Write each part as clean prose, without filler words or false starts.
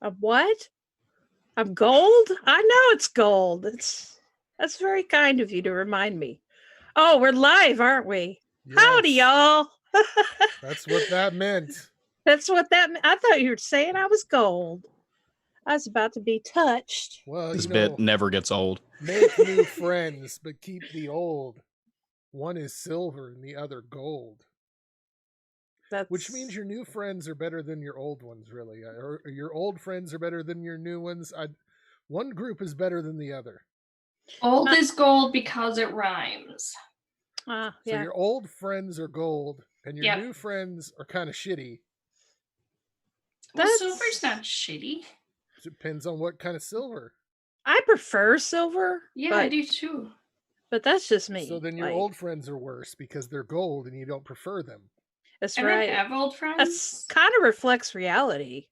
A what? I'm gold? I know it's gold. That's very kind of you to remind me. Oh, we're live, aren't we? Yes. Howdy, y'all. That's what that meant. That's what that meant. I thought you were saying I was gold. I was about to be touched. Well, This bit never gets old. Make new friends, but keep the old. One is silver and the other gold. Which means your new friends are better than your old ones, really. Or your old friends are better than your new ones. One group is better than the other. Old is gold because it rhymes. Yeah. So your old friends are gold, and your new friends are kind of shitty. Well, silver's not shitty. It depends on what kind of silver. I prefer silver. Yeah, I do too. But that's just me. So then your old friends are worse because they're gold and you don't prefer them. That's right. I have old friends. That kind of reflects reality.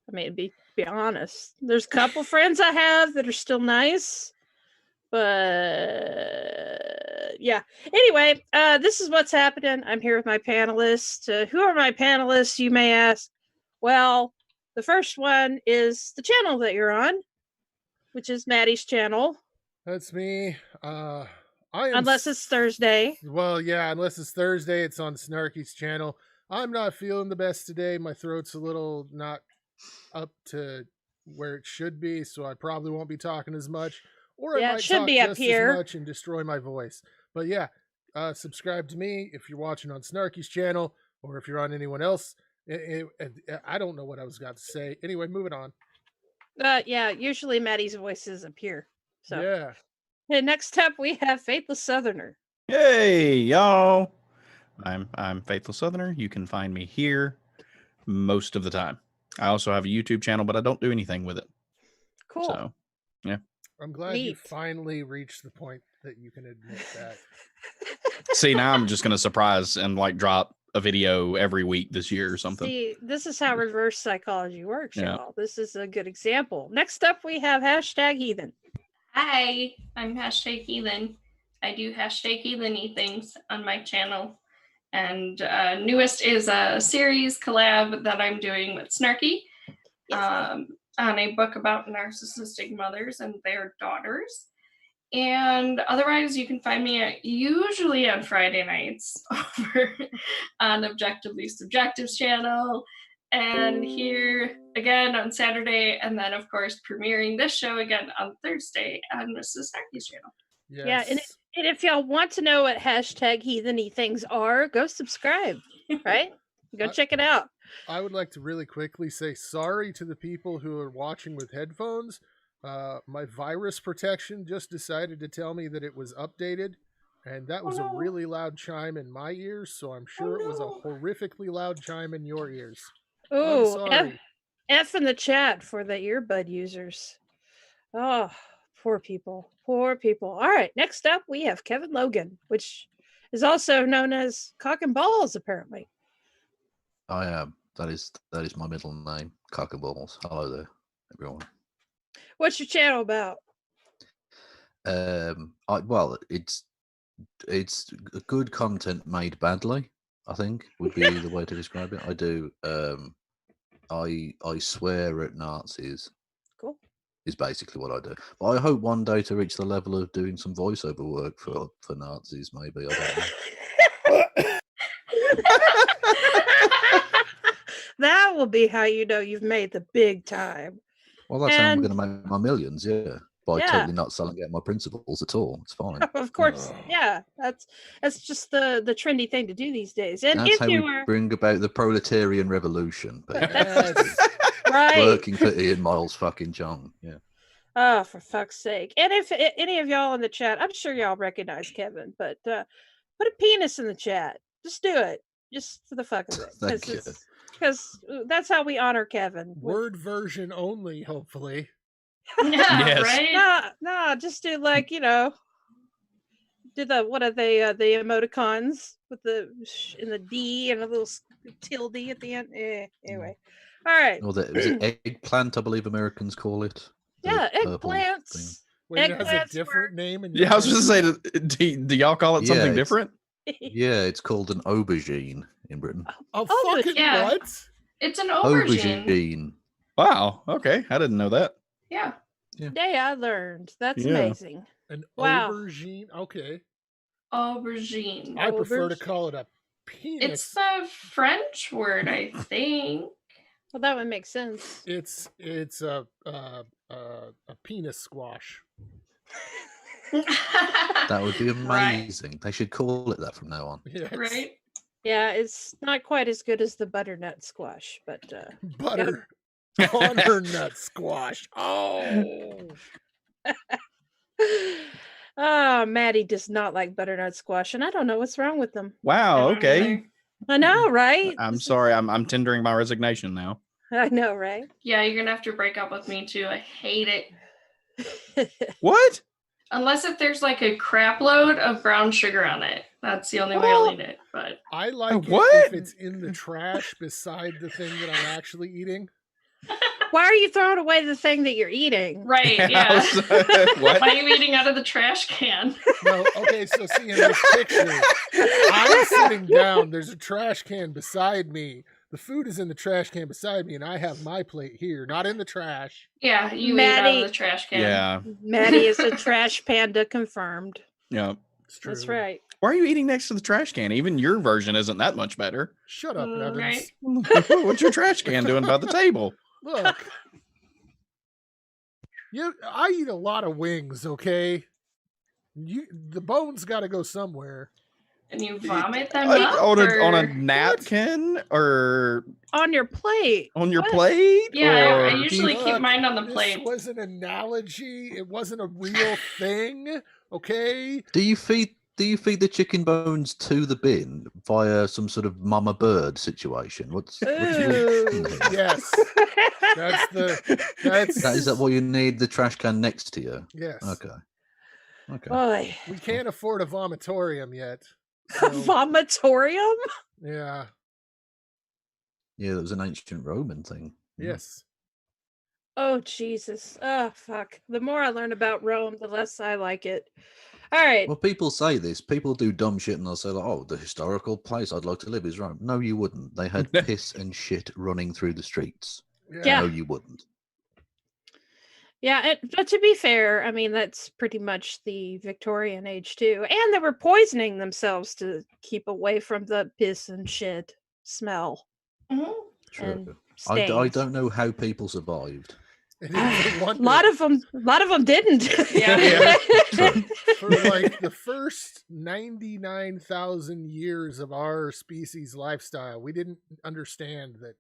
I mean, be honest. There's a couple friends I have that are still nice. But yeah. Anyway, this is what's happening. I'm here with my panelists. Who are my panelists, you may ask? Well, the first one is the channel that you're on, which is Maddie's channel. That's me. Unless it's Thursday. Well, yeah, unless it's Thursday, it's on Snarky's channel. I'm not feeling the best today. My throat's a little not up to where it should be, so I probably won't be talking as much. Or I might talk just as much and destroy my voice. But yeah, subscribe to me if you're watching on Snarky's channel, or if you're on anyone else. I don't know what I was about to say. Anyway, moving on. Yeah, usually Maddie's voices appear. So yeah. And next up, we have Faithless Southerner. Hey, y'all. I'm Faithless Southerner. You can find me here most of the time. I also have a YouTube channel, but I don't do anything with it. Cool. So, yeah. I'm glad you finally reached the point that you can admit that. See, now I'm just going to surprise and drop a video every week this year or something. See, this is how reverse psychology works, y'all. This is a good example. Next up, we have #Heathen. Hi, I'm #Heathen. I do #Heathen-y things on my channel. And newest is a series collab that I'm doing with Snarky on a book about narcissistic mothers and their daughters. And otherwise, you can find me usually on Friday nights over on Objectively Subjective's channel. And here again on Saturday, and then of course premiering this show again on Thursday on Mrs. Snarky's channel. Yes. Yeah, and if y'all want to know what #Heathen-y things are, go subscribe, right? Go check it out. I would like to really quickly say sorry to the people who are watching with headphones. My virus protection just decided to tell me that it was updated, and that was a really loud chime in my ears, so I'm sure it was a horrifically loud chime in your ears. Oh, F in the chat for the earbud users. Oh, poor people. Poor people. All right, next up we have Kevin Logan, which is also known as Cock and Balls, apparently. I am. That is my middle name, Cock and Balls. Hello there, everyone. What's your channel about? Well, it's good content made badly, I think would be the way to describe it. I do I swear at Nazis. Cool. Is basically what I do. But I hope one day to reach the level of doing some voiceover work for Nazis, maybe. I don't know. That will be how you know you've made the big time. Well, that's how I'm going to make my millions, by totally not selling out my principles at all. It's fine. Of course, that's just the trendy thing to do these days. And that's how we bring about the proletarian revolution. Right, working for Ian Miles fucking John. Yeah. Oh, for fuck's sake! And if any of y'all in the chat, I'm sure y'all recognize Kevin, but put a penis in the chat. Just do it, just for the fuck of it. Thank you. Because that's how we honor Kevin. Word version only, hopefully. Yeah, right? No, just do do the emoticons with the in the D and a little tilde at the end. Anyway, all right. Or was it eggplant? I believe Americans call it. Yeah, eggplants. Wait, it has a different name. Yeah, I was just saying, do y'all call it something different? Yeah, it's called an aubergine in Britain. Oh fucking what? It's an aubergine. Wow. Okay. I didn't know that. Yeah. Today I learned. That's Yeah. amazing. An Wow. aubergine. Okay. Aubergine. I prefer to Aubergine. call it a penis. It's a French word, I think. Well, that would make sense. It's a penis squash. That would be Right. amazing. They should call it that from now on. Yes. Right. Yeah, it's not quite as good as the butternut squash, but Butter on her nut squash. Oh. oh, Maddie does not like butternut squash, and I don't know what's wrong with them. Wow. I don't Okay. either. I know, right? I'm sorry. I'm tendering my resignation now. I know, right? Yeah, you're gonna have to break up with me too. I hate it. What? Unless if there's like a crap load of brown sugar on it. That's the only way Well- I'll eat it. But I like it What? if it's in the trash beside the thing that I'm actually eating. Why are you throwing away the thing that you're eating? right, I yeah. was- what? Why are you eating out of the trash can? No, okay, so see in this picture, I'm sitting down, there's a trash can beside me. The food is in the trash can beside me, and I have my plate here, not in the trash. Yeah, you eat out Maddie- of the trash can. Yeah. Maddie is a trash panda confirmed. Yeah. It's true. That's right. Why are you eating next to the trash can? Even your version isn't that much better. Shut up, Evans. Right. What's your trash can doing by the table? Look. I eat a lot of wings, okay? The bones got to go somewhere. And you vomit them On up? on or- a napkin or On your plate. on your What? plate? Yeah, or... I usually keep Look, mine on the This plate. was an analogy. It wasn't a real thing, okay? Do you feed the chicken bones to the bin via some sort of mama bird situation? What's your Ooh. option here? Yes. That's Is that what you need the trash can next to you? yes. Okay. Okay. Boy. We can't afford a vomitorium yet. A So, vomitorium? yeah. Yeah, that was an ancient Roman thing. Yes. Oh, Jesus. Oh, fuck. The more I learn about Rome, the less I like it. All right. Well, people say this. People do dumb shit and they'll say, like, oh, the historical place I'd like to live is Rome. No, you wouldn't. They had piss and shit running through the streets. Yeah. No, you wouldn't. Yeah, but to be fair, I mean, that's pretty much the Victorian age, too. And they were poisoning themselves to keep away from the piss and shit smell. Mhm. True. And I stains. don't know how people survived. And if you A wonder, lot of them didn't. Yeah. True. for like the first 99,000 years of our species lifestyle, we didn't understand that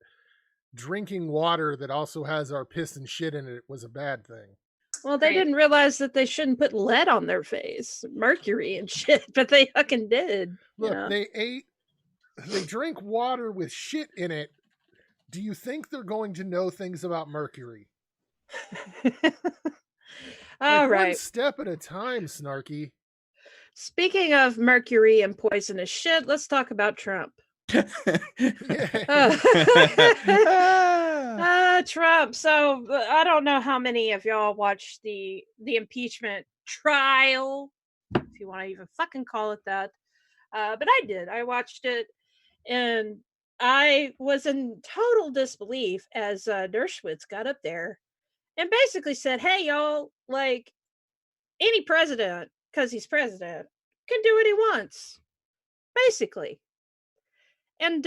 drinking water that also has our piss and shit in it was a bad thing. Well, they Right. didn't realize that they shouldn't put lead on their face, mercury and shit, but they fucking did. you Look, know? they drink water with shit in it. Do you think they're going to know things about mercury? All Like, right. One step at a time, Snarky. Speaking of mercury and poisonous shit, let's talk about Trump. Yeah. Trump. So I don't know how many of y'all watched the impeachment trial, if you want to even fucking call it that. But I did. I watched it, and I was in total disbelief as Dershowitz got up there and basically said, "Hey, y'all, like any president, because he's president, can do what he wants, basically." And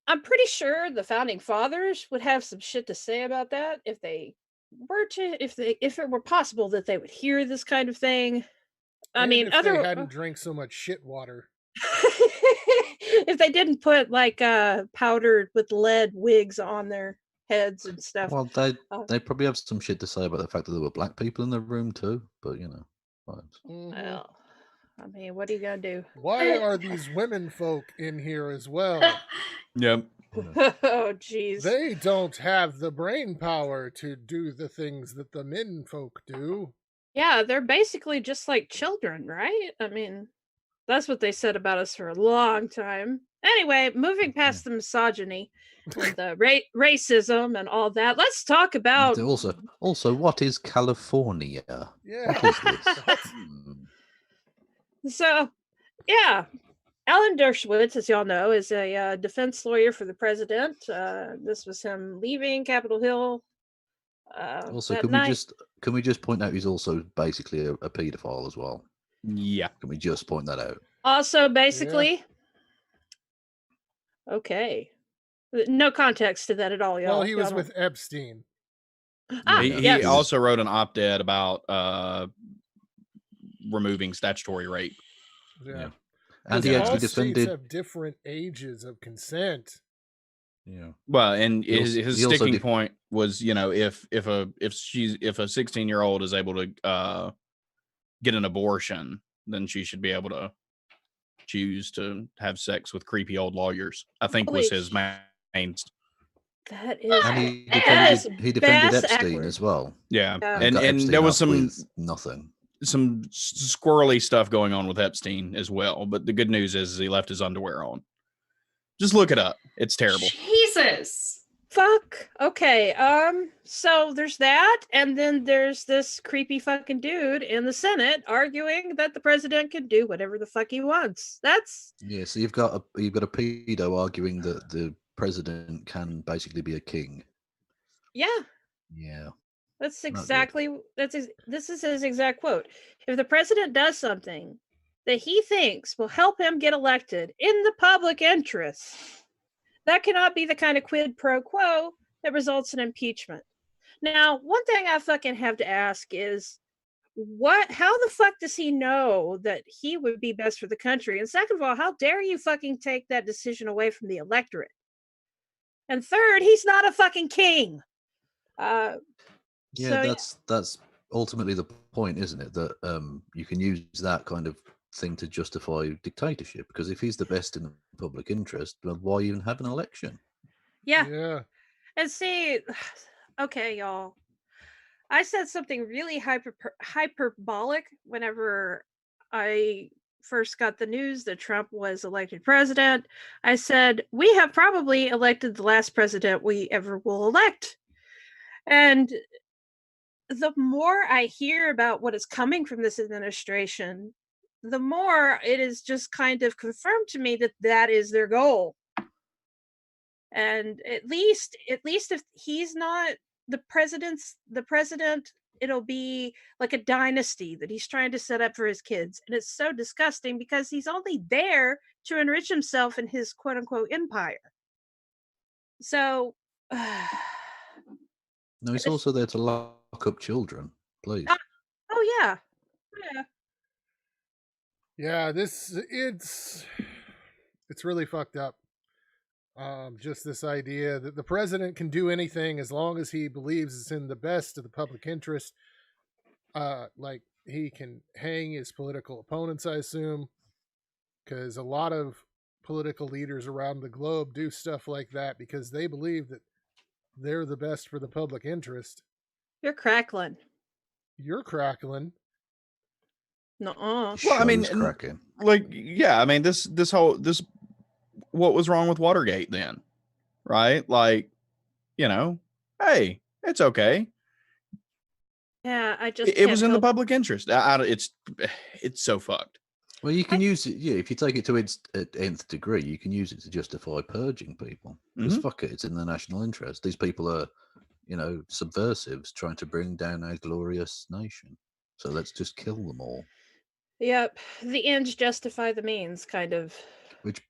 I'm pretty sure the founding fathers would have some shit to say about that if they were to, if it were possible that they would hear this kind of thing. I And mean, if other they hadn't drank so much shit water. if they didn't put like powdered with lead wigs on their heads and stuff. Well, they probably have some shit to say about the fact that there were black people in the room too. But you know, vibes. Mhm. Well, I mean, what are you gonna do? Why are these women folk in here as well? Yep. Oh, jeez. They don't have the brain power to do the things that the men folk do. Yeah, they're basically just like children, right? I mean, that's what they said about us for a long time. Anyway, moving past the misogyny and the racism and all that, let's talk about. Also, what is California? Yeah. What is this? What? Hmm. So, yeah, Alan Dershowitz, as y'all know, is a defense lawyer for the president. This was him leaving Capitol Hill. Also, that can night. we just point out he's also basically a paedophile as well? Yeah. Can we just point that out? Also, basically, okay, no context to that at all, y'all. Well, he was Y'all with Epstein. Ah, He yes. also wrote an op-ed about removing statutory rape. Yeah. And Because he actually all states defended. have different ages of consent. Yeah. Well, and He his also sticking def- point was, you know, if a 16-year-old is able to get an abortion, then she should be able to choose to have sex with creepy old lawyers. I think was his main. That is, And he that is defended bass Epstein backward. as well. Yeah, Yeah. and got Epstein there was off some with nothing. squirrely stuff going on with Epstein as well. But the good news is he left his underwear on. Just look it up. It's terrible. Jesus. Fuck. Okay. So there's that, and then there's this creepy fucking dude in the Senate arguing that the president can do whatever the fuck he wants. That's So you've got a pedo arguing that the president can basically be a king. yeah. Yeah. That's Not good. exactly this is his exact quote. If the president does something that he thinks will help him get elected in the public interest, that cannot be the kind of quid pro quo that results in impeachment. Now, one thing I fucking have to ask is how the fuck does he know that he would be best for the country? And second of all, how dare you fucking take that decision away from the electorate? And third, he's not a fucking king. Yeah, that's ultimately the point, isn't it? That you can use that kind of thing to justify dictatorship, because if he's the best in the public interest, well, why even have an election? Yeah. And see, okay, y'all. I said something really hyperbolic whenever I first got the news that Trump was elected president. I said, we have probably elected the last president we ever will elect. And the more I hear about what is coming from this administration, the more it is just kind of confirmed to me that that is their goal. And at least if he's not the president, it'll be like a dynasty that he's trying to set up for his kids. And it's so disgusting because he's only there to enrich himself in his quote unquote empire. So No, he's also there to lock up children, please. oh yeah. Yeah, it's really fucked up. Just this idea that the president can do anything as long as he believes it's in the best of the public interest. Like he can hang his political opponents, I assume, because a lot of political leaders around the globe do stuff like that because they believe that they're the best for the public interest. You're crackling. You're crackling. Nuh-uh. Well, I mean, Show's cracking. like, yeah, I mean, this what was wrong with Watergate then, right? Like, you know, hey, it's okay. Yeah, I just It was in the public interest. It's so fucked. Well, you can use it. Yeah, if you take it to its nth degree, you can use it to justify purging people. Because fuck it, it's in the national interest. These people are, you know, subversives trying to bring down our glorious nation. So let's just kill them all. Yep, the ends justify the means, kind of. Which,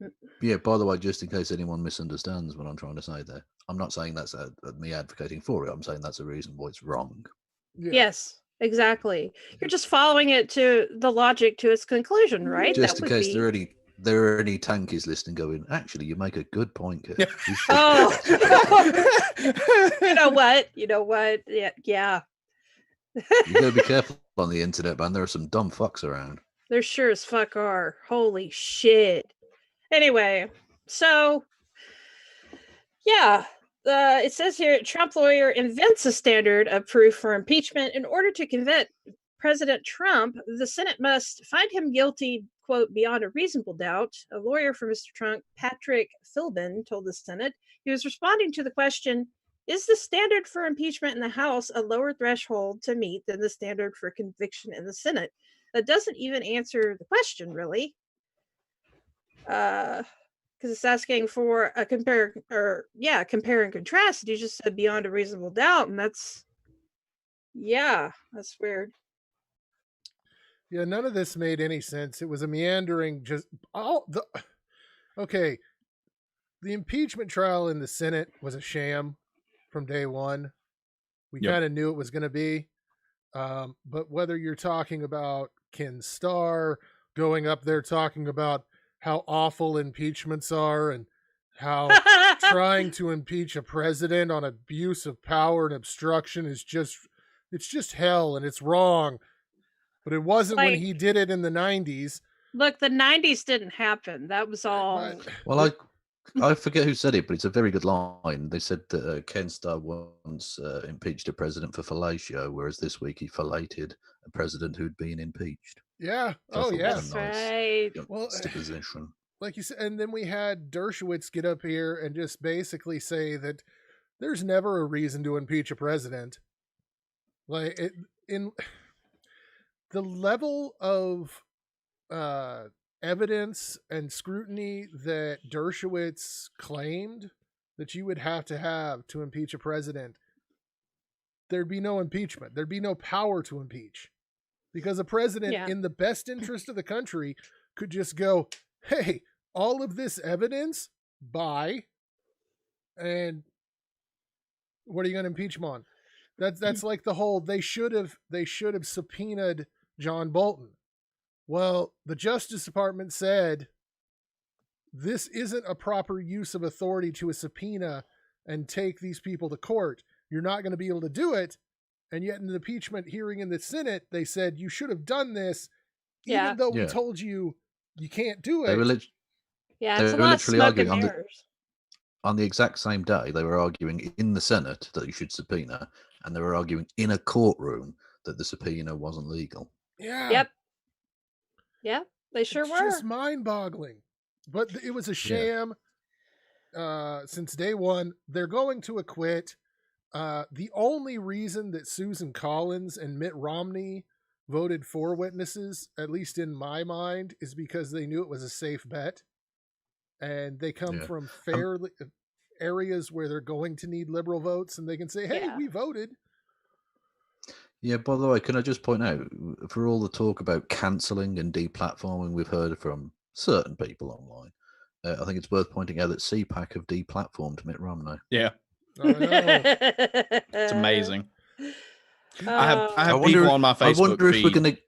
yeah, by the way, just in case anyone misunderstands what I'm trying to say there, I'm not saying that's me advocating for it. I'm saying that's a reason why it's wrong. Yeah. Yes, exactly. You're just following it to the logic to its conclusion, right? Just in case there are any tankies listening going, actually, you make a good point, Kurt. Oh, you know what? Yeah. You gotta be careful on the internet, man. There are some dumb fucks around. There sure as fuck are. Holy shit. Anyway, so yeah, it says here Trump lawyer invents a standard of proof for impeachment. In order to convict President Trump, the Senate must find him guilty, quote, beyond a reasonable doubt. A lawyer for Mr. Trump, Patrick Philbin, told the Senate he was responding to the question, is the standard for impeachment in the House a lower threshold to meet than the standard for conviction in the Senate? That doesn't even answer the question, really. because it's asking for a compare and contrast. You just said beyond a reasonable doubt, and that's weird. Yeah, none of this made any sense. It was a meandering, okay. The impeachment trial in the Senate was a sham from day one. We Yep. kind of knew it was going to be. But whether you're talking about Ken Starr going up there talking about how awful impeachments are and how trying to impeach a president on abuse of power and obstruction is just hell and it's wrong. But it wasn't when he did it in the 90s. Look, the 90s didn't happen. That was all. Well, I forget who said it, but it's a very good line. They said that Ken Starr once impeached a president for fellatio, whereas this week he fellated a president who'd been impeached. Yeah. So That's right. Well, position. Like you said, and then we had Dershowitz get up here and just basically say that there's never a reason to impeach a president. Like in the level of evidence and scrutiny that Dershowitz claimed that you would have to impeach a president, there'd be no impeachment. There'd be no power to impeach. Because a president in the best interest of the country could just go, hey, all of this evidence, bye. And what are you going to impeach him on? That's like the whole, they should have subpoenaed John Bolton. Well, the Justice Department said this isn't a proper use of authority to a subpoena and take these people to court. You're not going to be able to do it. And yet in the impeachment hearing in the Senate, they said you should have done this, even though we told you you can't do it. They were it's a lot of smoke and arguing mirrors. on the exact same day. They were arguing in the Senate that you should subpoena, and they were arguing in a courtroom that the subpoena wasn't legal. Yeah. Yep. Yeah, they sure it's were. Just mind-boggling. But it was a sham since day one. They're going to acquit. The only reason that Susan Collins and Mitt Romney voted for witnesses, at least in my mind, is because they knew it was a safe bet. And they come from fairly areas where they're going to need liberal votes, and they can say, hey, we voted. Yeah, by the way, can I just point out, for all the talk about cancelling and deplatforming we've heard from certain people online, I think it's worth pointing out that CPAC have deplatformed Mitt Romney. Yeah. I know. It's amazing. I have wonder people on my Facebook feed.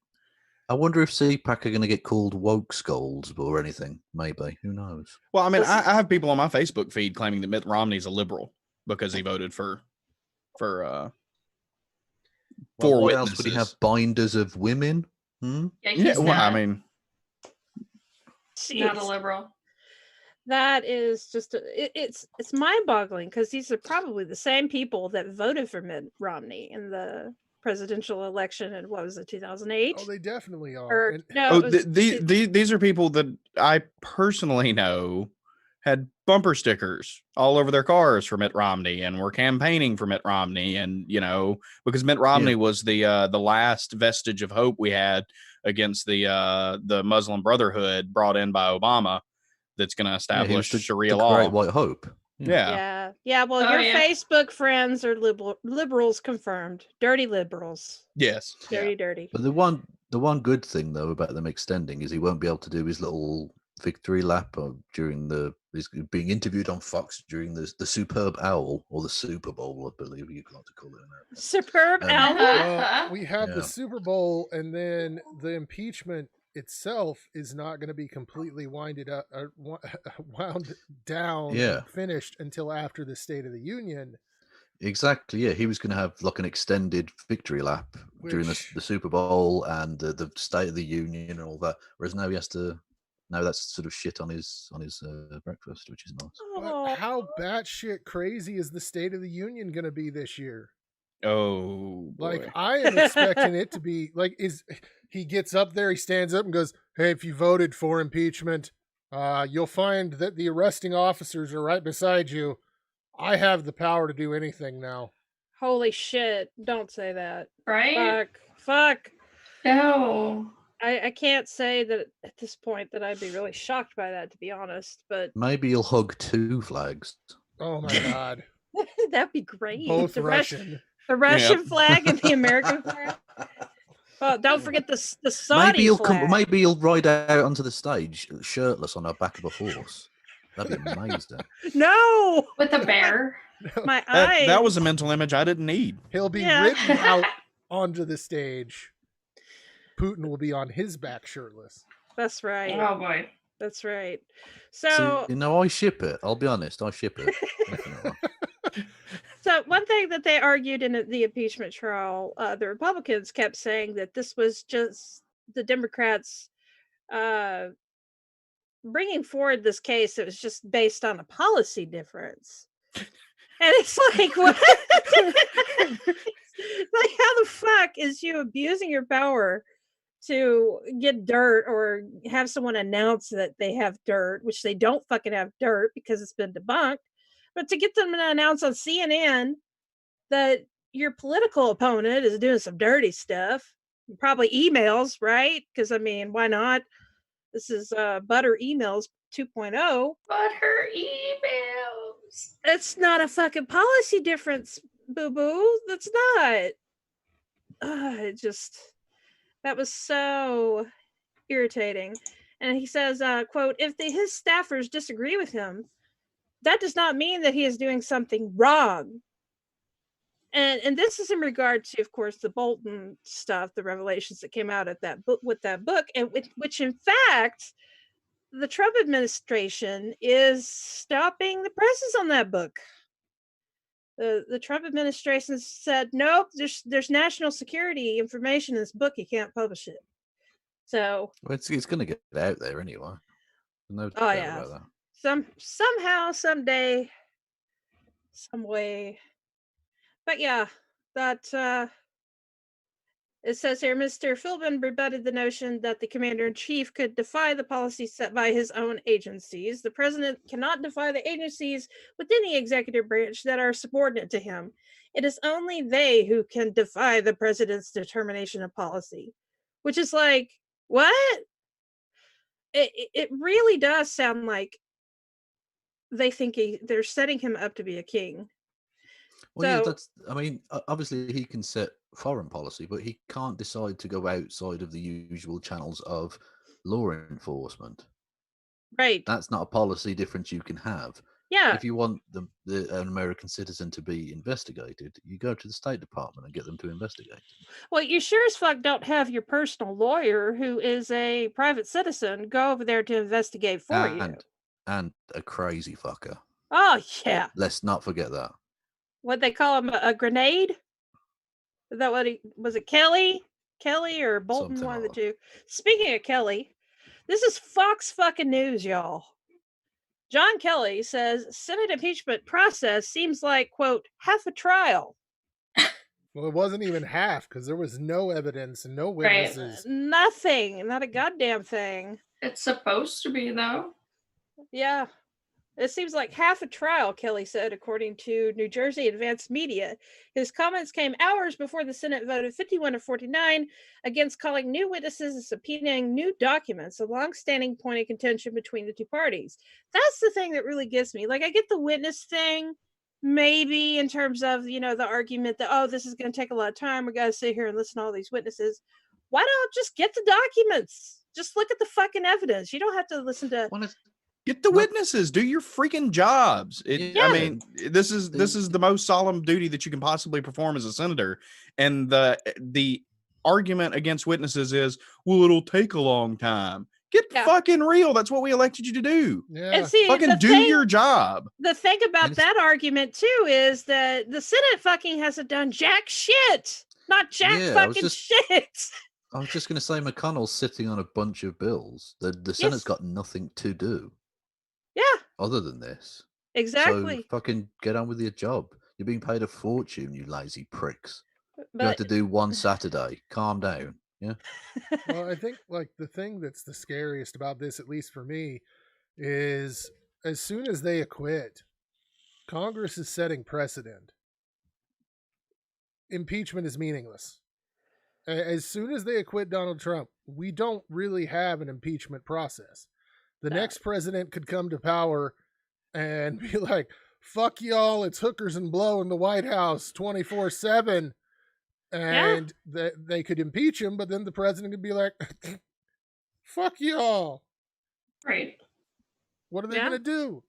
I wonder if CPAC are going to get called woke scolds or anything. Maybe. Who knows? Well, I mean, I have people on my Facebook feed claiming that Mitt Romney's a liberal because he voted for four what witnesses. Else would he have binders of women? Yeah, well, I mean, not a liberal. That is just it's mind-boggling because these are probably the same people that voted for Mitt Romney in the presidential election in what was it, 2008? Oh, they definitely are. These are people that I personally know had bumper stickers all over their cars for Mitt Romney and were campaigning for Mitt Romney, and because Mitt Romney was the last vestige of hope we had against the Muslim Brotherhood brought in by Obama. That's going to establish Sharia law. Great White Hope. Yeah. Well, your Facebook friends are liberals confirmed. Dirty liberals. Yes. Dirty. But the one good thing though about them extending is he won't be able to do his little victory lap during he's being interviewed on Fox during the Superb Owl or the Super Bowl, I believe you like to call it. Superb Owl. Well, we have the Super Bowl, and then the impeachment itself is not going to be completely wound down, finished until after the State of the Union. Exactly. Yeah, he was going to have like an extended victory lap during the Super Bowl and the State of the Union and all that. Whereas now he has to. Now that's sort of shit on his breakfast, which is nice. But how batshit crazy is the State of the Union going to be this year? Oh, boy. Like I am expecting it to be like he gets up there, he stands up and goes, "Hey, if you voted for impeachment, you'll find that the arresting officers are right beside you. I have the power to do anything now." Holy shit! Don't say that. Right? Fuck. No. I can't say that at this point that I'd be really shocked by that, to be honest. But Maybe you'll hug 2 flags. Oh my god. that'd be great. Both the Russian. the Russian flag and the American flag. Oh, don't forget the Maybe Saudi you'll flag. maybe you'll ride out onto the stage shirtless on the back of a horse. That'd be amazing. No, With a bear. my eyes. That was a mental image I didn't need. He'll be Yeah. ridden out onto the stage. Putin will be on his back shirtless. That's right. Oh boy. That's right. So, So, I ship it. I'll be honest, I ship it. Definitely. so one thing that they argued in the impeachment trial, the Republicans kept saying that this was just the Democrats bringing forward this case that was just based on a policy difference. And it's like, what? Like, how the fuck is you abusing your power to get dirt or have someone announce that they have dirt, which they don't fucking have dirt because it's been debunked, but to get them to announce on CNN that your political opponent is doing some dirty stuff, probably emails, right? Because I mean, why not? This is Butter Emails 2.0. But her emails. It's not a fucking policy difference, boo boo. That's not. It just, that was so irritating. And he says, quote, if his staffers disagree with him, that does not mean that he is doing something wrong. And this is in regard to, of course, the Bolton stuff, the revelations that came out at that book with that book, and which in fact, the Trump administration is stopping the presses on that book. The Trump administration said, nope, there's national security information in this book, you can't publish it. So Well, it's going to get out there anyway. No Oh, doubt yeah. about that. somehow, someday, some way. But yeah, that it says here, Mr. Philbin rebutted the notion that the commander-in-chief could defy the policy set by his own agencies. The president cannot defy the agencies within the executive branch that are subordinate to him. It is only they who can defy the president's determination of policy. Which is like, what? It really does sound like they think they're setting him up to be a king. Well, yeah, So- that's. I mean, obviously he can set foreign policy, but he can't decide to go outside of the usual channels of law enforcement. Right. That's not a policy difference you can have. Yeah. If you want an American citizen to be investigated, you go to the State Department and get them to investigate. Well, you sure as fuck don't have your personal lawyer who is a private citizen go over there to investigate for you. And a crazy fucker. Oh, yeah. Let's not forget that. What they call him, a grenade? Is that what was it Kelly? Kelly or Bolton, Something one of the like two. Speaking of Kelly, this is Fox fucking News, y'all. John Kelly says Senate impeachment process seems like, quote, half a trial. Well, it wasn't even half because there was no evidence and no Right. witnesses. Nothing. Not a goddamn thing. It's supposed to be, though. Yeah. It seems like half a trial, Kelly said, according to New Jersey Advanced Media. His comments came hours before the Senate voted 51-49 against calling new witnesses and subpoenaing new documents, a long-standing point of contention between the two parties. That's the thing that really gets me. Like, I get the witness thing, maybe in terms of, the argument that, oh, this is going to take a lot of time. We got to sit here and listen to all these witnesses. Why don't just get the documents? Just look at the fucking evidence. You don't have to listen to... Well, Get the witnesses. Do your freaking jobs. Yeah. I mean, this is the most solemn duty that you can possibly perform as a senator. And the argument against witnesses is, well, it'll take a long time. Get fucking real. That's what we elected you to do. Yeah. And see, Fucking do your job. The thing about that argument too is that the Senate fucking hasn't done jack shit. Not jack fucking shit. I was just going to say McConnell's sitting on a bunch of bills. The Senate's got nothing to do. Yeah. Other than this. Exactly. So fucking get on with your job. You're being paid a fortune, you lazy pricks. But, you have to do one Saturday. Calm down. Yeah. Well, I think like the thing that's the scariest about this, at least for me, is as soon as they acquit, Congress is setting precedent. Impeachment is meaningless. as soon as they acquit Donald Trump, we don't really have an impeachment process. The next president could come to power and be like, fuck y'all, it's hookers and blow in the White House 24/7. And they could impeach him, but then the president could be like, fuck y'all. Right. What are they going to do?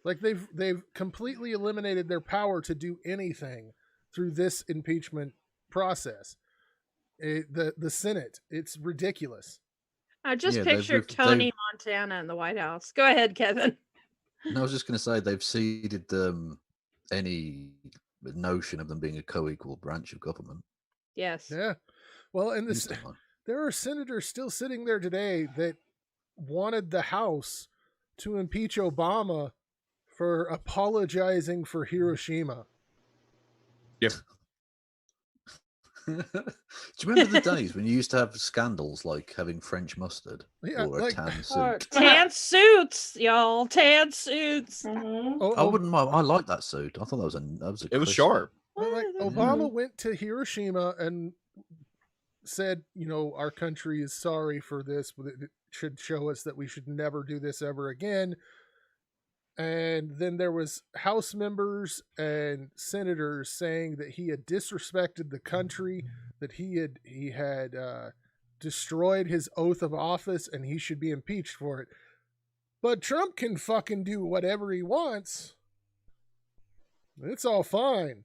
Like they've completely eliminated their power to do anything through this impeachment process. The Senate, it's ridiculous. I just pictured Tony Montana in the White House. Go ahead, Kevin. No, I was just going to say they've ceded them any notion of them being a co-equal branch of government. Yes. Yeah. Well, and there are senators still sitting there today that wanted the House to impeach Obama for apologizing for Hiroshima. Yep. Do you remember the days when you used to have scandals like having French mustard or a tan suit? Tan suits, y'all. Tan suits. Mm-hmm. I wouldn't mind. I like that suit. I thought that was a. It was sharp. Like Obama went to Hiroshima and said, our country is sorry for this, but it should show us that we should never do this ever again. And then there was House members and senators saying that he had disrespected the country, that he had destroyed his oath of office, and he should be impeached for it. But Trump can fucking do whatever he wants. It's all fine.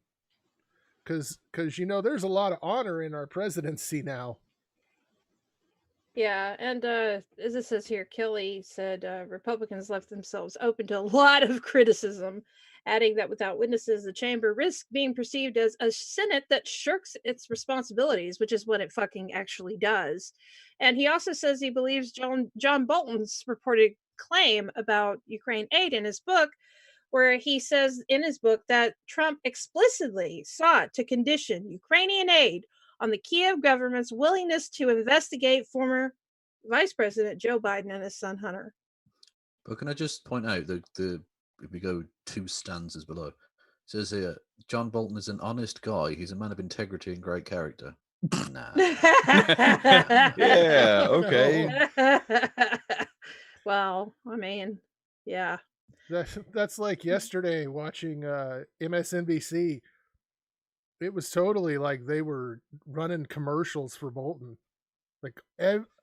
Because there's a lot of honor in our presidency now. Yeah, and as it says here, Kelly said Republicans left themselves open to a lot of criticism, adding that without witnesses, the chamber risks being perceived as a Senate that shirks its responsibilities, which is what it fucking actually does. And he also says he believes John Bolton's reported claim about Ukraine aid in his book, where he says in his book that Trump explicitly sought to condition Ukrainian aid on the Kiev government's willingness to investigate former Vice President Joe Biden and his son Hunter. But can I just point out that if we go 2 stanzas below, it says here, John Bolton is an honest guy. He's a man of integrity and great character. Nah. Yeah, okay. Well, I mean, yeah. That's like yesterday watching MSNBC. It was totally like they were running commercials for Bolton. Like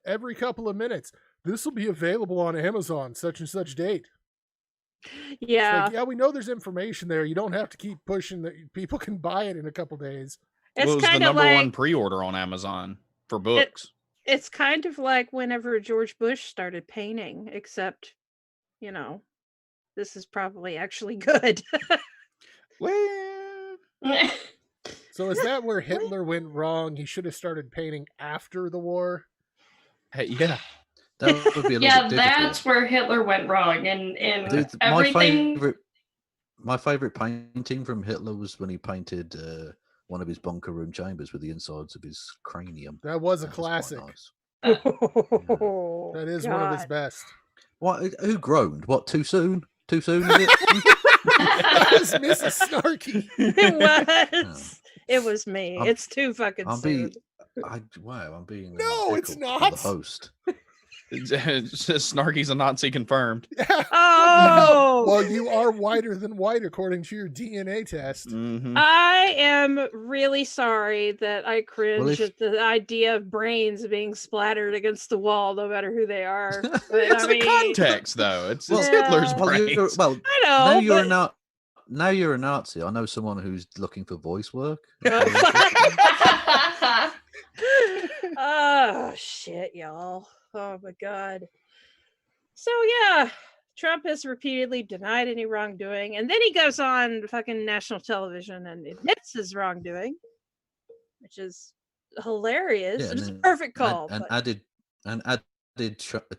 every couple of minutes, this will be available on Amazon, such and such date. Yeah. Like, yeah, we know there's information there. You don't have to keep pushing that people can buy it in a couple days. It was the number one pre-order on Amazon for books. It's kind of like whenever George Bush started painting, except, this is probably actually good. Well... So is that where Hitler went wrong? He should have started painting after the war? Hey, yeah. That would be a little bit that's where Hitler went wrong. And Dude, everything... My favorite painting from Hitler was when he painted one of his bunker room chambers with the insides of his cranium. That was a classic. Nice. That is one of his best. What? Who groaned? What, too soon? Too soon, is it? That was Mrs. Snarky. It was. It was me. It's too fucking soon. I'm being no, it's not the host. Snarky's a Nazi confirmed. Oh, well, you are whiter than white according to your DNA test. Mm-hmm. I am really sorry that I cringe at the idea of brains being splattered against the wall, no matter who they are. But, It's the context, though. It's Hitler's brains. Well, I know. Now you're a Nazi. I know someone who's looking for voice work. Oh shit, y'all. Oh my god. So yeah, Trump has repeatedly denied any wrongdoing, and then he goes on fucking national television and admits his wrongdoing, which is hilarious. Yeah, it's a perfect call. And added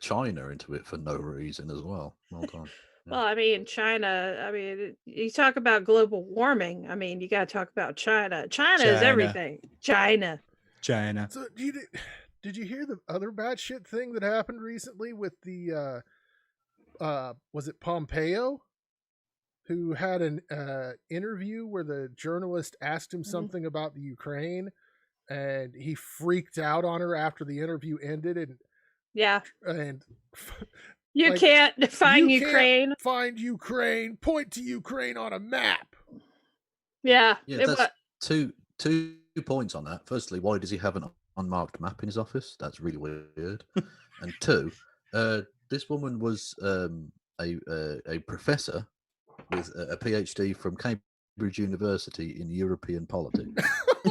China into it for no reason as well. Well done. Well, I mean, China, you talk about global warming. I mean, you got to talk about China. China is everything. China. So did you hear the other batshit thing that happened recently with the, was it Pompeo? Who had an interview where the journalist asked him something about the Ukraine. and he freaked out on her after the interview ended, Yeah. and You like, can't find "You can't Ukraine. find Ukraine. Point to Ukraine on a map." Yeah. Yeah, it that's wa- two points on that. Firstly, why does he have an unmarked map in his office? That's really weird. And two, this woman was a professor with a PhD from Cambridge University in European politics.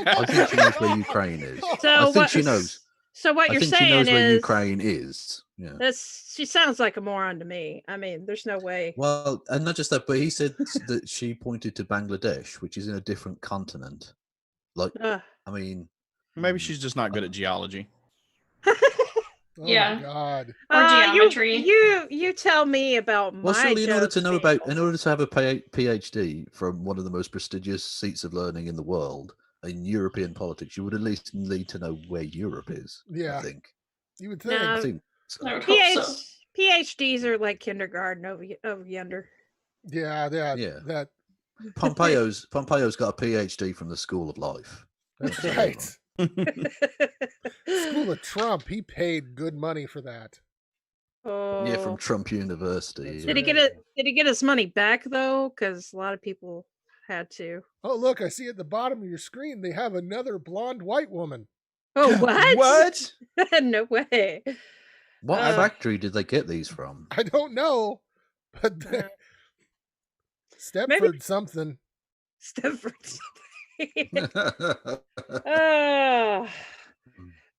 I think she knows where Ukraine is. So I think what, she knows. So what I you're think she saying knows where is Ukraine is. Yeah. she sounds like a moron to me. I mean, there's no way. Well, and not just that, but he said that she pointed to Bangladesh, which is in a different continent. Like, Ugh. I mean, Maybe she's just not good at geology. Oh Yeah. my God. Or geometry. You tell me about well, my surely in order to jokes know being about, old. in order to have a PhD from one of the most prestigious seats of learning in the world in European politics, you would at least need to know where Europe is. Yeah. I think. You would think. No. I think. So. I would hope so. PhDs are like kindergarten over yonder. Yeah. Yeah. That. Pompeo's got a PhD from the School of Life. That's right. School of Trump. He paid good money for that. Oh. Yeah, from Trump University. That's Did he get it? Did he get his money back though? Because a lot of people had to. Oh, look! I see at the bottom of your screen they have another blonde white woman. Oh, what? What? No way. What Uh, factory did they get these from? I don't know, but Uh, Stepford something. Stepford.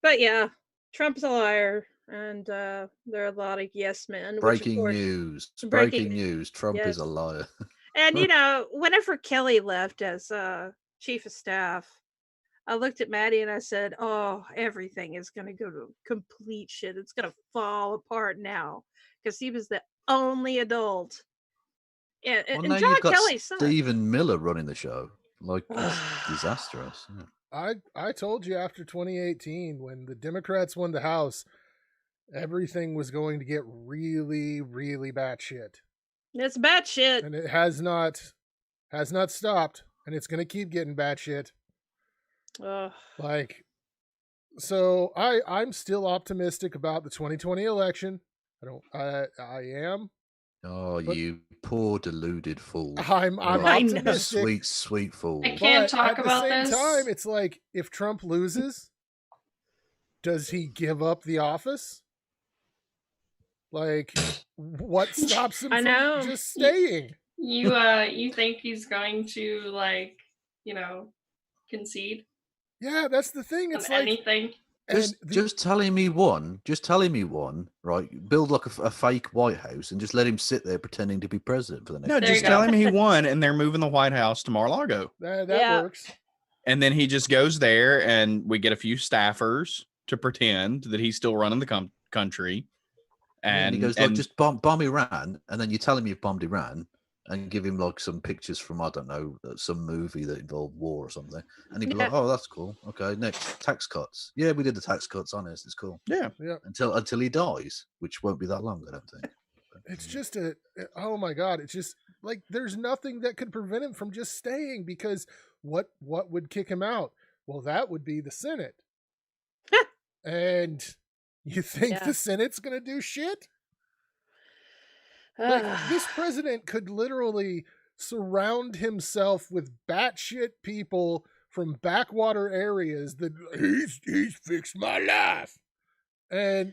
But yeah, Trump's a liar, and there are a lot of yes men. Breaking which, of course, news. breaking Breaking news. Trump yes. is a liar. And you know, whenever Kelly left as chief of staff, I looked at Maddie and I said, "Oh, everything is going to go to complete shit. It's going to fall apart now," because he was the only adult. Yeah, Well, and now John you've got Kelly's son. Stephen Miller running the show. Like, it's disastrous. Yeah. I told you after 2018 when the Democrats won the House, everything was going to get really, really bad shit. It's bad shit. And it has not stopped, and it's going to keep getting bad shit. Ugh. Like, so I'm still optimistic about the 2020 election. I am. Oh, But- you poor deluded fool. I'm I know. optimistic. Sweet, sweet fool. I can't But talk at about the same this. time, it's like, if Trump loses, does he give up the office? Like, what stops him I from know. just staying? You think he's going to, like, concede Yeah, that's the thing. on It's like, anything? and Just telling me one, right? Build like a fake White House and just let him sit there pretending to be president for the next. No, There just you tell go. him he won and they're moving the White House to Mar-a-Lago. that Yeah. works. And then he just goes there and we get a few staffers to pretend that he's still running the country. And he goes, like, just bomb Iran, and then you tell him you've bombed Iran, and give him like some pictures from, I don't know, some movie that involved war or something, and he'd be like, "Oh, that's cool. Okay, next, tax cuts. Yeah, we did the tax cuts on this. It's cool." yeah. Until he dies, which won't be that long, I don't think. It's just oh my God. It's just like, there's nothing that could prevent him from just staying, because what would kick him out? Well, that would be the Senate. And you think Yeah. the Senate's going to do shit? Like, this president could literally surround himself with batshit people from backwater areas that he's fixed my life. And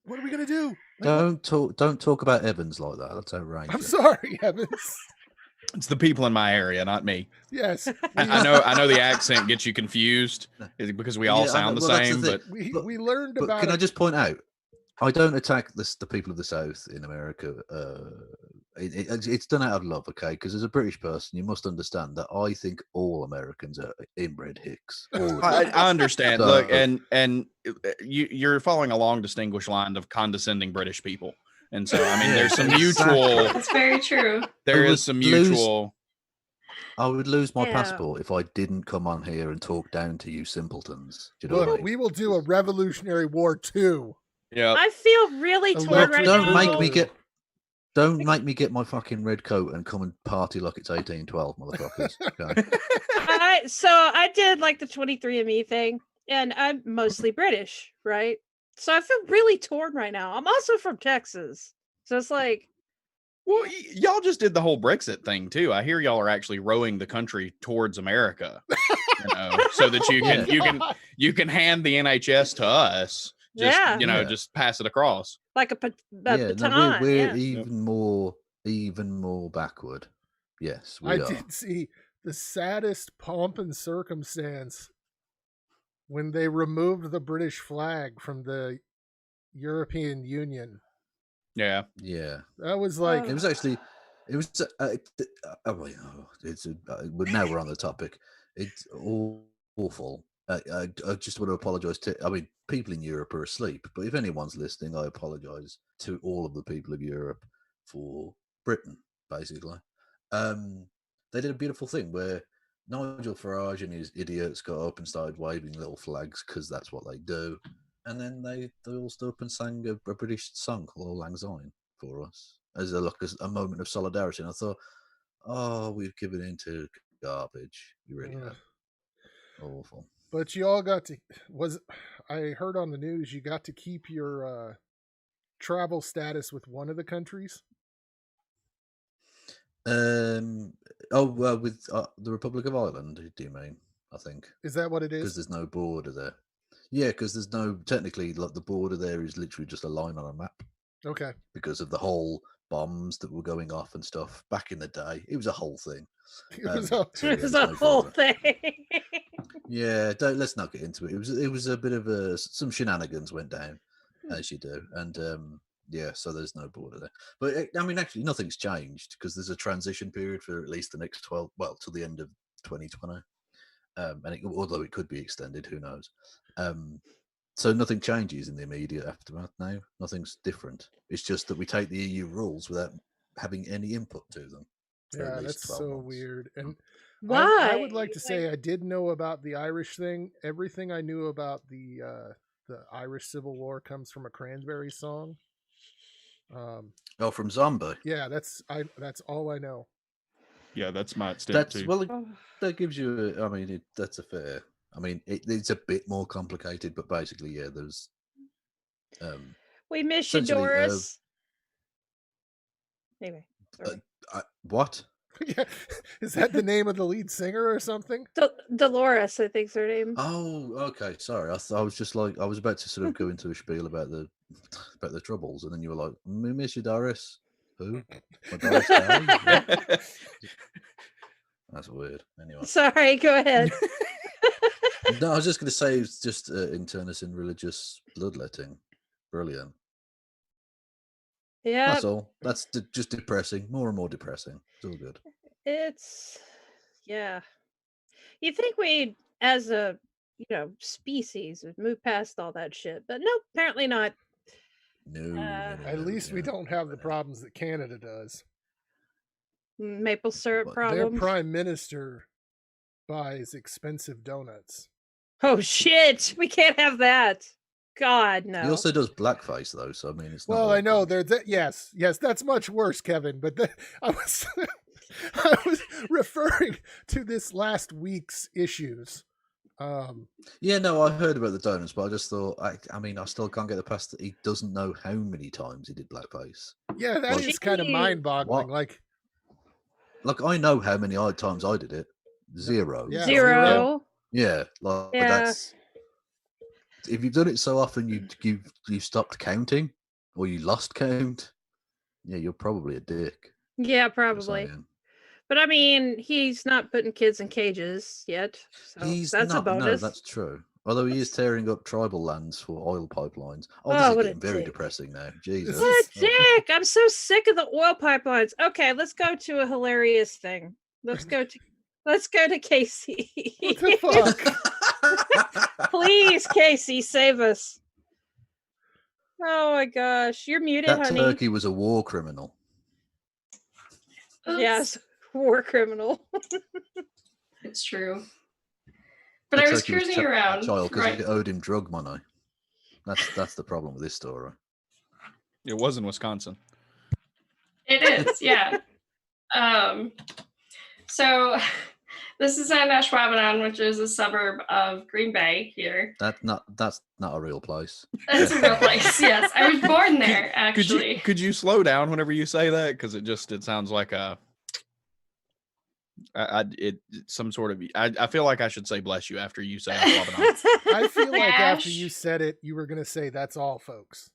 what are we gonna do? Like, Don't talk about Evans like that. That's outrageous. I'm sorry, Evans. It's the people in my area, not me. Yes, I know the accent gets you confused because we all Yeah, I sound know. the Well, that's the same, thing. but we learned But about can it. I just point out, I don't attack the people of the South in America. It's done out of love, okay? Because as a British person, you must understand that I think all Americans are inbred hicks. All of them. I understand. So- Look, and you're following a long, distinguished line of condescending British people, and so I mean, there's some mutual. That's very true. There would is some lose- mutual. I would lose my Yeah. passport if I didn't come on here and talk down to you simpletons. Do you know what I Look, mean? we will do a Revolutionary War 2. Yeah, I feel really Look, torn right don't now. make me get. Don't make me get my fucking red coat and come and party like it's 1812, motherfuckers. Okay. So I did like the 23andMe thing, and I'm mostly British, right? So I feel really torn right now. I'm also from Texas, so it's like, Well, y'all just did the whole Brexit thing too. I hear y'all are actually rowing the country towards America, so that you can hand the NHS to us. Just just pass it across like a baton. No, we're even more backward. Yes, we are. I did see the saddest pomp and circumstance when they removed the British flag from the European Union. Yeah. That was like it was actually it was. But now we're on the topic. It's awful. I just want to apologize to. I mean, people in Europe are asleep, but if anyone's listening, I apologize to all of the people of Europe for Britain. Basically, they did a beautiful thing where Nigel Farage and his idiots got up and started waving little flags because that's what they do, and then they all stood up and sang a British song called "Auld Lang Syne" for us as a moment of solidarity. And I thought, oh, we've given into garbage. We really have. Awful. But you all got to I heard on the news you got to keep your travel status with one of the countries. With the Republic of Ireland, do you mean? I think. Is that what it is? Because there's no border there. Yeah, because there's no technically like the border there is literally just a line on a map. Okay. Because of the whole bombs that were going off and stuff back in the day, it was a whole thing. It was a whole thing. Yeah, let's not get into it. It was a bit of some shenanigans went down, as you do, and so there's no border there. But I mean, actually, nothing's changed because there's a transition period for at least the next 12, well, till the end of 2020, although it could be extended, who knows? So nothing changes in the immediate aftermath now. Nothing's different. It's just that we take the EU rules without having any input to them. Yeah, that's so months. Weird. And why? I would like to say I did know about the Irish thing. Everything I knew about the Irish Civil War comes from a Cranberry song. From Zombie. Yeah, that's all I know. Yeah, that's my extent too. Well, that gives you. That's a fair. I mean, it's a bit more complicated, but basically, yeah, there's. We miss you, Doris. Anyway. What? Yeah, is that the name of the lead singer or something? Dolores, I think's her name. Oh, okay. Sorry, I was just like I was about to sort of go into a spiel about the Troubles, and then you were like, "We miss you, Doris." Who? Doris Day? That's weird. Anyway. Sorry, go ahead. No, I was just going to say it's just internecine religious bloodletting. Brilliant. Yeah. That's all. That's just depressing. More and more depressing. It's all good. Yeah. You think we, as a, species, would move past all that shit, but no, apparently not. No. At least we don't have the problems that Canada does. Maple syrup problems. Their prime minister buys expensive donuts. Oh shit! We can't have that. God, no. He also does blackface though, so I mean, it's not. Well, I know yes, that's much worse, Kevin. But I was referring to this last week's issues. Yeah, no, I heard about the donuts, but I just thought, I still can't get past that he doesn't know how many times he did blackface. Yeah, that is kind of mind-boggling. What? Like I know how many times I did it. Zero. Yeah, zero. Yeah, but that's. If you've done it so often, you stopped counting, or you lost count. Yeah, you're probably a dick. Yeah, probably. But I mean, he's not putting kids in cages yet. So that's a bonus. No, that's true. Although he is tearing up tribal lands for oil pipelines. Oh, this is getting very depressing now. Jesus. What a dick! I'm so sick of the oil pipelines. Okay, let's go to a hilarious thing. Let's go to Casey. What the fuck? Please, Casey, save us. Oh my gosh, you're muted, honey. That turkey was a war criminal. Yes, war criminal. It's true. But I was cruising around. Child, because he owed him drug money. That's the problem with this story. It was in Wisconsin. It is, yeah. So this is in 𝕋𝕙𝕒𝕟𝕒𝕟𝕜, which is a suburb of Green Bay here. That's not a real place. That's a real place. Yes, I was born there. Actually, Could you slow down whenever you say that? Because it sounds like some sort of. I feel like I should say bless you after you say 𝕋𝕙𝕒𝕒𝕒𝕒𝕒. I feel like after you said it, you were gonna say that's all, folks.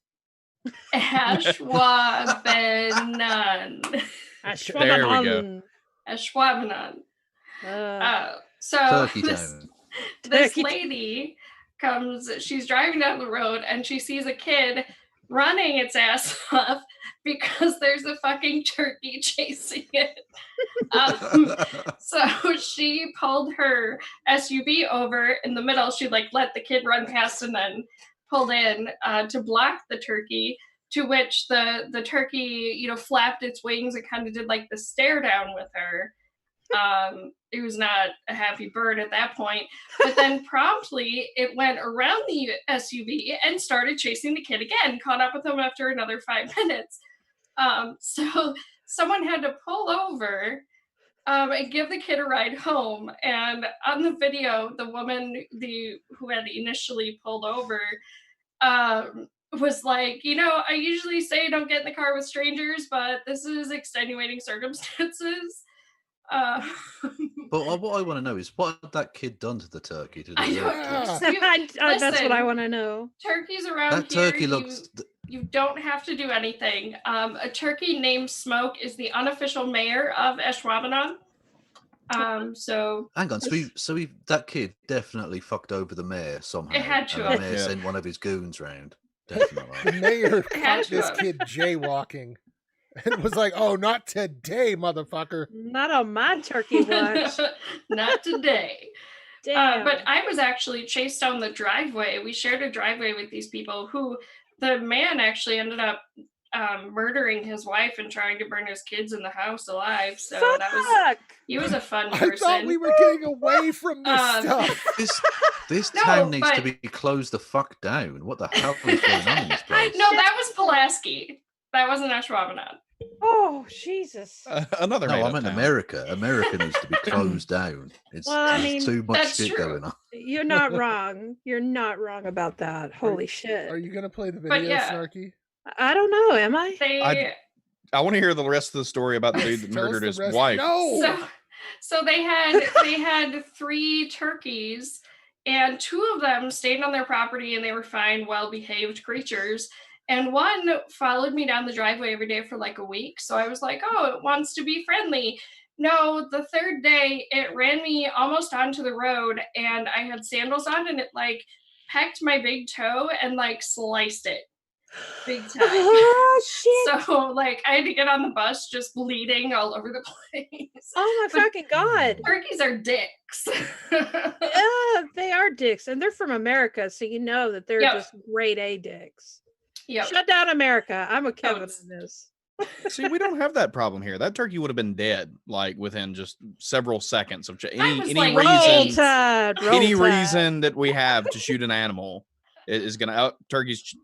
𝕋𝕙𝕒𝕒𝕒𝕒𝕒𝕒. There we go. 𝕋𝕙𝕒𝕒𝕒𝕒. So Turkey Town. this lady comes, she's driving down the road and she sees a kid running its ass off because there's a fucking turkey chasing it. So she pulled her SUV over in the middle. She like let the kid run past and then pulled in to block the turkey, to which the turkey, you know, flapped its wings and kind of did like the stare down with her. It was not a happy bird at that point, but then promptly it went around the SUV and started chasing the kid again, caught up with him after another 5 minutes. So someone had to pull over and give the kid a ride home. And on the video, the woman who had initially pulled over was like, you know, I usually say don't get in the car with strangers, but this is extenuating circumstances. But what I want to know is what had that kid done to the turkey to deserve this? That's what I want to know. Turkeys around That here, turkey looks. you don't have to do anything. A turkey named Smoke is the unofficial mayor of 𝕋𝕙𝕒𝕒𝕒𝕒. So Hang on, so that kid definitely fucked over the mayor somehow. It had to and the have. mayor Yeah. sent one of his goons round. Definitely. The mayor caught to this have. kid jaywalking and was like, "Oh, not today, motherfucker." Not on my turkey watch. not today. Damn. But I was actually chased down the driveway. We shared a driveway with these people who the man actually ended up murdering his wife and trying to burn his kids in the house alive. So he was a fun I person. thought we were getting away from this stuff. This No, town needs to but- be closed the fuck down. What the hell is going on in this place? No, that was Pulaski. That wasn't 𝕋𝕙𝕒𝕒𝕒𝕒. Oh, Jesus. Another. No, I made-up meant town. America. America needs to be closed down. There's too much that's shit true. going on. You're not wrong. You're not wrong about that. Holy shit. Are you gonna play the But video, yeah. Snarky? I don't know. Am I? I want to hear the rest of the story about the dude that Tell us murdered the his rest. wife. No. So they had 3 turkeys, and 2 of them stayed on their property and they were fine, well-behaved creatures. And one followed me down the driveway every day for like a week. So I was like, oh, it wants to be friendly. No, the 3rd day it ran me almost onto the road and I had sandals on and it like pecked my big toe and like sliced it big time. Oh, shit. So like I had to get on the bus just bleeding all over the place. Oh, my fucking God. Turkeys are dicks. Yeah, they are dicks. And they're from America. So you know that they're Yep. just grade A dicks. Yep. Shut down America. I'm with Kevin it's- on this. See, we don't have that problem here. That turkey would have been dead like within just several seconds of was any like, Roll reason. Tide. Roll Any Tide. reason that we have to shoot an animal is gonna turkeys.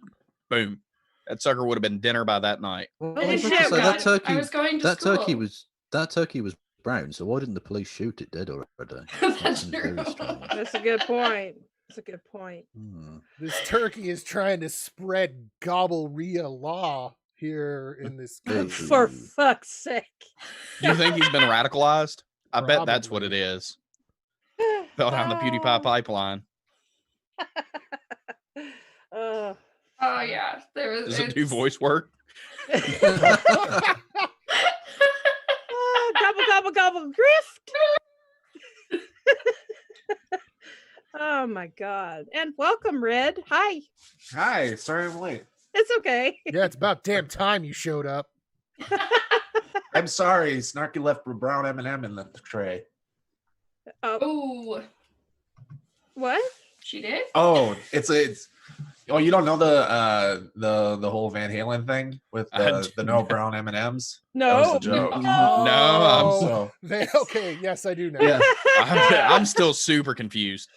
Boom, that sucker would have been dinner by that night. Well, Holy I was shit, about to say, God. I was going to that school. turkey was brown. So why didn't the police shoot it dead already? That's seems very true. strange. That's a good point. That's a good point. Hmm. This turkey is trying to spread 𝕡𝕒𝕟𝕒𝕒𝕒𝕒 law here in this country. For fuck's sake. Do you think he's been radicalized? I bet that's what it Probably. is. Fell down the beauty pie pipeline. Oh. Oh yeah, there was. Does it do voice work? Oh, gobble, gobble, gobble, grift. Oh my God. And welcome, Red. Hi. Hi, sorry I'm late. It's okay. Yeah, it's about damn time you showed up. I'm sorry, Snarky left a brown M&M in the tray. Oh, What? she did. Oh, it's oh, you don't know the whole Van Halen thing with the no brown M&Ms? That was No. a joke. No, So Okay, yes, I do know. yeah, I'm still super confused.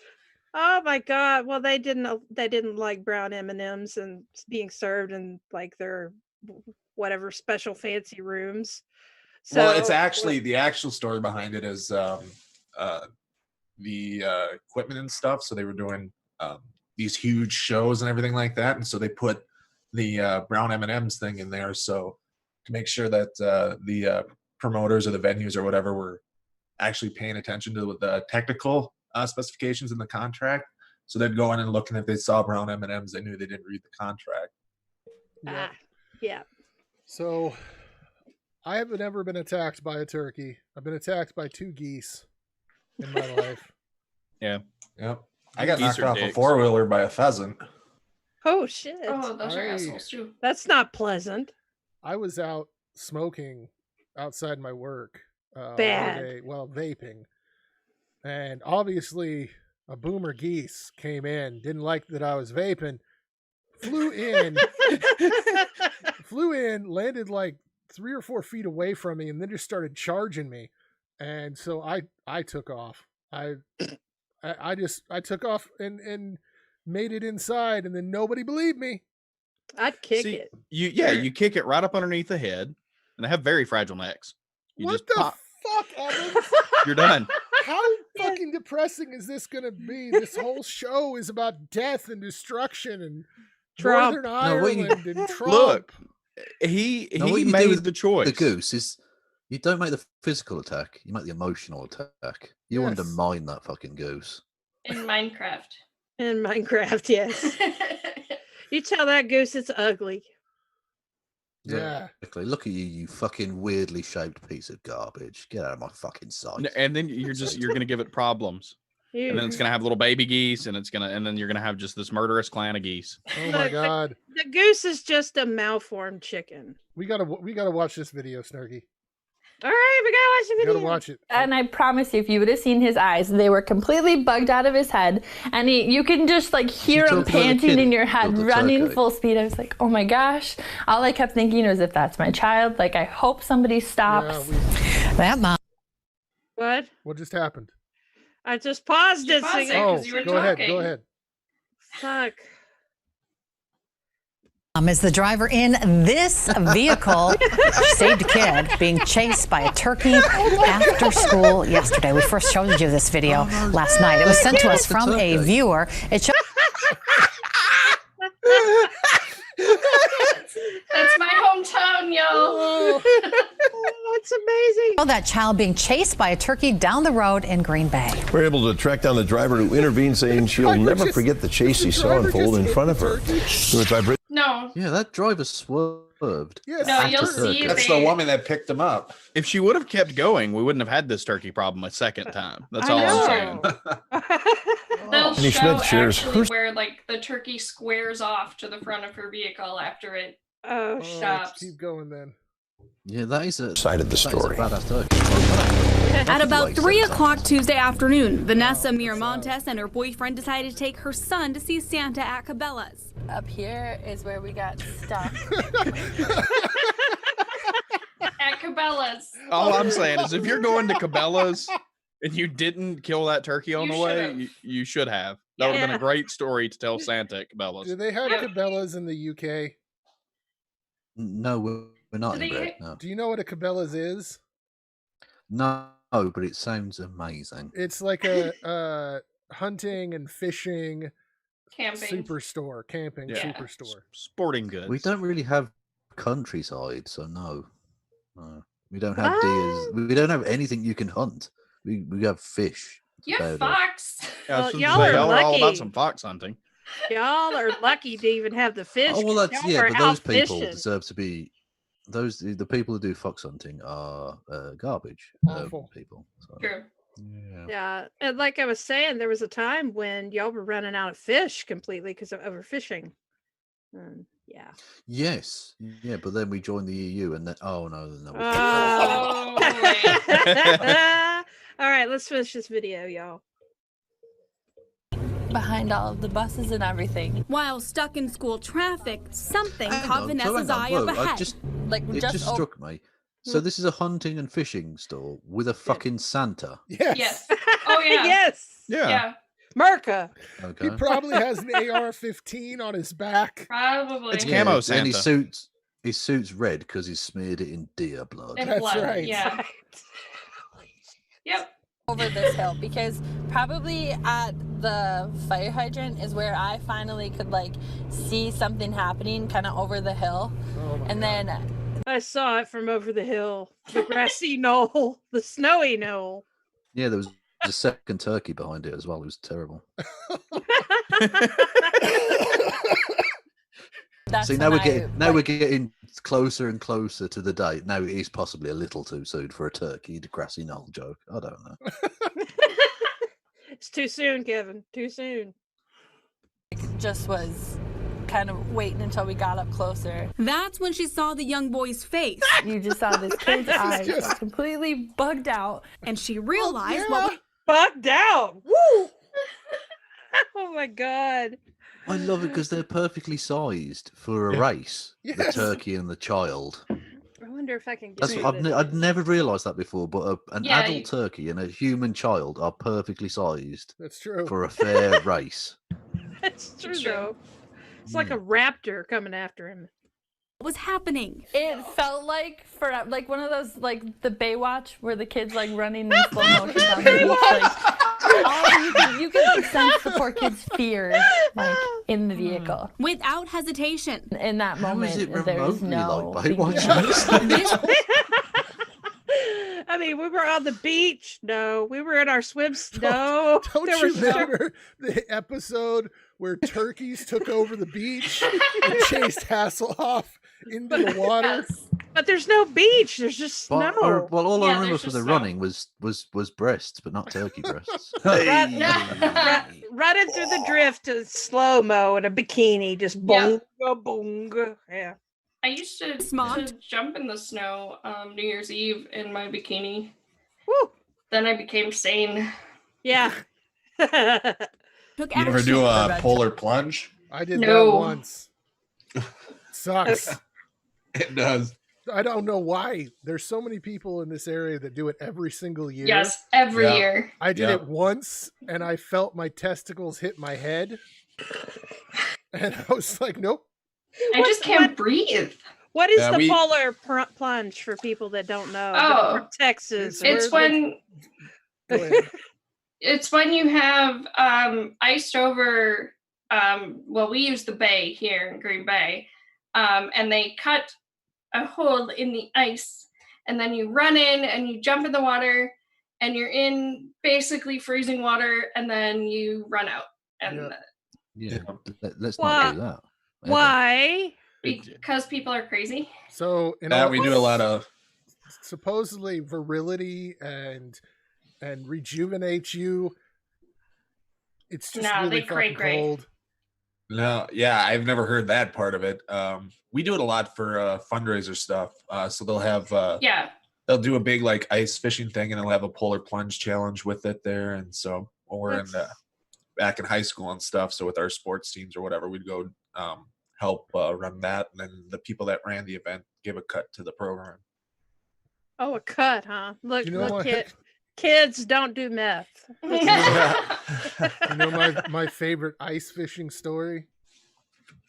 Oh my God. Well, they didn't like brown M&Ms and being served in like their whatever special fancy rooms. Well, it's actually the actual story behind it is the equipment and stuff. So they were doing these huge shows and everything like that, and so they put the brown M&Ms thing in there, so to make sure that the promoters or the venues or whatever were actually paying attention to the technical specifications in the contract. So they'd go in and look, and if they saw brown M&Ms, they knew they didn't read the contract. Yeah. So I haven't ever been attacked by a turkey. I've been attacked by 2 geese in my life. Yep. I got Geese knocked are off a dicks. 4-wheeler by a pheasant. Oh shit. Oh, those are assholes too. That's not pleasant. I was out smoking outside my work. One Bad. day, well, vaping. And obviously a boomer geese came in, didn't like that I was vaping, flew in, landed like 3 or 4 feet away from me, and then just started charging me. And so I took off. I took off and made it inside, and then nobody believed me. I'd kick it. You kick it right up underneath the head, and they have very fragile necks. You What just the pop, fuck, Evans? you're done. How fucking depressing is this going to be? This whole show is about death and destruction and Trump. Northern No, what you- Ireland and Trump. Look, he Now, what you do made with the choice. The goose is you don't make the physical attack, you make the emotional attack. You Yes. undermine that fucking goose. In Minecraft. In Minecraft, yes. You tell that goose it's ugly. Yeah. Exactly. Look at you, you fucking weirdly shaped piece of garbage. Get out of my fucking sight. And then you're gonna give it problems, and then it's gonna have little baby geese, and then you're gonna have just this murderous clan of geese. Oh my Look, god. The goose is just a malformed chicken. We gotta watch this video, Snarky. All right, we gotta watch the We video. gotta watch it. And I promise you, if you would have seen his eyes, they were completely bugged out of his head. And you can just like hear him talking about the panting kid in your who head, killed the running turkey? full speed. I was like, oh my gosh. All I kept thinking was, if that's my child, like, I hope somebody stops. Yeah, What? what just happened? I just paused You it. paused so- it. Oh, 'cause you were go ahead. talking. Go ahead. Fuck. Is the driver in this vehicle saved a kid being chased by a turkey after school yesterday. We first showed you this video last night. It was sent to us from a viewer. It showed That's my hometown, yo. Oh, that's amazing. that child being chased by a turkey down the road in Green Bay. We're able to track down the driver who intervened, saying she'll never forget the chase he saw unfold in front of her. No. Yeah, that driver swerved. Yes. No, after you'll see turkey. That's they- the woman that picked him up. If she would have kept going, we wouldn't have had this turkey problem a second time. That's all I'm saying. They'll Andy show Schmidt shares actually her- where like the turkey squares off to the front of her vehicle after it. Oh, Oh, shit. let's Stops. keep going then. Yeah, that is a Side of the that is a story. badass turkey. At about Like 3 7 o'clock times. Tuesday afternoon, Vanessa Miramontes and her boyfriend decided to take her son to see Santa at Cabela's. Up here is where we got stuck. At Cabela's. All I'm saying is, if you're going to Cabela's and you didn't kill that turkey on You the way, should've. you should have. That would have been Yeah. a great story to tell Santa at Cabela's. Do they have Yeah. Cabela's in the UK? No, we're not Do they- inbred. No. Do you know what a Cabela's is? No, but it sounds amazing. It's like a hunting and fishing Camping. superstore, camping Yeah. superstore. Sporting goods. We don't really have countryside, so no. No. We don't have deers. We don't have anything you can hunt. We have fish. You have About it. fox. Yeah, I was Well, gonna y'all say, are y'all are all about lucky. some fox hunting. Y'all are lucky to even have the fish. Oh well, 'cause that's y'all yeah. are But those out people fishing. deserve to be. The people who do fox hunting are garbage Awful. people. So, True. yeah. Yeah, and like I was saying, there was a time when y'all were running out of fish completely because of overfishing. Yeah. Yes. Yeah. But then we joined the EU, and then oh no, no. Oh, All right, let's finish this video, y'all. Behind all of the buses and everything. While stuck in school traffic, something Hang caught on, Vanessa's hang on, eye whoa, up I ahead. just Like, it just over- struck me. So this is a hunting and fishing store with a fucking Santa. Yes. yes. Oh yeah. Yes. Yeah. Yeah. Merca. He Okay. probably has an AR-15 on his back. Probably. It's camo And he Santa. suits. His suit's red because he smeared it in deer blood. And That's blood, right. Yeah. Yep. Over this hill, because probably at the fire hydrant is where I finally could like see something happening kind of over the hill. Oh my And God. then I saw it from over the hill, the grassy knoll, the snowy knoll. Yeah, there was a second turkey behind it as well. It was terrible. that's See, now when we're getting closer and closer to the date. Now it is possibly a little too soon for a turkey grassy knoll joke. I don't know. It's too soon, Kevin. Too soon. just was kind of waiting until we got up closer. That's when she saw the young boy's face. You just saw this kid's eyes just completely bugged out. And she realized what bugged out. Woo! Oh my God. I love it because they're perfectly sized for a race. The Yes. turkey and the child. I wonder if I can get That's rid what of this. I'd never realised that before. But an Yeah, adult you- turkey and a human child are perfectly sized That's true. for a fair race. That's true, It's true. though. It's like a raptor coming after him. was happening. It felt like one of those like the Baywatch where the kids like running in slow motion down the beach. Like, you can like sense the poor kid's fear like in the vehicle. Without hesitation. In that How moment, is it there's remotely no. like being Baywatch? I mean, we were on the beach. No, we were in our swims. No, Don't there you was no- remember the episode where turkeys took over the beach and chased Hasselhoff into the water? Yes. But there's no beach. There's just snow. Well, all I Yeah, remember there's from just the snow. running was breasts, but not turkey breasts. Running through the Oh. drift in slow mo in a bikini, just Yeah. bonga bonga. Yeah. I used to Smart. jump in the snow New Year's Eve in my bikini. Woo. Then I became sane. Yeah. Took You ever action. do a polar plunge? I did No. that once. Sucks. It does. I don't know why. There's so many people in this area that do it every single year. Yes, every Yeah. year. I did Yeah. it once and I felt my testicles hit my head. And I was like, nope. I just can't breathe. What is Yeah, the we- polar plunge for people that don't know? Oh. From Texas. It's It's or- when Go ahead. it's when you have iced over well, we use the bay here in Green Bay, and they cut a hole in the ice, and then you run in and you jump in the water, and you're in basically freezing water, and then you run out. And Yeah, let's Why- not do that. ever. Why? because people are crazy. So in Yeah, all, we do a lot of. supposedly virility and rejuvenate you. It's just No, really they cray fucking cray. cold. No, yeah, I've never heard that part of it. We do it a lot for fundraiser stuff. So they'll have Yeah. they'll do a big like ice fishing thing, and they'll have a polar plunge challenge with it there. And so when we're in back in high school and stuff, so with our sports teams or whatever, we'd go help run that, and then the people that ran the event give a cut to the program. Oh, a cut, huh? Look, You know look, what? kids don't do meth. You know my favorite ice fishing story?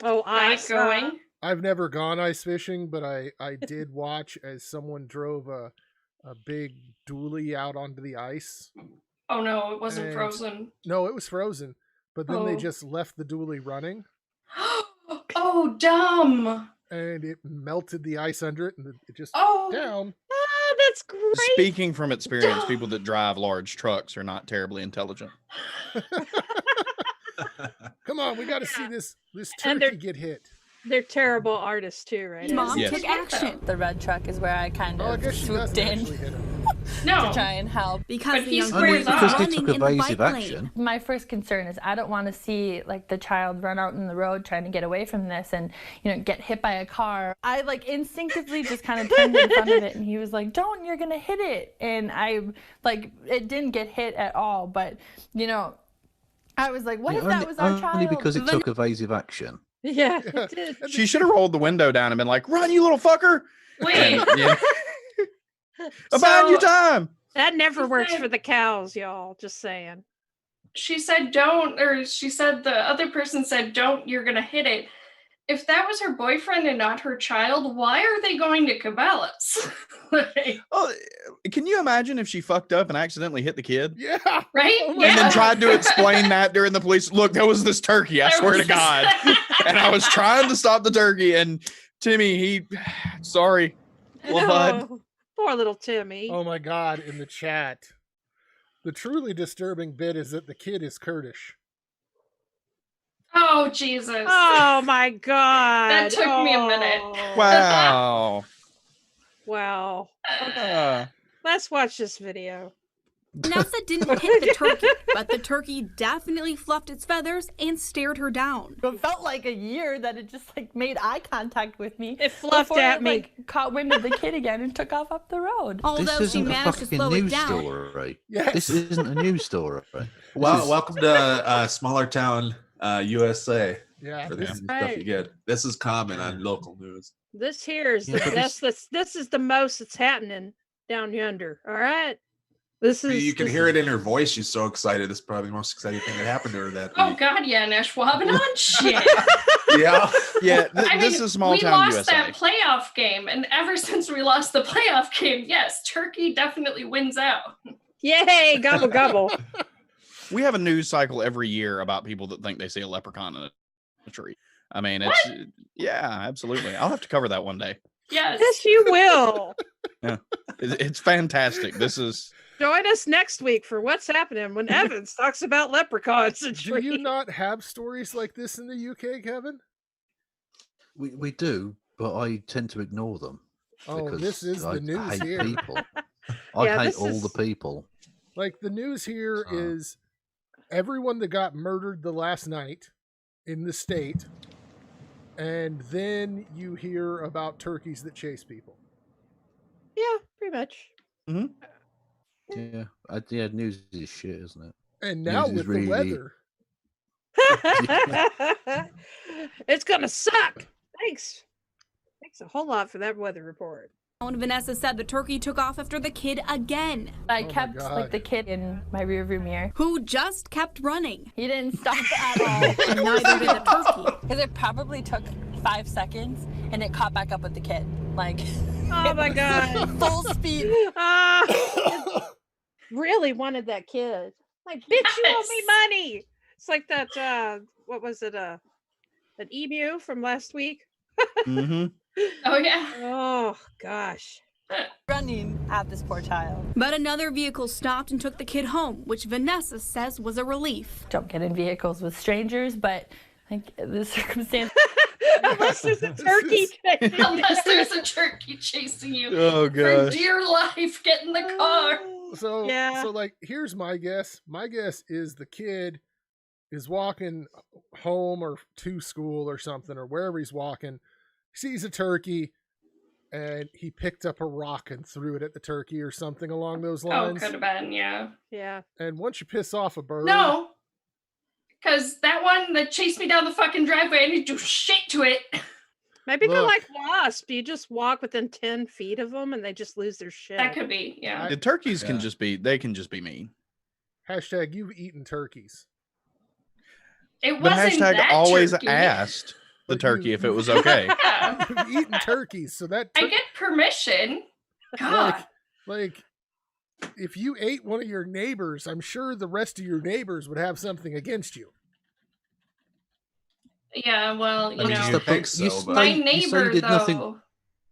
Oh, Not ice. going. I've never gone ice fishing, but I did watch as someone drove a big dually out onto the ice. Oh no, it wasn't And- frozen. No, it was frozen, but then they Oh. just left the dually running Oh, dumb. and it melted the ice under it and it just Oh. down. Ah, that's great. Speaking from experience, people that drive large trucks are not terribly intelligent. Come on, we got to see this And they're- turkey get hit. They're terrible artists too, right? Mom Yes. took action. The red truck is where I kind Oh, I of guess she swooped doesn't in actually hit him. No. to try and help. Because But the he young squares boy was off. Because they running took in the evasive bike lane. action. My first concern is I don't want to see like the child run out in the road trying to get away from this and get hit by a car. I like instinctively just kind of turned in front of it and he was like, "Don't, you're gonna hit it." And I like it didn't get hit at all, but I was like, what if that was our child? Only because it took evasive action. Yeah, it did. She should have rolled the window down and been like, "Run, you little fucker!" Wait. And, yeah. Abide your time. That never She works said- for the cows, y'all. Just saying. She said don't, or she said the other person said don't, you're gonna hit it. if that was her boyfriend and not her child, why are they going to Cabela's? Oh, can you imagine if she fucked up and accidentally hit the kid? Yeah. Right? Oh And then tried to explain that during the police. Look, there was this turkey, I There swear to was God. this- And I was trying to stop the turkey, and Timmy, sorry. Well, bud. Oh, poor little Timmy. Oh my God! In the chat, the truly disturbing bit is that the kid is Kurdish. Oh, Jesus. Oh my God. That took me a minute. Oh, Wow. Wow. Uh, Let's watch this video. Vanessa didn't hit the turkey, but the turkey definitely fluffed its feathers and stared her down. It felt like a year that it just like made eye contact with me. It fluffed before at it, me. Like, caught wind of the kid again and took off up the road. Although This she isn't a managed to fucking slow it news down. story. Yes. This isn't a news story. Well, This is- welcome to smaller town USA. Yeah. For the This, stuff Right. you get. This is common on local news. This here is Yeah, the but best. This is the most that's happening down yonder. All right. This is. You can this hear is- it in her voice. She's so excited. It's probably the most exciting thing that happened to her that Oh, week. God, yeah, Neshwabanon. Shit. Yeah. yeah, I this mean, is small we town lost USA. that playoff game, and ever since we lost the playoff game, yes, Turkey definitely wins out. Yay! Gobble gobble. We have a news cycle every year about people that think they see a leprechaun in a tree. I mean, it's yeah, absolutely. I'll have to cover that one day. Yes. Yes, you will. It's fantastic. This is Join us next week for what's happening when Evans talks about leprechauns and do you trees. not have stories like this in the UK, Kevin? we do, but I tend to ignore them. Oh, because this is I the news hate here. people. I Yeah, hate this all is- the people. Like the news here So- is everyone that got murdered the last night in the state, and then you hear about turkeys that chase people. Yeah, pretty much. Yeah, yeah, news is shit, isn't it? And now News is with the really- weather, It's gonna suck. Thanks. Thanks a whole lot for that weather report. And Vanessa said the turkey took off after the kid again, I Oh my kept God. like the kid in my rearview mirror. who just kept running. He didn't stop at all. And neither did the turkey. Because it probably took 5 seconds and it caught back up with the kid. Like, Oh my God. full speed. Really wanted that kid. Like, bitch, you owe me Yes. money. It's like that, what was it, an emu from last week? mhm. Oh, yeah. Oh, gosh. Running at this poor child. But another vehicle stopped and took the kid home, which Vanessa says was a relief. Don't get in vehicles with strangers, but like the circumstance. Unless there's a turkey. Unless there's a turkey chasing you. Oh For gosh. dear life, get in the car. so Yeah. so like here's my guess. My guess is the kid is walking home or to school or something or wherever he's walking, sees a turkey, and he picked up a rock and threw it at the turkey or something along those Oh, lines. could have been, yeah. Yeah. And once you piss off a bird, No. Because that one that chased me down the fucking driveway, I didn't do shit to it. Maybe they're Look. like wasps. You just walk within 10 feet of them and they just lose their shit. That could be, yeah. The turkeys can Yeah. just be they can just be mean. hashtag you've eaten turkeys. It But wasn't hashtag that always turkey. asked the But turkey you- if it was okay. Yeah. You've eaten turkeys, so that I get permission. God. like if you ate one of your neighbors, I'm sure the rest of your neighbors would have something against you. Yeah, well, you I mean, know. you think so, but- My you say neighbor, you did nothing. though.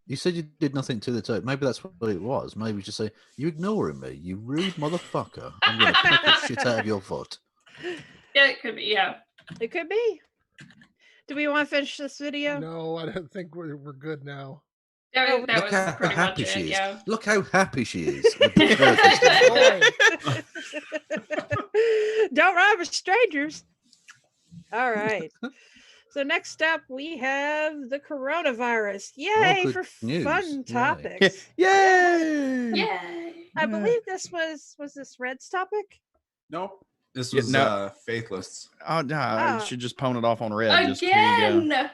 You said you did nothing to the turkey. Maybe that's what it was. Maybe just say, "You ignoring me, you rude motherfucker. I'm gonna pick the shit out of your foot." Yeah, it could be, yeah. It could be. Do we want to finish this video? No, I don't think we're good now. That Look was how pretty happy much she it, is. yeah. Look how happy she is. With the turkey. Don't run with strangers. All right. So next up we have the coronavirus. Yay good for news. fun Yay. topics. Yay! Yay. I believe this was this Red's topic? Nope. This Yeah, was no. Faithless. Oh no, I Oh. should just pwn it off on red. Just to, Again.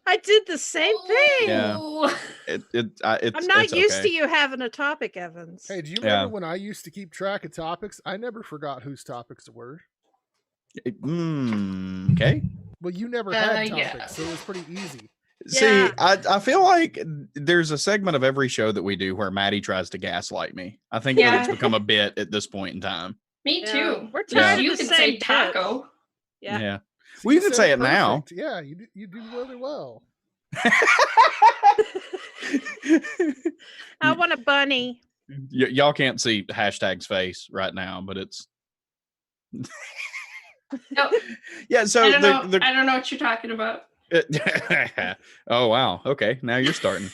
I did the same thing. Yeah. Oh. it's I'm not it's used okay. to you having a topic, Evans. Hey, do you Yeah. remember when I used to keep track of topics? I never forgot whose topics were. Okay. Well, you never had topics, yeah. so it was pretty easy. See, Yeah. I feel like there's a segment of every show that we do where Maddie tries to gaslight me. I think that it's Yeah. become a bit at this point in time. Me Yeah. too. We're Yeah. tired You of the can same say taco. Yeah. Yeah. So Well, you can said say it now. perfect. Yeah, you do really well. I want a bunny. Y'all can't see hashtag's face right now, but it's No, yeah. So I don't know. the I don't know what you're talking about. oh wow. Okay, now you're starting.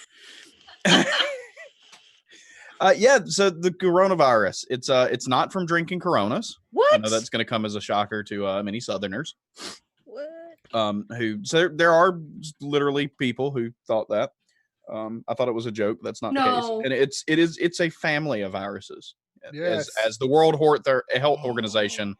Yeah. So the coronavirus, it's not from drinking Coronas. What? I know that's going to come as a shocker to many Southerners. What? Who so there are literally people who thought that. I thought it was a joke. That's not the No. case, and it's a family of viruses. Yes. As the World Health Organization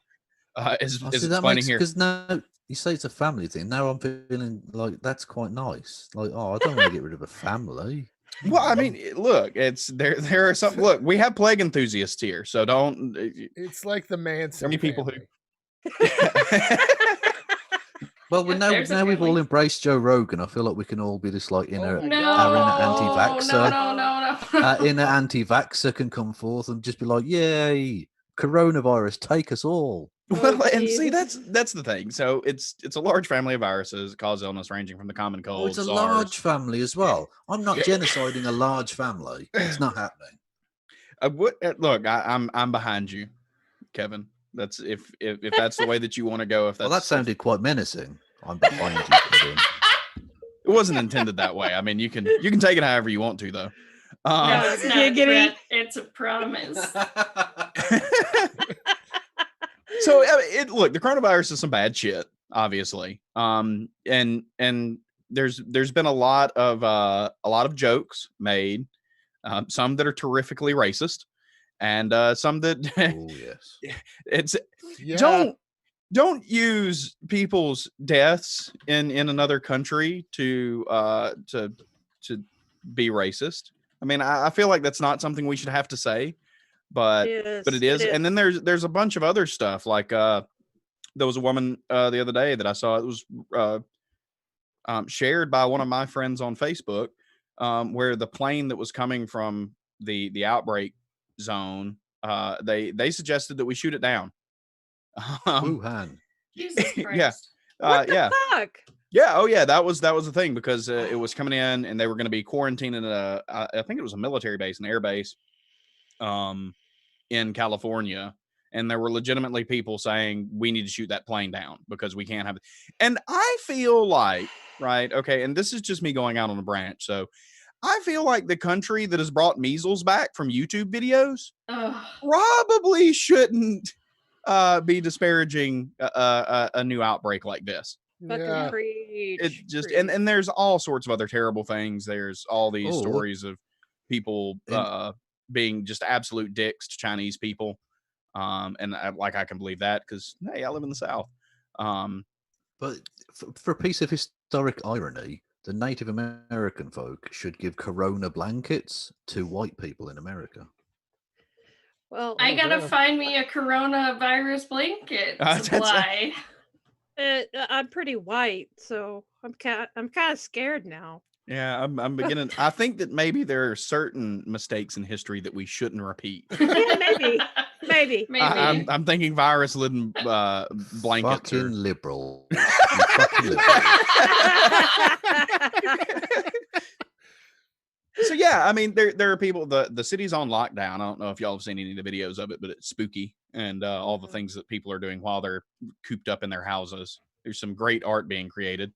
is I see, that explaining makes here. because now you say it's a family thing. Now I'm feeling like that's quite nice. Like, oh, I don't want to get rid of a family. Well, I mean, look, it's there are some look, we have plague enthusiasts here, so don't It's like the Manson many people family. Well, Yeah, now there's a we've all family. embraced Joe Rogan. I feel like we can all be this like inner Oh my No, our inner no, anti-vaxxer. no. Inner anti-vaxxer can come forth and just be like, "Yay, coronavirus, take us all." well, and see Jesus. that's the thing. So it's a large family of viruses cause illness ranging from the common Oh, cold, it's a SARS. large family as well. I'm not genociding a large family. It's not happening. Look, I'm behind you, Kevin. That's if that's the way that you want to go. If that's Well, that sounded quite menacing. I'm behind you, Kevin. it wasn't intended that way. I mean, you can take it however you want to, though. No, it's not a Giggity. threat. It's a promise. So look, the coronavirus is some bad shit, obviously. And there's been a lot of jokes made, some that are terrifically racist, and some that Oh yes. it's Yeah. don't use people's deaths in another country to be racist. I mean, I feel like that's not something we should have to say, but it is. And then there's a bunch of other stuff like there was a woman the other day that I saw. It was shared by one of my friends on Facebook, where the plane that was coming from the outbreak zone, they suggested that we shoot it down. Wuhan. Jesus Christ. Yeah. What the Yeah. fuck? Yeah. Oh, yeah. That was the thing because it was coming in and they were going to be quarantining at I think it was a military base, an air base, in California. And there were legitimately people saying we need to shoot that plane down because we can't have it. And I feel like, right. Okay. And this is just me going out on a branch. So I feel like the country that has brought measles back from YouTube videos Ugh. probably shouldn't be disparaging a new outbreak like this. Fucking Yeah. preach. It just preach. and there's all sorts of other terrible things. There's all these Oh. stories of people being just absolute dicks to Chinese people, and I can believe that because hey, I live in the South. But for a piece of historic irony, the Native American folk should give corona blankets to white people in America. Well, I gotta yeah. find me a coronavirus blanket That's- supply. I'm pretty white, so I'm kind of scared now. Yeah, I'm beginning. I think that maybe there are certain mistakes in history that we shouldn't repeat. Yeah, maybe. Maybe. Maybe. I'm thinking virus-laden blankets. Fucking Or... liberal. You fucking liberal. So yeah, I mean, there are people. The city's on lockdown. I don't know if y'all have seen any of the videos of it, but it's spooky and all the things that people are doing while they're cooped up in their houses. There's some great art being created.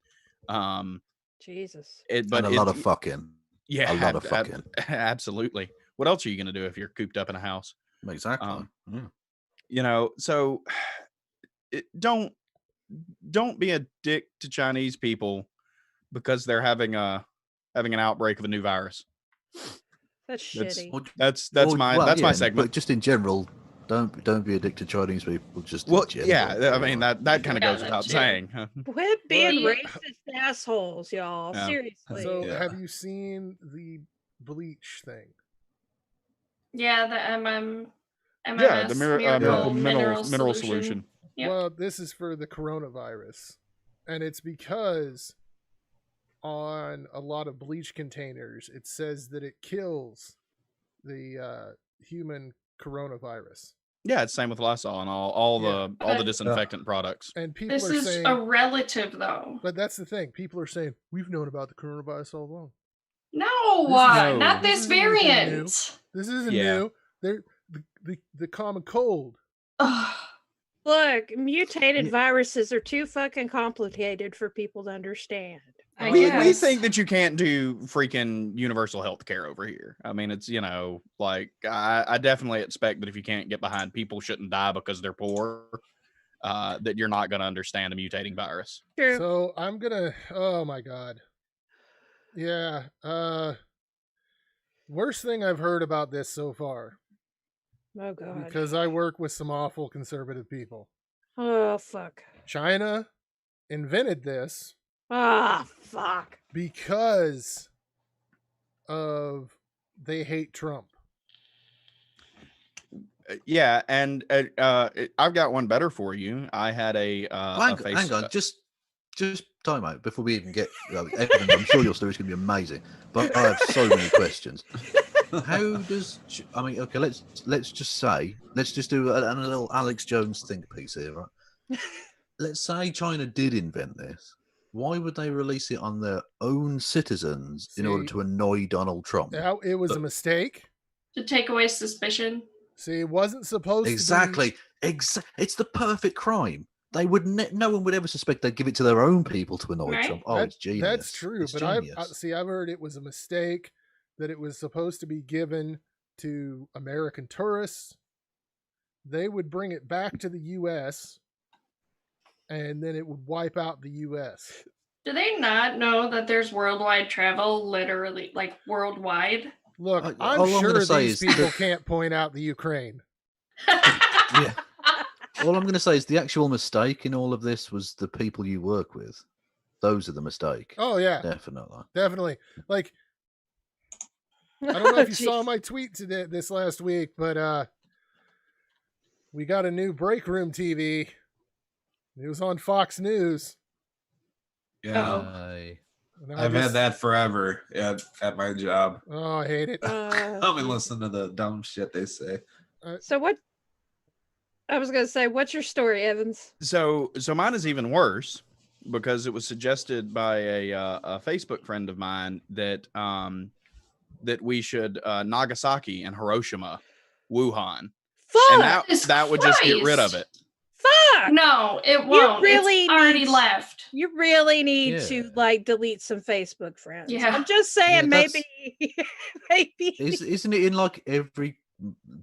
Jesus. And a lot of fucking. Yeah, A lot of fucking. Absolutely. What else are you gonna do if you're cooped up in a house? Exactly. Yeah. You know, so don't be a dick to Chinese people because they're having an outbreak of a new virus. That's shitty. That's Well, my well, that's my yeah, segment. But just in general, don't be addicted to Chinese people. Just in Well, general, yeah, I mean that kind of Yeah, goes that without too. saying. Quit being Well, racist assholes, y'all. Yeah. Seriously. So Yeah. have you seen the bleach thing? Yeah, the MMS Yeah, the miracle miracle mineral solution. solution. Yep. Well, this is for the coronavirus. And it's because on a lot of bleach containers, it says that it kills the human coronavirus. Yeah, it's same with Lysol and all the But- disinfectant products. And people This are is saying, a relative, though. but that's the thing. People are saying, we've known about the coronavirus all along. No, No. not this This isn't anything variant. This isn't Yeah. new. They're the common cold. Ugh. Look, mutated viruses are too fucking complicated for people to understand. I We guess. think that you can't do freaking universal health care over here. I mean, it's, like I definitely expect that if you can't get behind people shouldn't die because they're poor, that you're not going to understand a mutating virus. True. So I'm gonna. Oh my god. Yeah. Worst thing I've heard about this so far, Oh god. because I work with some awful conservative people. Oh fuck. China invented this Ah fuck. because of they hate Trump. Yeah, and I've got one better for you. I had a hang on, just time out before we even get. Evan, I'm sure your story's going to be amazing, but I have so many questions. How does okay? Let's just do a little Alex Jones think piece here, right? Let's say China did invent this. Why would they release it on their own citizens in order to annoy Donald Trump? Now, it was a mistake. To take away suspicion. See, it wasn't supposed Exactly. It's the perfect crime. They would no one would ever suspect they'd give it to their own people to annoy Right. Trump. Oh, to be. it's genius. That's true, It's but genius. I've heard it was a mistake, that it was supposed to be given to American tourists. They would bring it back to the U.S. and then it would wipe out the U.S. Do they not know that there's worldwide travel, literally, like worldwide? Look, all I'm I'm sure gonna say these is people that- can't point out the Ukraine. Yeah. All I'm going to say is the actual mistake in all of this was the people you work with. Those are the mistake. Oh yeah, Definitely. definitely. Like, I don't know if you Jeez. saw my tweet today this last week, but we got a new break room TV. It was on Fox News. Yeah, Aye. And I I've had just- that forever at my job. Oh, I hate it. Come and listen to the dumb shit they say. So what? I was gonna say, what's your story, Evans? So mine is even worse because it was suggested by a Facebook friend of mine that that we should Nagasaki and Hiroshima, Wuhan, Fuck! and Jesus that would just get rid of Christ. it. Fuck! No, it won't. really It's already need- left. You really need to Yeah. like delete some Facebook friends. Yeah. I'm just saying, Yeah, maybe, maybe. Isn't it in like every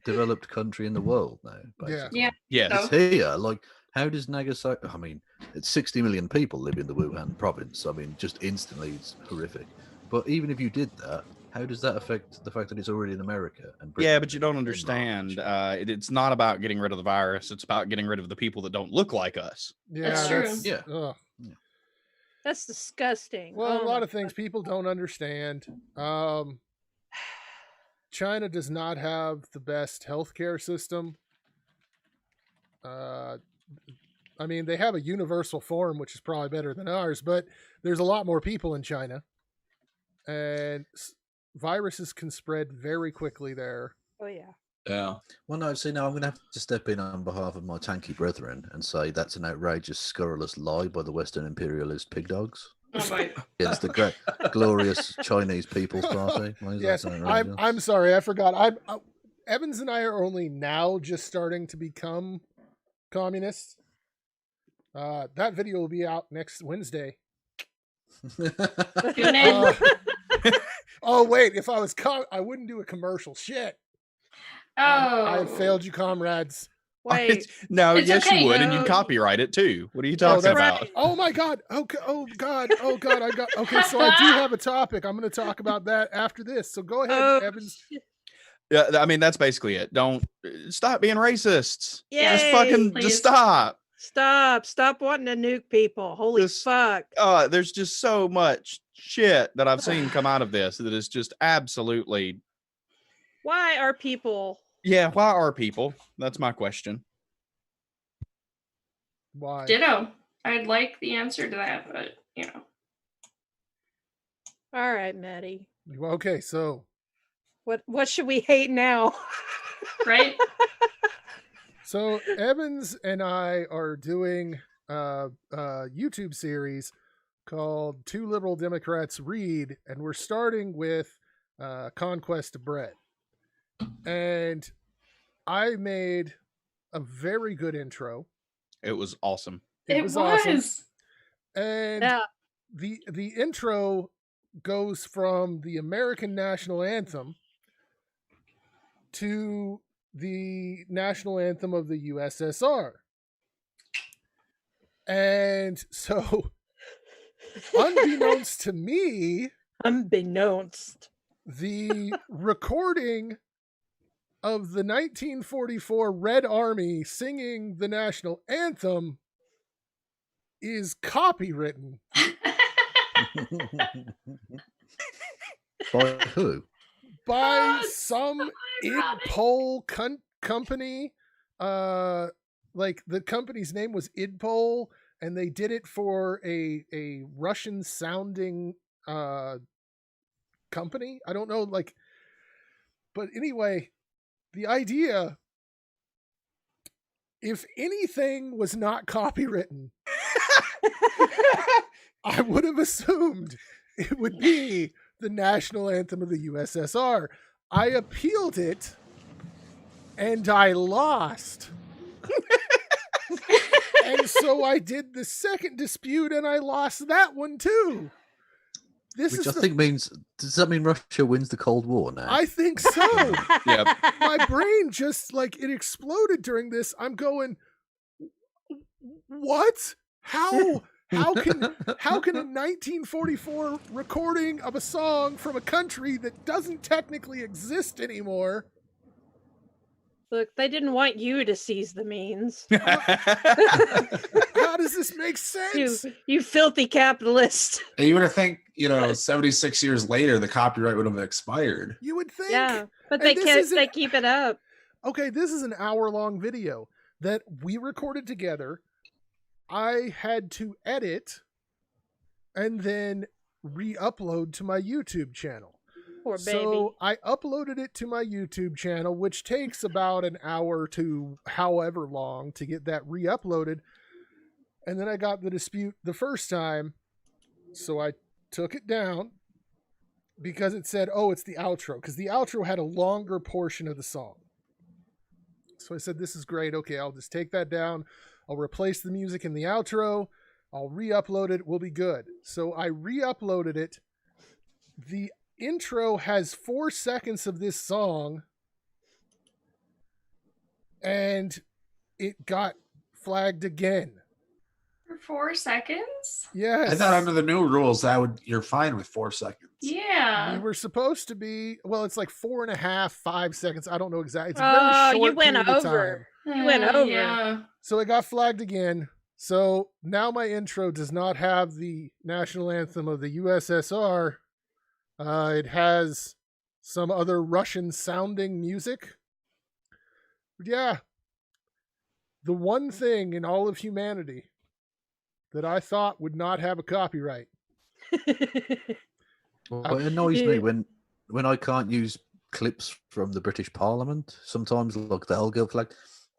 developed country in the world now? Yeah. Basically? Yeah. Yes. So- It's here. Like, how does Nagasaki? I mean, it's 60 million people live in the Wuhan province. I mean, just instantly, it's horrific. But even if you did that, how does that affect the fact that it's already in America? And Britain Yeah, but you don't and understand. March? It's not about getting rid of the virus. It's about getting rid of the people that don't look like us. Yeah, That's true. Yeah. ugh. That's disgusting. Well, Oh a lot my of things people don't understand. China does not have the best healthcare system. I mean, they have a universal form, which is probably better than ours, but there's a lot more people in China, and viruses can spread very quickly there. Oh yeah. Yeah. Well, no, see, now I'm going to have to step in on behalf of my tanky brethren and say that's an outrageous, scurrilous lie by the Western imperialist pig dogs Oh my. against the great, glorious Chinese People's Party. Why is Yes, that so outrageous? I'm sorry, I forgot. Evans and I are only now just starting to become communists. That video will be out next Wednesday. Tune in. Oh wait, if I was I wouldn't do a commercial. Shit. I Oh. failed you, comrades. Wait. No, It's yes, okay, you would, and no. you'd copyright it too. What are you Oh, talking that's about? right. Oh my god. Okay. Oh god. Oh god. I got. Okay, so I do have a topic. I'm going to talk about that after this. So go ahead, Oh, Evans. shit. Yeah, I mean that's basically it. Don't stop being racists. Just Yay, fucking please. just stop. Stop wanting to nuke people. Holy Just- fuck. There's just so much shit that I've seen come out of this that is just absolutely. Why are people? Yeah, why are people? That's my question. Why? Ditto. I'd like the answer to that, but All right, Maddie. Okay, so what should we hate now? Right? So Evans and I are doing a YouTube series called Two Liberal Democrats Read, and we're starting with Conquest of Bread. And I made a very good intro. It was awesome. It was awesome. And Yeah. the intro goes from the American national anthem to the national anthem of the USSR. And so, unbeknownst to me, the recording of the 1944 Red Army singing the national anthem is copywritten. By who? By some id-Pol company. Like the company's name was id-Pol, and they did it for a Russian sounding company. I don't know, like, but anyway, the idea, if anything was not copywritten, I would have assumed it would be the national anthem of the USSR. I appealed it and I lost. And so I did the second dispute and I lost that one too. Which I think means, does that mean Russia wins the Cold War now? I think so. Yep. My brain just, like, it exploded during this. I'm going, what? How can a 1944 recording of a song from a country that doesn't technically exist anymore? Look, they didn't want you to seize the means. How does this make sense? You filthy capitalist. And you would think, 76 years later, the copyright would have expired. You would think. Yeah, but they keep it up. Okay, this is an hour-long video that we recorded together. I had to edit and then re-upload to my YouTube channel. Poor baby. So I uploaded it to my YouTube channel, which takes about an hour to however long to get that re-uploaded. And then I got the dispute the first time, so I took it down because it said, oh, it's the outro, because the outro had a longer portion of the song. So I said, this is great. Okay, I'll just take that down. I'll replace the music in the outro. I'll re-upload it. We'll be good. So I re-uploaded it. The intro has 4 seconds of this song, and it got flagged again. For 4 seconds? Yes. I thought under the new rules you're fine with 4 seconds. Yeah. We were supposed to be, well, it's like 4.5, 5 seconds. I don't know exactly. It's a very short you went period of over. time. You went over. Yeah. So it got flagged again. So now my intro does not have the national anthem of the USSR. It has some other Russian sounding music. But yeah, the one thing in all of humanity that I thought would not have a copyright. Well, it annoys me when I can't use clips from the British Parliament, sometimes like the Helga flag,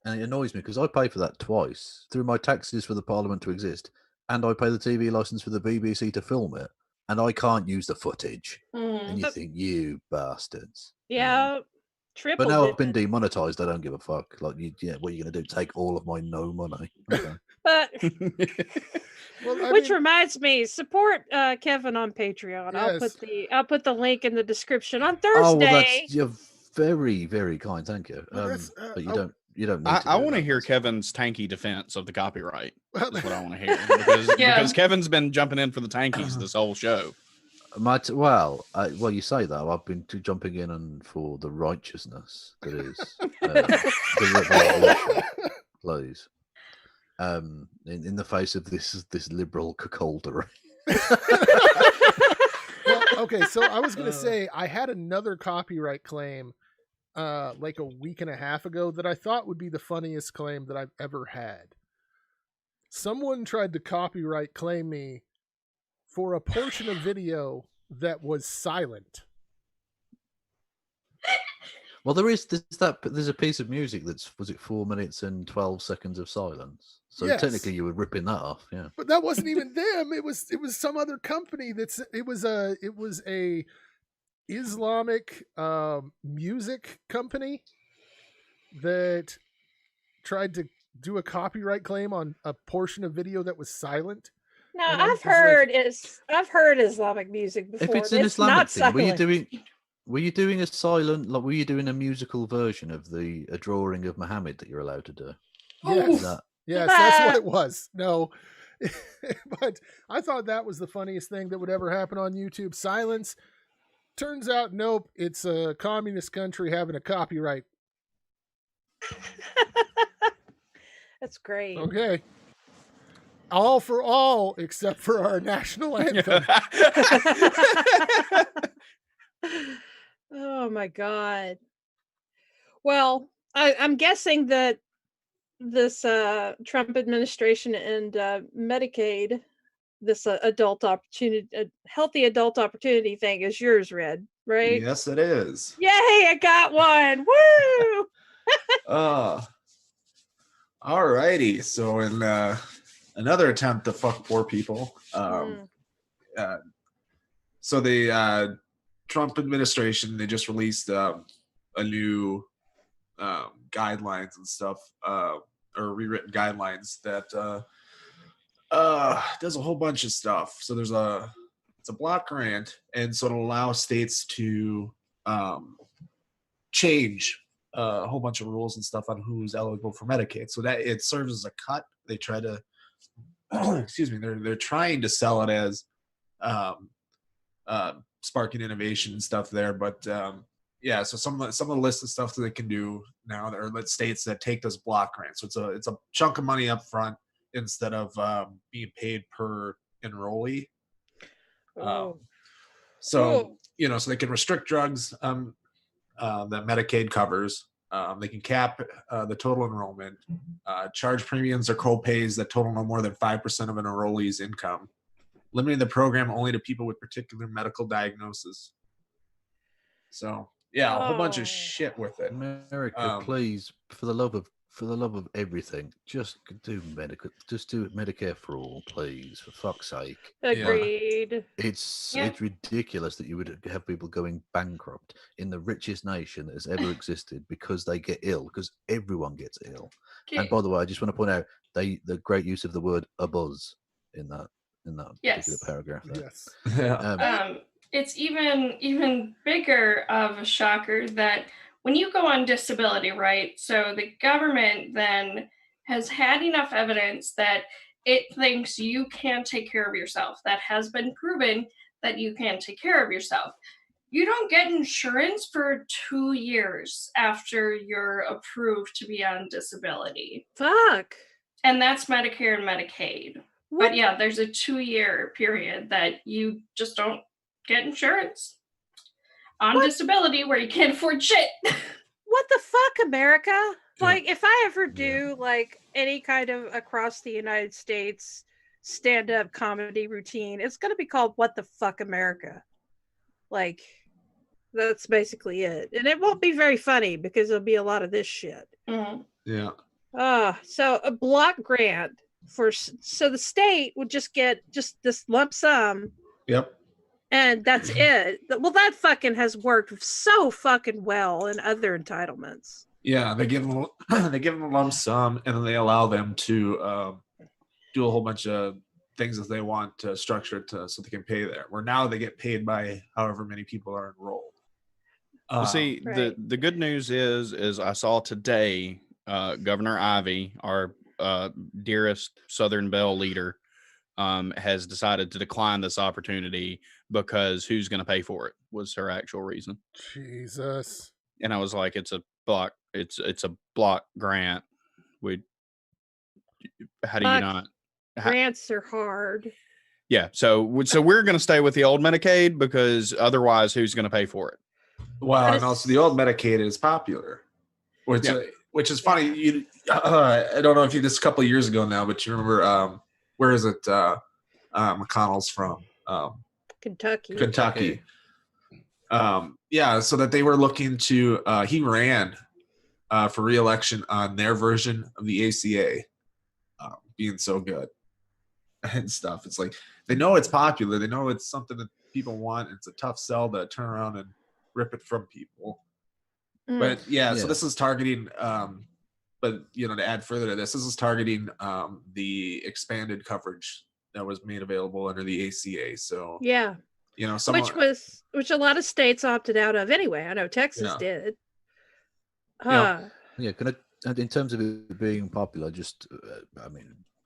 and it annoys me because I pay for that twice through my taxes for the Parliament to exist, and I pay the TV license for the BBC to film it, and I can't use the footage. And you think, you bastards. Yeah, triple. But now I've been demonetized. I don't give a fuck. Like, what are you going to do? Take all of my no money? Okay. But Well, which reminds me, support Kevin on Patreon. Yes. I'll put the link in the description on Thursday. Oh, well, you're very, very kind. Thank you. But you don't need I want to hear Kevin's tanky defense of the copyright. That's what I want to hear because Kevin's been jumping in for the tankies this whole show. Well, you say that. I've been jumping in for the righteousness that is the revolution, please. In the face of this liberal cuckoldery. Well, okay, so I was going to say, I had another copyright claim like a week and a half ago that I thought would be the funniest claim that I've ever had. someone tried to copyright claim me for a portion of video that was silent. Well, there's a piece of music was it 4 minutes and 12 seconds of silence. So Yes. technically you were ripping that off, yeah. But that wasn't even them. It was some other company it was a Islamic music company that tried to do a copyright claim on a portion of video that was silent. No, And I'm I've just like- heard Islamic music before. If it's an Islamic not thing, were you silent. doing were you doing a musical version of a drawing of Muhammad that you're allowed to do? Yes. That- Yes, that's what it was. No. But I thought that was the funniest thing that would ever happen on YouTube. Silence. Turns out, nope, it's a communist country having a copyright. That's great. Okay. All for all, except for our national anthem. Oh my God. Well, I'm guessing that this Trump administration and Medicaid, this healthy adult opportunity thing is yours, Red, right? Yes, it is. Yay, I got one. Woo! All righty. So in another attempt to fuck poor people, so the Trump administration, they just released a new guidelines and stuff, or rewritten guidelines that does a whole bunch of stuff. So it's a block grant, and so it'll allow states to change a whole bunch of rules and stuff on who's eligible for Medicaid. So that it serves as a cut. They try to excuse me, they're trying to sell it as sparking innovation and stuff there, but yeah, so some of the list of stuff that they can do now, there are states that take this block grant. So it's a chunk of money up front instead of being paid per enrollee. So so they can restrict drugs that Medicaid covers. They can cap the total enrollment, charge premiums or co-pays that total no more than 5% of an enrollee's income, limiting the program only to people with particular medical diagnosis. So yeah, a whole bunch of shit with it. America, please, for the love of everything, just do Medicare for all, please, for fuck's sake. Agreed. It's ridiculous that you would have people going bankrupt in the richest nation that has ever existed because they get ill, because everyone gets ill. And by the way, I just want to point out the great use of the word "a buzz" in that particular paragraph there. Yes. It's even bigger of a shocker that when you go on disability, right? So the government then has had enough evidence that it thinks you can take care of yourself. That has been proven that you can take care of yourself. You don't get insurance for 2 years after you're approved to be on disability. Fuck. And that's Medicare and Medicaid. What? But yeah, there's a 2-year period that you just don't get insurance on disability where you can't afford shit. What the fuck, America? Like, if I ever do like any kind of across the United States stand-up comedy routine, it's gonna be called "What the Fuck, America." Like, that's basically it, and it won't be very funny because there'll be a lot of this shit. Yeah. So a block grant so the state would just get just this lump sum. Yep. And that's it. Well, that fucking has worked so fucking well in other entitlements. Yeah, they give them a lump sum, and then they allow them to do a whole bunch of things that they want to structure it so they can pay there. Where now they get paid by however many people are enrolled. See, the good news is I saw today Governor Ivey, our dearest Southern Belle leader, has decided to decline this opportunity because who's going to pay for it was her actual reason. Jesus. And I was like, it's a block grant. How do you not? Grants are hard. Yeah. So we're going to stay with the old Medicaid because otherwise who's going to pay for it? Wow. And also the old Medicaid is popular. which is funny. You, I don't know if you this a couple of years ago now, but you remember where is it? McConnell's from Kentucky. Yeah, so that they were looking to. He ran for re-election on their version of the ACA, being so good and stuff. It's like they know it's popular. They know it's something that people want. It's a tough sell to turn around and rip it from people. But so this is targeting. But to add further to this is targeting the expanded coverage that was made available under the ACA. So which a lot of states opted out of anyway. I know Texas did. Can I, in terms of it being popular, just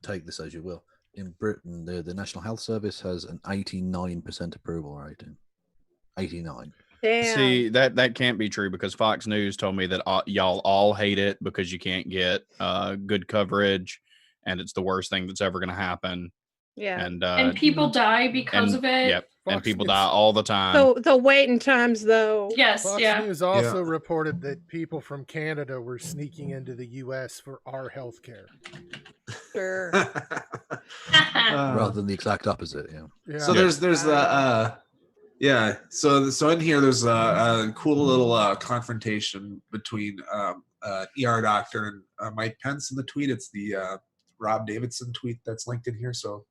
take this as you will. In Britain, the National Health Service has an 89% approval rating. 89. Damn. See, that can't be true because Fox News told me that y'all all hate it because you can't get good coverage, and it's the worst thing that's ever going to happen. Yeah, and people die because of it. Yep, and people die all the time. So the waiting times, though. Yes, Fox News also reported that people from Canada were sneaking into the U.S. for our health care. Sure. Rather than the exact opposite. Yeah. So there's So in here there's a cool little confrontation between ER doctor and Mike Pence in the tweet. It's the Rob Davidson tweet that's linked in here. So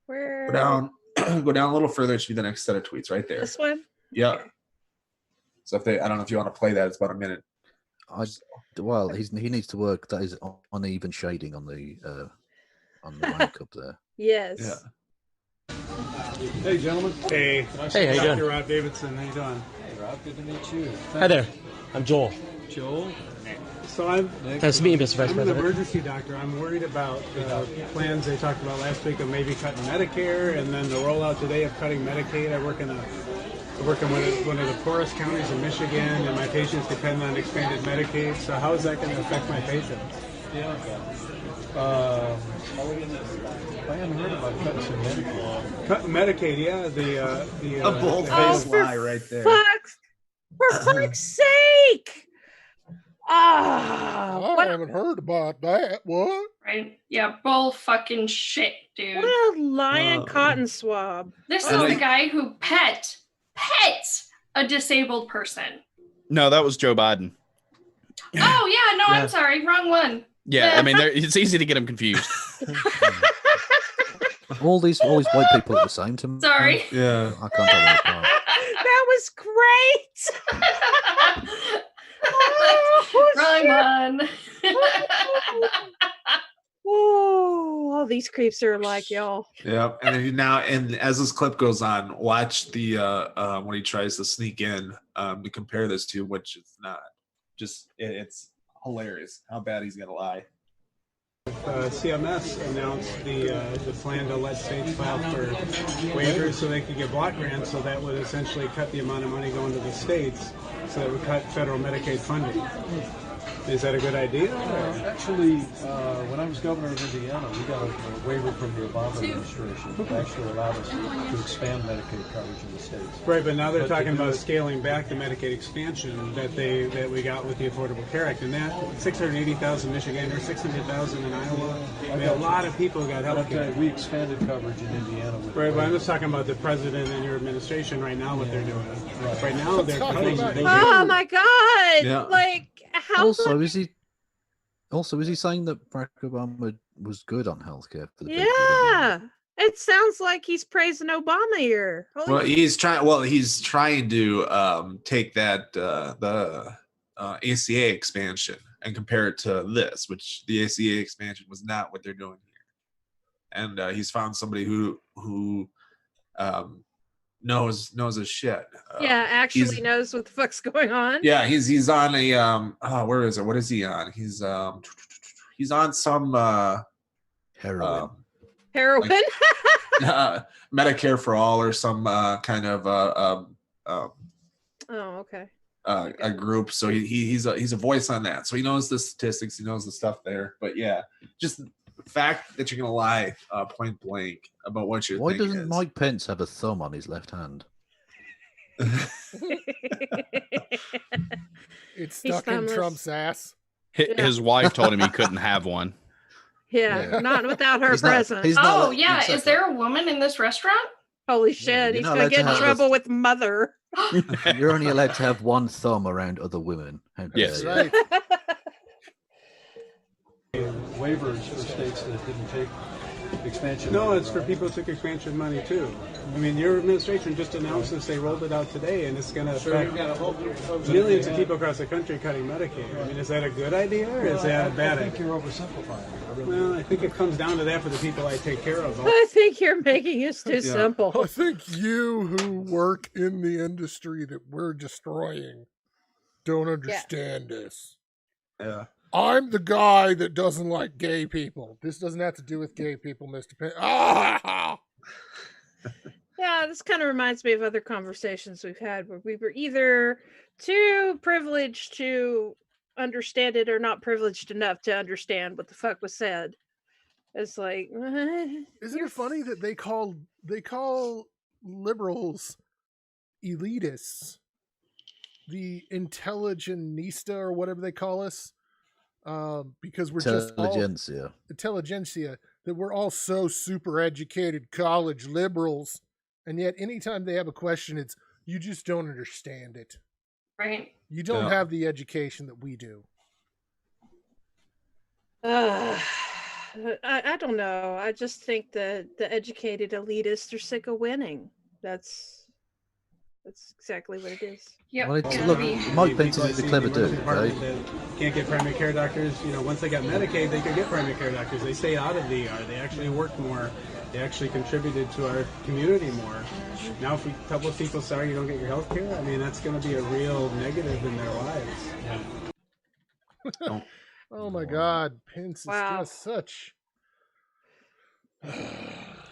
go down a little further. It should be the next set of tweets right there. This one? Yeah. Okay. So I don't know if you want to play that. It's about a minute. He needs to work. That is uneven shading on the rank up there. Yes. Yeah. Hey, gentlemen. Hey, how you doing? Rob Davidson. How you doing? Hey, Rob. Good to meet you. Hi there. I'm Joel. Joel? So I'm nice to meet you, Mr. Vice President. an emergency doctor. I'm worried about plans they talked about last week of maybe cutting Medicare and then the rollout today of cutting Medicaid. I work in one of the poorest counties in Michigan, and my patients depend on expanded Medicaid. So how is that going to affect my patients? I haven't heard about cutting some Medicaid. Cutting Medicaid, yeah. A bold-faced lie right there. For fuck's sake! I haven't heard about that. What? Right? Yeah, bull fucking shit, dude. What a lying cotton swab. This is the guy who pets a disabled person. No, that was Joe Biden. Oh yeah, no, I'm sorry, wrong one. Yeah, I mean, it's easy to get them confused. all these white people look the same to me. Sorry. Yeah. I can't tell them apart. That was great. Wrong one. Oh, all these creeps are like y'all. Yeah, and as this clip goes on, watch the when he tries to sneak in to compare this to, which it's not. Just it's hilarious how bad he's gonna lie. CMS announced the plan to let states file for waivers so they could get block grants, so that would essentially cut the amount of money going to the states, so that would cut federal Medicaid funding. Is that a good idea? Actually, when I was governor of Indiana, we got a waiver from the Obama administration that actually allowed us to expand Medicaid coverage in the states. Right, but now they're talking about scaling back the Medicaid expansion that we got with the Affordable Care Act, and that 680,000 Michiganders, 600,000 in Iowa. I mean, a lot of people got health care. We expanded coverage in Indiana. Right, but I'm just talking about the president and your administration right now, what they're doing. Right now, they're cutting. Oh my God! Yeah. Like how? Also, is he saying that Barack Obama was good on healthcare for the people? Yeah, it sounds like he's praising Obama here. He's trying to take that the ACA expansion and compare it to this, which the ACA expansion was not what they're doing here. And he's found somebody who knows his shit. Actually knows what the fuck's going on. Yeah, he's on a where is it? What is he on? He's on some heroin. Heroin. Medicare for all or some kind of Oh, okay. A group. So he's a voice on that. So he knows the statistics, he knows the stuff there. But yeah, just the fact that you're gonna lie point blank about what you're thinking. Why doesn't Mike Pence have a thumb on his left hand? It's stuck in Trump's ass. His wife told him he couldn't have one. Yeah, not without her He's not- present. he's not- Oh yeah, is there a woman in this restaurant? Holy shit, he's not gonna allowed to get in have trouble with mother. You're only allowed to have one thumb around other women. How dare Yes. you. Right. Waivers for states that didn't take expansion. No, money, it's for right? people who took expansion money too. I mean, your administration just announced this. They rolled it out today, and it's going to affect millions of people across the country cutting Medicaid. I mean, is that a good idea or is that a bad I think idea? you're oversimplifying it. I really Well, I think it comes down to that for the people I take care of. I think you're making it too simple. I think you who work in the industry that we're destroying don't understand this. Yeah. I'm the guy that doesn't like gay people. This doesn't have to do with gay people, Mr. Penn. Ah! Yeah, this kind of reminds me of other conversations we've had where we were either too privileged to understand it or not privileged enough to understand what the fuck was said. It's like, Isn't it funny that they call liberals elitists, the intelligentista or whatever they call us, because we're just all intelligentsia, that we're all so super educated college liberals, and yet anytime they have a question, it's you just don't understand it. Right. You don't have the education that we do. I don't know. I just think that the educated elitists are sick of winning. That's exactly what it is. Yep. Well, look, Mike Pence is a clever dude, right? Can't get primary care doctors. You know, once they got Medicaid, they could get primary care doctors. They stayed out of the ER. They actually worked more. They actually contributed to our community more. Now, if a couple of people sorry you don't get your health care, I mean, that's going to be a real negative in their lives. Oh my God, Pence is just such.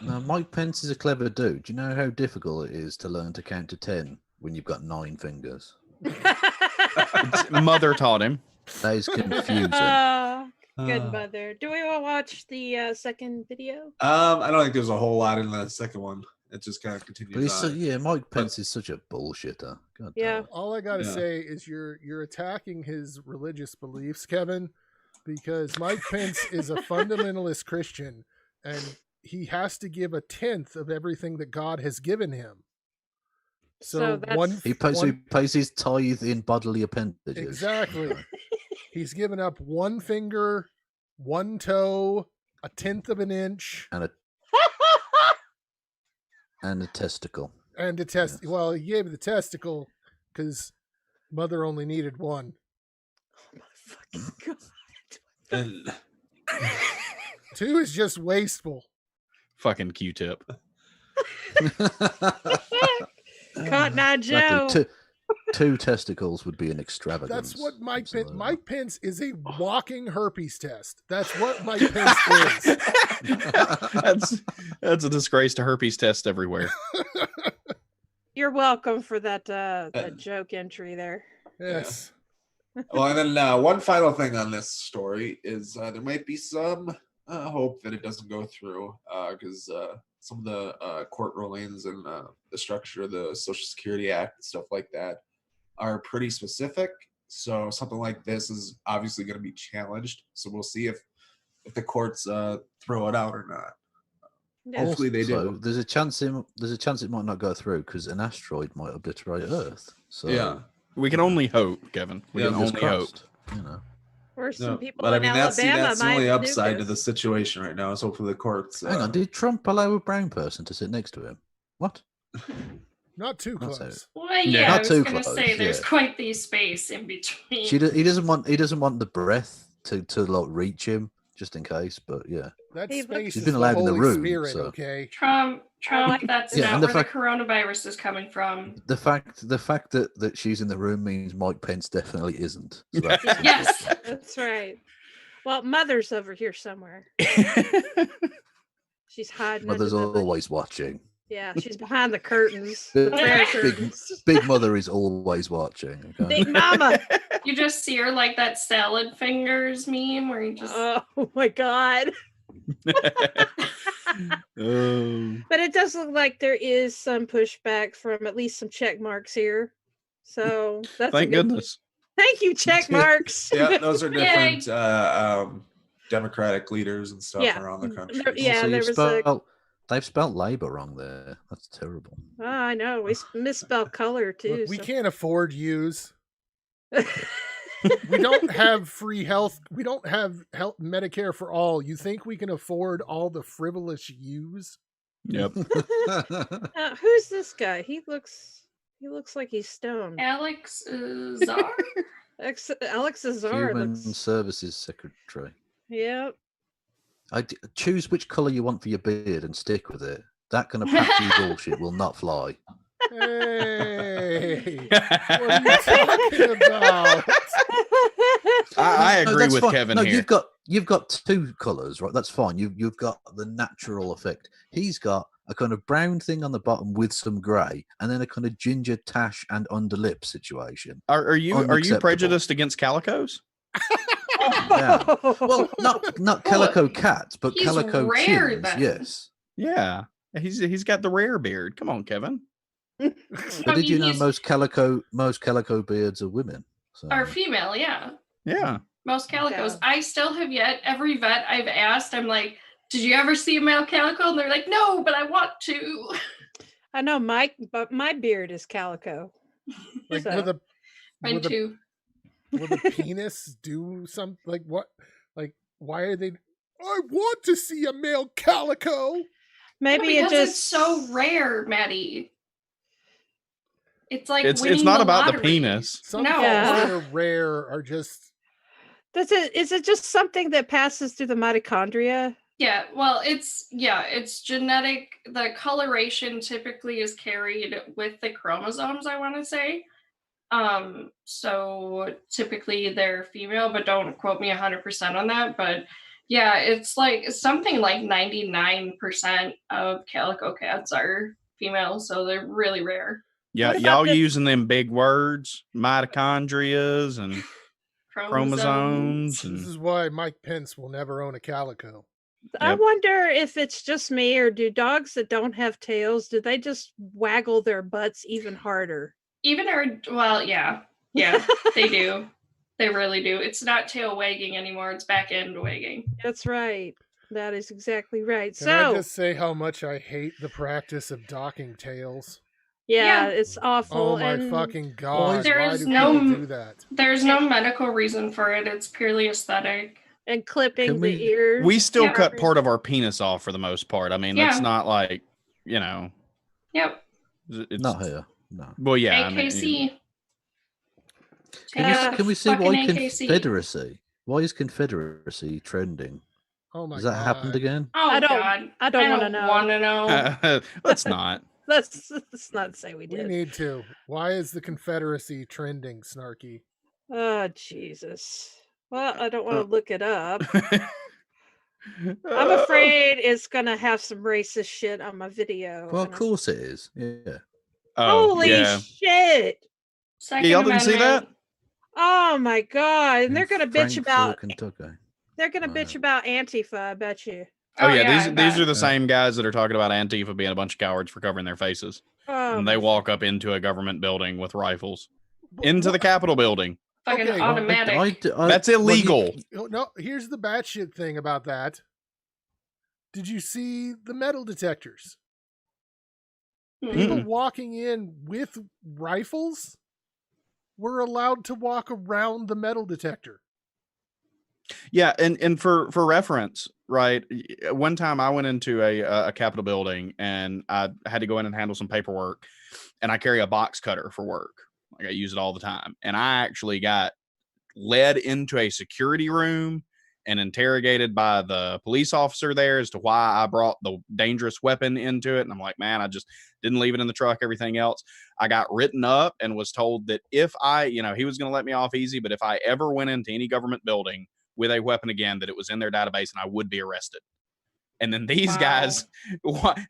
No, Mike Pence is a clever dude. Do you know how difficult it is to learn to count to 10 when you've got 9 fingers? Mother taught him. That is confusing. Good mother. Do we want to watch the second video? I don't think there's a whole lot in the second one. It just kind of continues But he's on. yeah, Mike Pence is such a bullshitter. God Yeah. All I gotta say is you're attacking his religious beliefs, Kevin, because Mike Pence is a fundamentalist Christian, and he has to give 1/10 of everything that God has given him. So he pays his tithe in bodily appendages. Exactly. He's given up 1 finger, 1 toe, 1/10 of an inch, and a testicle. and a test. Well, he gave the testicle because mother only needed 1. Oh my fucking God. And 2 is just wasteful. Fucking Q-tip. Cotton Eye Joe. Exactly. 2 testicles would be an extravagance. That's what Mike Pence is, a walking herpes test. That's what Mike Pence is. That's a disgrace to herpes test everywhere. You're welcome for that joke entry there. Yes. Well, and then one final thing on this story is there might be some hope that it doesn't go through because some of the court rulings and the structure of the Social Security Act and stuff like that are pretty specific. So something like this is obviously going to be challenged. So we'll see if the courts throw it out or not. Hopefully they do. So there's a chance it might not go through because an asteroid might obliterate Earth. So yeah, we can only hope, Kevin. We can fingers only crossed, hope. You know. Or some people but I in mean that's Alabama the might only do upside to this. the situation right now. Is hopefully the courts. Hang on, did Trump allow a brown person to sit next to him? What? Not too That's close. Well, yeah, Not I was too going to close, say there's yeah. quite the space in between. He doesn't want the breath to like reach him just in case. But yeah, That Hey, space She's is been the allowed in the Holy room, Spirit, so- okay? Trump, that's Yeah, not and where the the fact- coronavirus is coming from. the fact that she's in the room means Mike Pence definitely isn't. So that's Yes. That's right. Well, mother's over here somewhere. She's hiding. Mother's under the- always watching. Yeah, she's behind the curtains. The prayer curtains. Big Mother is always watching. Okay? Big Mama. You just see her like that salad fingers meme where you just Oh my God. But it does look like there is some pushback from at least some check marks here. So that's Thank a good, goodness. Thank you, check marks. Yeah, those are Yay. different Democratic leaders and stuff Yeah. around the country. Yeah, Also, there was a. they've spelt Labour wrong there. That's terrible. Oh, I know. We misspell color too. Look, we so- can't afford use. We don't have free health. We don't have health Medicare for all. You think we can afford all the frivolous use? Yep. Who's this guy? He looks like he's stoned. Alex Czar. Alex Azar Human looks. Services Secretary. Yep. Choose which colour you want for your beard and stick with it. That kind of patchy bullshit will not fly. Hey, what are you talking about? I agree that's with fine. Kevin no, here. You've got two colours, right? That's fine. You've got the natural effect. He's got a kind of brown thing on the bottom with some grey, and then a kind of ginger tash and underlip situation. Are you Unacceptable. prejudiced against calicos? Yeah. Well, not calico cats, but He's calico rare, chins. then. Yes. Yeah, he's got the rare beard. Come on, Kevin. But did you know most calico beards are women? So. Are female, yeah. Yeah. Most calicos. I still have yet, every vet I've asked, I'm like, did you ever see a male calico? And they're like, no, but I want to. I know but my beard is calico. Like So- with a Mine with a, too. will the penis do something? Like what? Like why are they? I want to see a male calico. Maybe because it just it's so rare, Maddie. It's like It's winning not the about the lottery. penis. Some No. things Yeah. that are rare are just. Is it just something that passes through the mitochondria? Yeah, well, it's genetic. The coloration typically is carried with the chromosomes, I want to say. So typically they're female, but don't quote me 100% on that. But yeah, it's like something like 99% of calico cats are female, so they're really rare. Yeah, What about y'all this- using them big words, mitochondrias and chromosomes. This And is why Mike Pence will never own a calico. I Yep. wonder if it's just me, or do dogs that don't have tails, do they just waggle their butts even harder? Even well, yeah, they do. They really do. It's not tail wagging anymore. It's back end wagging. That's right. That is exactly right. Can I So just say how much I hate the practice of docking tails? yeah, Yeah. it's awful. Oh my and fucking god! Why There's do no- people do that? There's no medical reason for it. It's purely aesthetic. and clipping Can the we- ears. we still Yeah. cut part of our penis off for the most part. I mean, that's Yeah. not like, you know, Yep. it's Not here. No. well, yeah. I mean, AKC. Can we see why Fucking AKC. Confederacy? Why is Confederacy trending? Oh my Has that god! happened again? Oh I don't- God. I don't wanna know. Want to know. let's not. Let's not say we We did. need to. Why is the Confederacy trending, Snarky? Oh Jesus. Well, I don't want to look it up. I'm afraid it's gonna have some racist shit on my video. Well, of and I'm- course it is. Yeah. Oh, Holy yeah. shit! Second y'all didn't see Amendment. Oh my god! And they're gonna bitch Frankfurt, about Kentucky. they're gonna bitch about Antifa. I bet you. Oh, yeah, I these bet. are the same guys that are talking about Antifa being a bunch of cowards for covering their faces. Oh, And they my- walk up into a government building with rifles. Into the Capitol building. Fucking Okay. automatic. That's illegal. Oh, no, here's the batshit thing about that. Did you see the metal detectors? People Mm-mm. walking in with rifles were allowed to walk around the metal detector. Yeah, and for reference, right? One time I went into a Capitol building and I had to go in and handle some paperwork, and I carry a box cutter for work. Like I use it all the time, and I actually got led into a security room and interrogated by the police officer there as to why I brought the dangerous weapon into it. And I'm like, man, I just didn't leave it in the truck, everything else. I got written up and was told that if I, he was going to let me off easy, but if I ever went into any government building with a weapon again, that it was in their database and I would be arrested. And then these guys,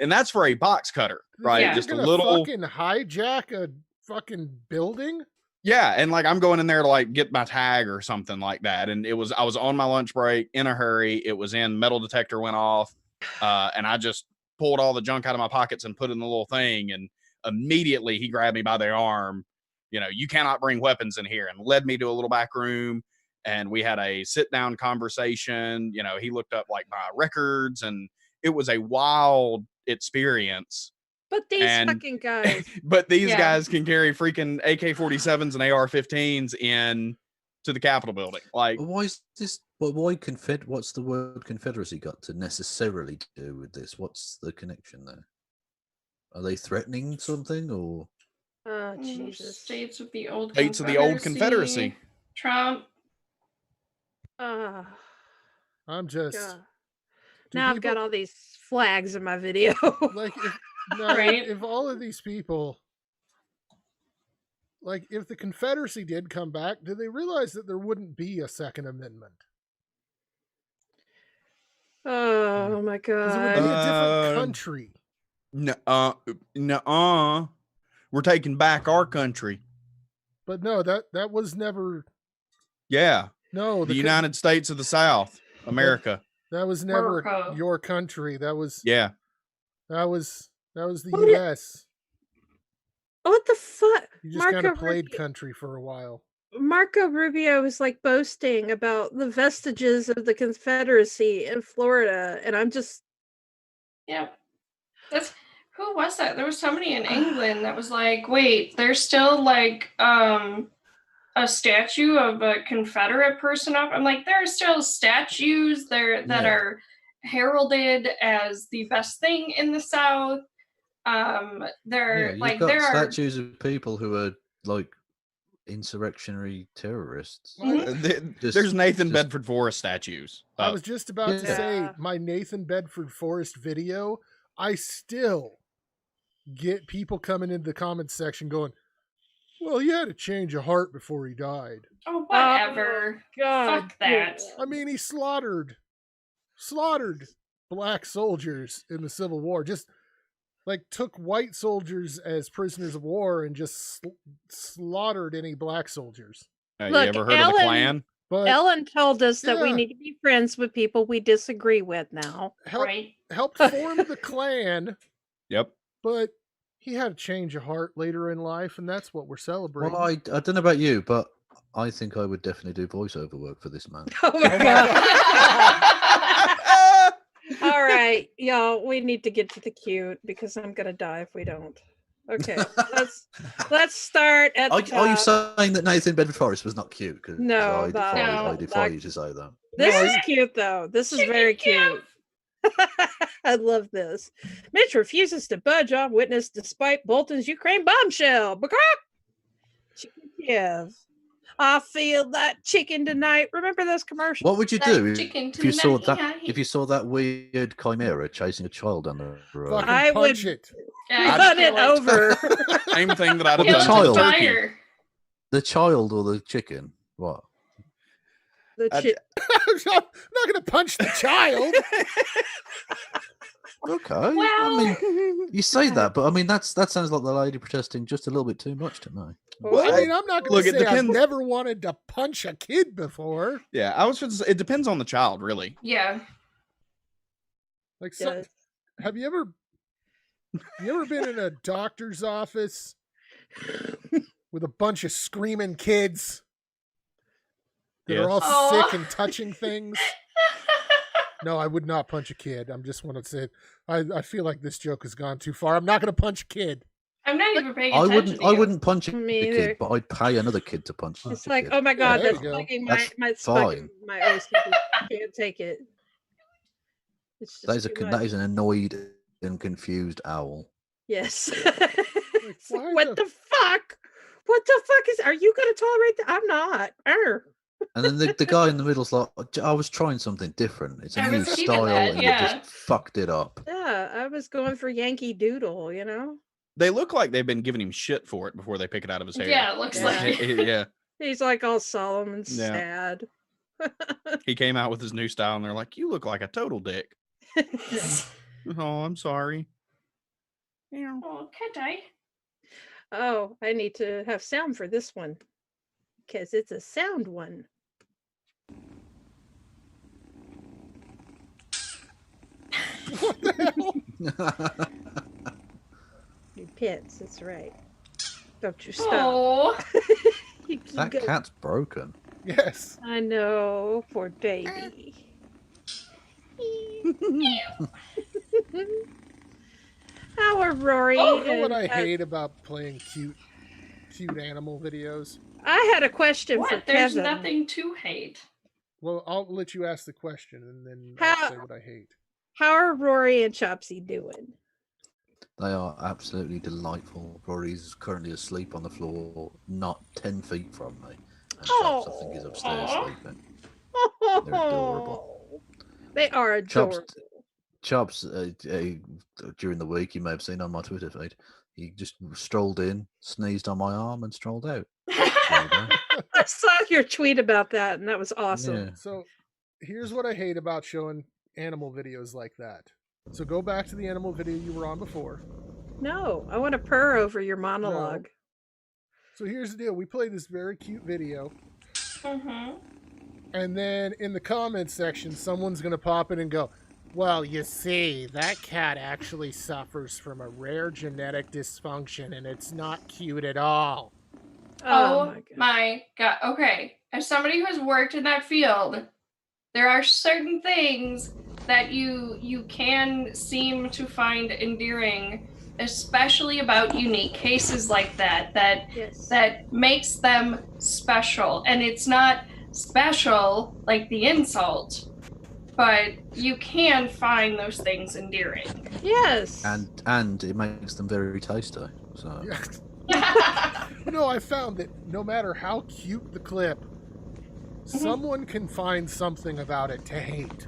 and that's for a box cutter, right? You're Just a gonna little fucking hijack a fucking building. Yeah, and like I'm going in there to like get my tag or something like that. And I was on my lunch break in a hurry. It was in, metal detector went off, and I just pulled all the junk out of my pockets and put it in the little thing. And immediately he grabbed me by the arm, you know, you cannot bring weapons in here, and led me to a little back room. And we had a sit down conversation. You know, he looked up like my records, and it was a wild experience. But these fucking guys. But these guys can carry freaking AK-47s and AR-15s in to the Capitol building. Like, why is this? Why what's the word Confederacy got to necessarily do with this? What's the connection there? Are they threatening something, or? Oh Jesus! States of the old Confederacy. Trump. I'm just. Now I've got all these flags in my video. Like, if all of these people, like, if the Confederacy did come back, do they realize that there wouldn't be a Second Amendment? Oh my God! It would be a different country. No, we're taking back our country. But no, that was never. Yeah. No, the United States of the South, America. That was never your country. That was That was the U.S. What the fuck? You just kind of played country for a while. Marco Rubio was like boasting about the vestiges of the Confederacy in Florida, and I'm just. Yeah, who was that? There was somebody in England that was like, wait, there's still like a statue of a Confederate person up. I'm like, there are still statues there that are heralded as the best thing in the South. There are statues of people who are like insurrectionary terrorists. There's Nathan Bedford Forrest statues. I was just about to say my Nathan Bedford Forrest video. I still get people coming into the comments section going, well, he had a change of heart before he died. Oh, whatever. God. Fuck that. I mean, he slaughtered black soldiers in the Civil War. Just like took white soldiers as prisoners of war and just slaughtered any black soldiers. Look, you ever heard of the Klan? But, Ellen told us that we need to be friends with people we disagree with now. Helped form the Klan. Yep. But he had a change of heart later in life, and that's what we're celebrating. Well, I don't know about you, but I think I would definitely do voiceover work for this man. Oh my God. All right, y'all, we need to get to the cute because I'm gonna die if we don't. Okay, let's start at the top. Are you saying that Nathan Bedford Forrest was not cute? No, I defy you to say that. This is cute though. This is very cute. I love this. Mitch refuses to budge off witness despite Bolton's Ukraine bombshell. Kiev. I feel that chicken tonight. Remember those commercials? What would you do if you saw that? If you saw that weird chimera chasing a child down the road? I would punch it. Run it over. Same thing that I'd have done to the turkey. The child or the chicken? What? I'm not going to punch the child. Okay. Well, I mean, you say that, but I mean that sounds like the lady protesting just a little bit too much to me. Well, I mean, I'm not going to say I've never wanted to punch a kid before. Yeah, I was just. It depends on the child, really. Yeah. Like, have you ever been in a doctor's office with a bunch of screaming kids that are all sick and touching things? No, I would not punch a kid. I just want to say, I feel like this joke has gone too far. I'm not going to punch a kid. I'm not even paying attention. I wouldn't punch a kid, but I'd pay another kid to punch. It's like, oh my God, that's fucking my OCD. I can't take it. That is an annoyed and confused owl. Yes. What the fuck? What the fuck are you going to tolerate that? I'm not. And then the guy in the middle's like, I was trying something different. It's a new style, and you just fucked it up. Yeah, I was going for Yankee Doodle, you know? They look like they've been giving him shit for it before they pick it out of his hair. Yeah, it looks like. Yeah. He's like all solemn and sad. He came out with his new style, and they're like, you look like a total dick. Oh, I'm sorry. Oh, can't I? Oh, I need to have sound for this one. Because it's a sound one. What the hell? New pits, that's right. Don't you stop. Oh, You keep That going. cat's broken. Yes. I know, poor baby. How are Rory? You know what and, I hate about playing cute animal videos? I had a question for what? There's Kevin. nothing to hate. Well, I'll let you ask the question and then How- I'll say what I hate. How are Rory and Chopsy doing? They are absolutely delightful. Rory's currently asleep on the floor, not 10 feet from me. And Chops, I think, is upstairs sleeping. They're adorable. They are adorable. Chops, during the week, you may have seen on my Twitter feed, he just strolled in, sneezed on my arm, and strolled out. I saw your tweet about that, and that was awesome. Yeah. So here's what I hate about showing animal videos like that. So go back to the animal video you were on before. No, I want to purr over your monologue. So here's the deal. We play this very cute video. Mm-hmm. And then in the comments section, someone's going to pop in and go, well, you see, that cat actually suffers from a rare genetic dysfunction, and it's not cute at all. Oh my God. Okay. As somebody who has worked in that field, there are certain things that you can seem to find endearing, especially about unique cases like that that makes them special. And it's not special like the insult, but you can find those things endearing. Yes. And it makes them very tasty. So No, I found that no matter how cute the clip, someone can find something about it to hate.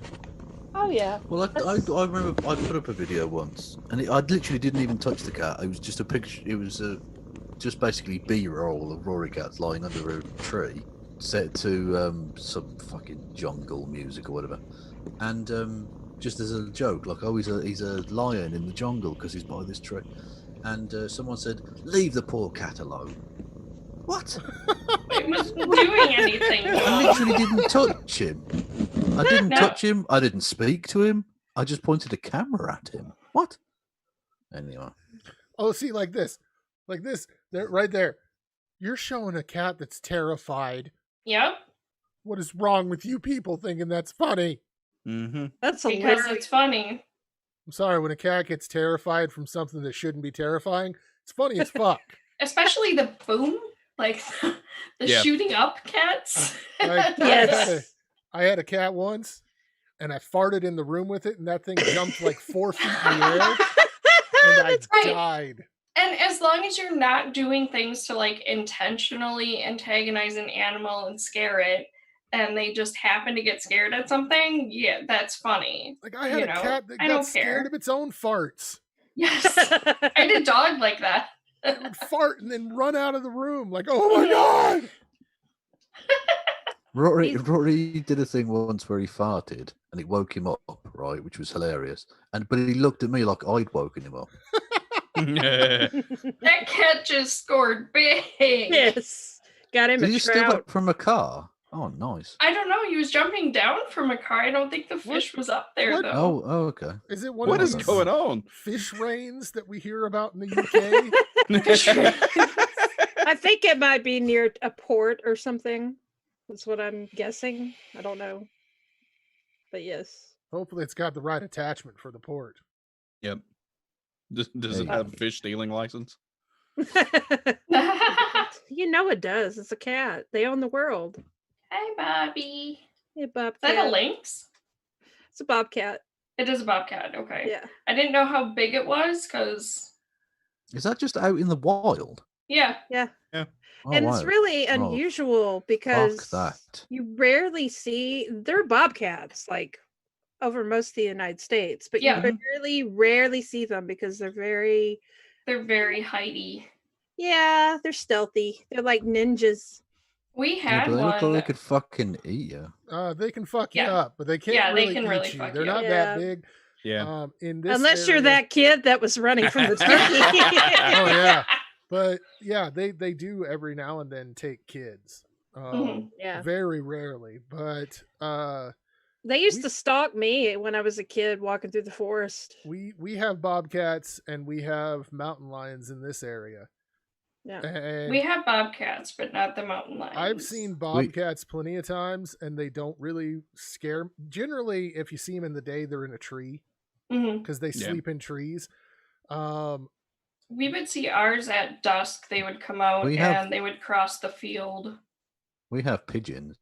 Oh yeah. Well, I remember I put up a video once, and I literally didn't even touch the cat. It was just a picture. It was just basically B-roll of Rory cats lying under a tree, set to some fucking jungle music or whatever, and just as a joke, like, oh, he's a lion in the jungle because he's by this tree, and someone said, "Leave the poor cat alone." What? It wasn't doing anything. I literally didn't touch him. I didn't touch him. I didn't speak to him. I just pointed a camera at him. What? Anyway. Oh, see, like this, there, right there. You're showing a cat that's terrified. Yep. What is wrong with you people thinking that's funny? Mm-hmm. That's because it's funny. I'm sorry, when a cat gets terrified from something that shouldn't be terrifying, it's funny as fuck. Especially the boom, like the shooting up cats. Like, yes. I had a cat once, and I farted in the room with it, and that thing jumped like 4 feet in the air, and I died. And as long as you're not doing things to like intentionally antagonize an animal and scare it, and they just happen to get scared at something, yeah, that's funny. Like I had a cat that got scared of its own farts. Yes, I had a dog like that. It would fart and then run out of the room like, oh my God. Rory did a thing once where he farted and it woke him up, right, which was hilarious. But he looked at me like I'd woken him up. That cat just scored big. Yes. Got him Did a you steal trout. that from a car? Oh, nice. I don't know. He was jumping down from a car. I don't think the fish was up there though. Oh, okay. Is it one What of is those going on? fish rains that we hear about in the UK? I think it might be near a port or something. That's what I'm guessing. I don't know. But yes. Hopefully it's got the right attachment for the port. Yep. Does it have a fish stealing license? You know it does. It's a cat. They own the world. Hey, Bobby. Hey, Bobcat. Is that a lynx? It's a bobcat. It is a bobcat. Okay. Yeah. I didn't know how big it was because. Is that just out in the wild? Yeah. Yeah. Oh, And wow. it's really Oh, unusual because fuck that. you rarely see, they're bobcats, like over most of the United States, but Yeah. you rarely see them because they're very Heidi. Yeah, they're stealthy. They're like ninjas. We Yeah, had but they look one. like they could fucking eat you. They can fuck you Yeah. up, but they can't Yeah, they really can eat really you. fuck They're you not up. that Yeah. big. Yeah. In this Unless you're area- that kid that was running from the turkey. Oh yeah. But yeah, they do every now and then take kids. Yeah. Very rarely. But They used to stalk me when I was a kid walking through the forest. we have bobcats and we have mountain lions in this area. Yeah. And We have bobcats, but not the mountain lions. I've seen bobcats plenty of times, and they don't really scare. Generally, if you see them in the day, they're in a tree because they sleep in trees. We would see ours at dusk. They would come out and they would cross the field. We have pigeons.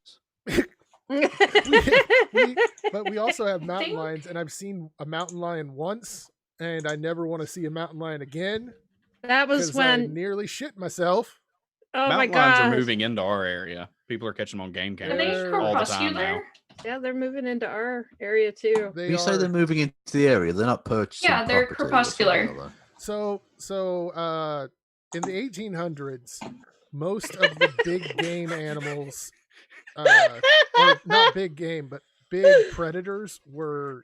But we also have mountain lions, and I've seen a mountain lion once, and I never want to see a mountain lion again. That was when I nearly shit myself. Oh Mountain my lions god! are moving into our area. People are catching them on game Are they cameras all the time now. crepuscular? Yeah, they're moving into our area too. When you say they're moving into the area, they're not purchasing. Yeah, they're property or crepuscular. something, are they? So in the 1800s, most of the big game animals, or not big game, but big predators were.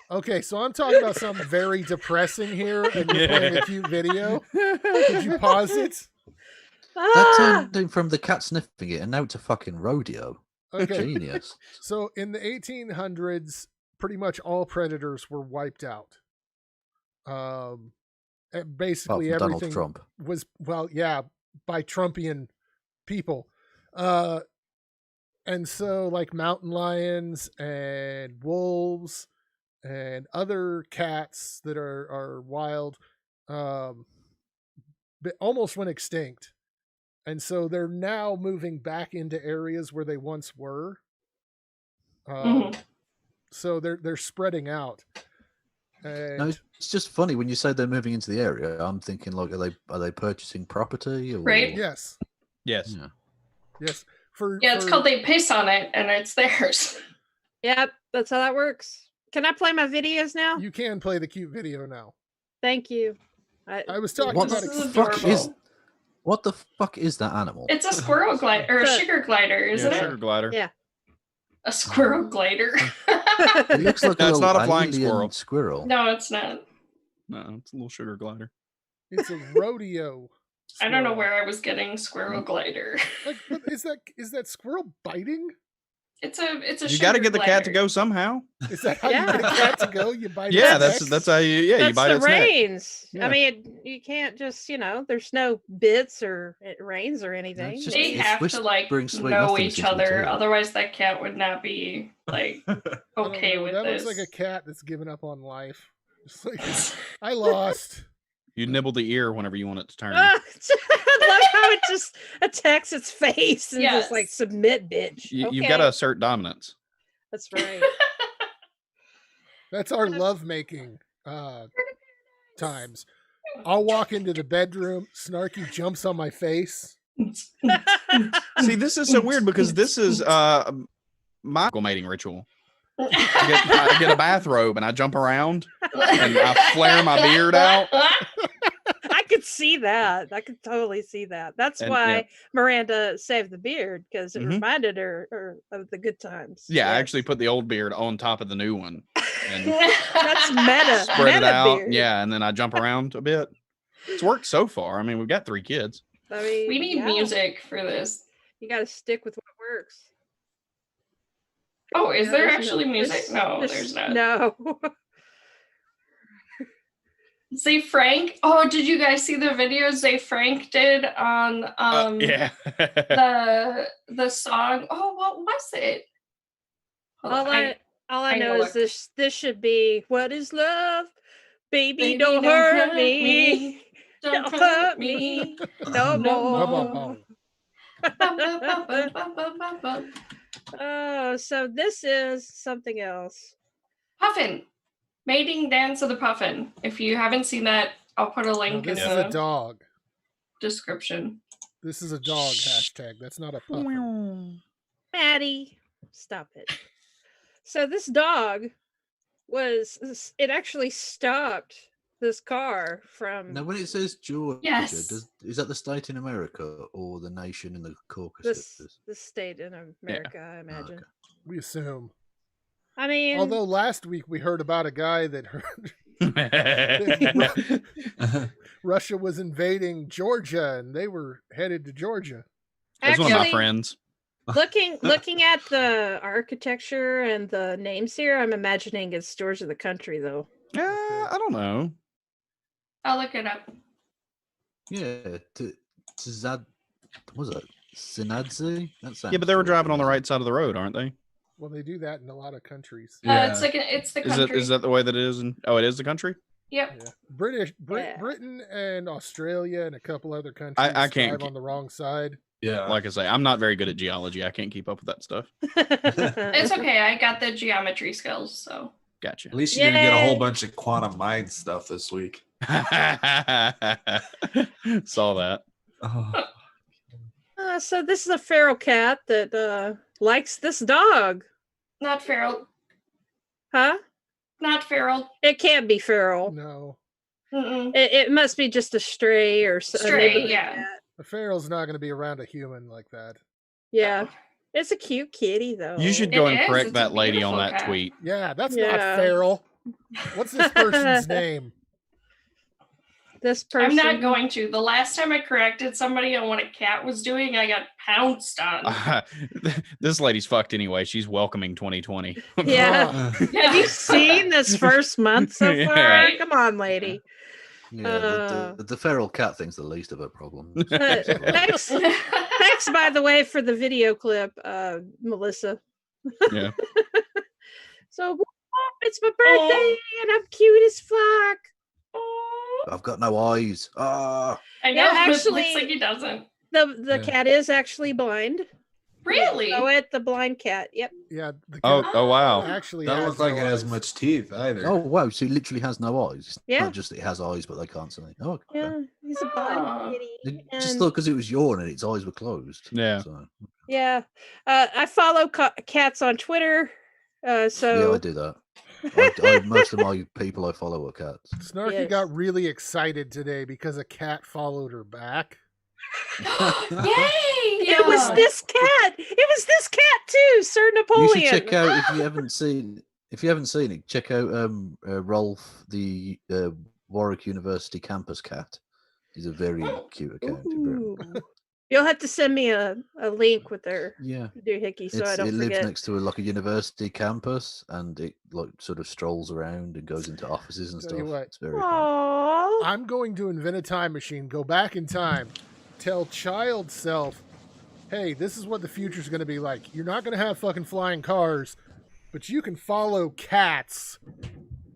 Okay, so I'm talking about something very depressing here, and you're playing a cute video. Could you pause it? That turned from the cat sniffing it, and now it's a fucking rodeo. Okay. Genius. So in the 1800s, pretty much all predators were wiped out. Basically Apart from Donald everything Trump. was, well, yeah, by Trumpian people. And so like mountain lions and wolves and other cats that are wild, almost went extinct. And so they're now moving back into areas where they once were. So they're spreading out. And No, it's just funny when you say they're moving into the area. I'm thinking like, are they purchasing property? Or... Right. Yes. Yes. Yeah. Yes. It's called they piss on it and it's theirs. Yep, that's how that works. Can I play my videos now? You can play the cute video now. Thank you. I was talking What about the fuck is? What the fuck is that animal? It's a squirrel glider or a sugar glider, isn't it? Sugar glider. Yeah. A squirrel glider. It looks like That's not a flying alien squirrel. No, it's not. No, it's a little sugar glider. It's a rodeo. I don't know where I was getting squirrel glider. Like, but is that squirrel biting? It's a You got to get the cat to go somehow. Is that how you get a cat to go? You bite. Yeah, its that's neck? how you. Yeah, That's you bite the its neck. reins. Yeah. I mean, you can't just, there's no bits or reins or anything. just- They It's have to like whispering sweet know nothings each into the other, tail. otherwise that cat would not be like I don't okay know, with that this. looks like a cat that's given up on life. Just like, I lost. You nibble the ear whenever you want it to turn. I love how it just attacks its face and just like Yes. submit, bitch. You've got to assert dominance. That's right. That's our lovemaking times. I'll walk into the bedroom. Snarky jumps on my face. See, this is so weird because this is my mating ritual. I get a bathrobe and I jump around and I flare my beard out. I could see that. I could totally see that. That's And, why yeah. Miranda saved the beard, because it Mhm. reminded her of the good times. Yeah, I Yes. actually put the old beard on top of the new one and That's meta. spread it meta out. beard. Yeah, and then I jump around a bit. It's worked so far. I mean, we've got 3 kids. I mean, We need yeah. music for this. You got to stick with what works. Oh, is Yeah, there there's actually music? No, there's- there's not. No. Zay Frank. Oh, did you guys see the video Zay Frank did on Yeah. the song? Oh, what was it? Hold on, All I I know know is this should be what is love, baby, Baby, don't hurt me. Don't Don't hurt hurt me. me no more. Bum, bum, bum. Oh, so this is something else. Puffin. Mating Dance of the Puffin. If you haven't seen that, I'll put a No, link in this is the a dog. description. This is a dog hashtag. That's not a puppy. Maddie, stop it. So this dog it actually stopped this car from Now, when it says Georgia, Yes. is that the state in America or the nation in the Caucasus? this state in America, I imagine. okay. We assume. I mean, Although last week we heard about a guy that Russia was invading Georgia and they were headed to Georgia. That's one of my actually, friends. looking at the architecture and the names here, I'm imagining it's Georgia the country, though. I don't know. I'll look it up. Yeah, to Zad, what was it? Sinadze? Yeah, but they were driving on the right side of the road, aren't they? Well, they do that in a lot of countries. It's the country. Is that the way that it is? It is the country. Yep. Yeah. Britain and Australia and a couple other countries I can't drive on the wrong side. Yeah. Like I say, I'm not very good at geology. I can't keep up with that stuff. It's okay. I got the geometry skills, so. Gotcha. At least you didn't get a whole bunch of quantum mind stuff this week. Saw that. So this is a feral cat that likes this dog. Not feral. Huh? Not feral. It can't be feral. No. It must be just a stray or stray. Yeah. A feral's not going to be around a human like that. Yeah. It's a cute kitty, though. You should go and correct that lady on that tweet. Yeah, that's not feral. What's this person's name? This person. I'm not going to. The last time I corrected somebody on what a cat was doing, I got pounced on. This lady's fucked anyway. She's welcoming 2020. Yeah. Have you seen this first month so far? Yeah. Come on, lady. Yeah, the feral cat thing's the least of her problems. Thanks, by the way, for the video clip, Melissa. Yeah. So it's my birthday and I'm cute as fuck. I've got no eyes. I know. Yeah, actually, it looks like he doesn't. The cat is actually blind. Really? Oh, it the blind cat. Yep. Yeah. Oh wow. Actually, that looks like it has much teeth either. Oh wow! So it literally has no eyes. It's Yeah. not just that it has eyes, but they can't see. Oh, okay. Yeah, he's a blind kitty. I just thought because it was yawning, its eyes were closed. Yeah. So. Yeah. I follow cats on Twitter. So Yeah, I do that. Most of my people I follow are cats. Snarky got really excited today because a cat followed her back. Yay! It was this cat. It was this cat too, Sir Napoleon. You should check out if you haven't seen it. Check out Rolf, the Warwick University campus cat. He's a very cute account. You'll have to send me a link with their doohickey so I don't it forget. lives next to a university campus, and it sort of strolls around and goes into offices and Tell you stuff. what. It's very fun. I'm going to invent a time machine, go back in time, tell child self, hey, this is what the future's going to be like. You're not going to have fucking flying cars, but you can follow cats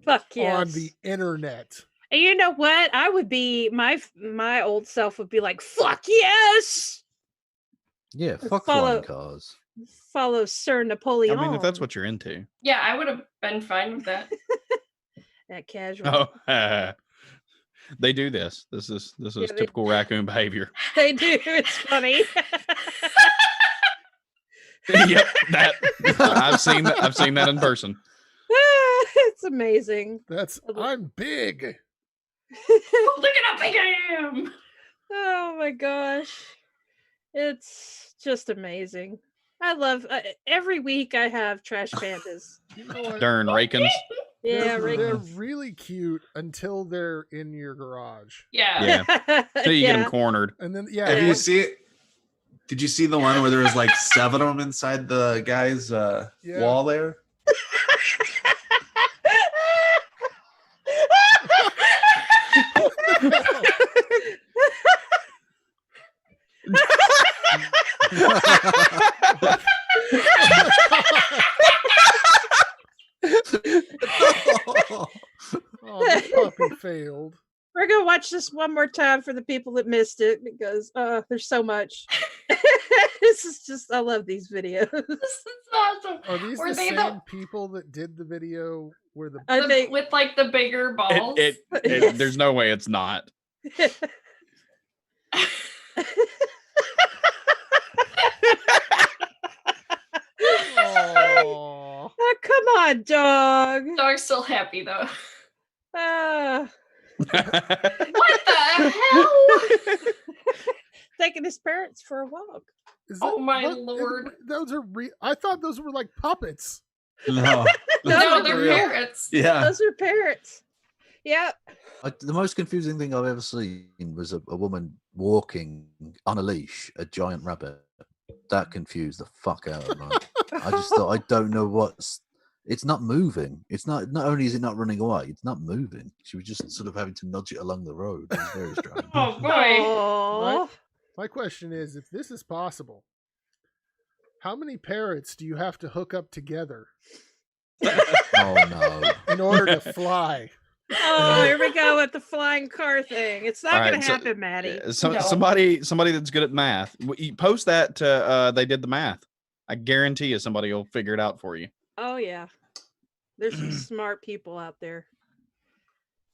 on the internet. And you know what? I would be my old self would be like, "Fuck yes!" Yeah, fuck flying cars. Follow Sir Napoleon. I mean, if that's what you're into. Yeah, I would have been fine with that. That casual. Oh, they do this. This is typical raccoon behavior. They do. It's funny. Yep, that I've seen that in person. It's amazing. I'm big. Look at how big I am. Oh my gosh. It's just amazing. I love every week I have trash pandas. You know what? Darn Rakins. Yeah, they're really cute until they're in your garage. Yeah. So you get them cornered. And then Have you see it? Did you see the one where there was like 7 of them inside the guy's wall there? Oh, the puppy failed. We're gonna watch this one more time for the people that missed it because there's so much. This is just I love these videos. This is awesome. Are these Were the they same people that did the video where with like the bigger balls? There's no way it's not. Oh, come on, dog. Dog's still happy though. What the hell? Taking his parents for a walk. Oh my lord! Those are I thought those were like puppets. No, no, they're parrots. Yeah, those are parrots. Yep. The most confusing thing I've ever seen was a woman walking on a leash, a giant rabbit. That confused the fuck out of me. I just thought, I don't know It's not moving. It's not only is it not running away, it's not moving. She was just sort of having to nudge it along the road. It was very strange. Oh boy. Aw. My question is, if this is possible, how many parrots do you have to hook up together Oh no. in order to fly? Oh, here we go with the flying car thing. It's not All going right, to so- happen, Maddie. No. Somebody that's good at math. You post that to they did the math. I guarantee you somebody will figure it out for you. Oh yeah, there's some smart people out there.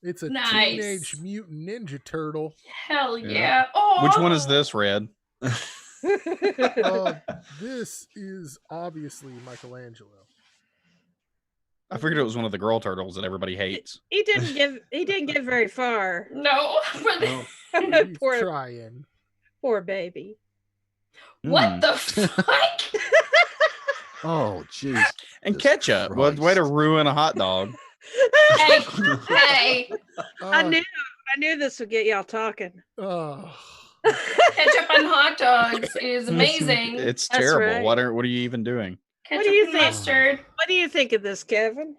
It's a Nice. Teenage Mutant Ninja Turtle. Hell Yeah. yeah. Oh. Which one is this, Red? This is obviously Michelangelo. I figured it was one of the girl turtles that everybody hates. He didn't get very far. No. He's poor, trying. poor baby. What the fuck? Oh jeez. And ketchup. Well, way to ruin a hot dog. Hey, hey. I knew this would get y'all talking. Oh. Ketchup on hot dogs is amazing. It's That's terrible. right. What are you even doing? Ketchup do you and think? mustard. What do you think of this, Kevin?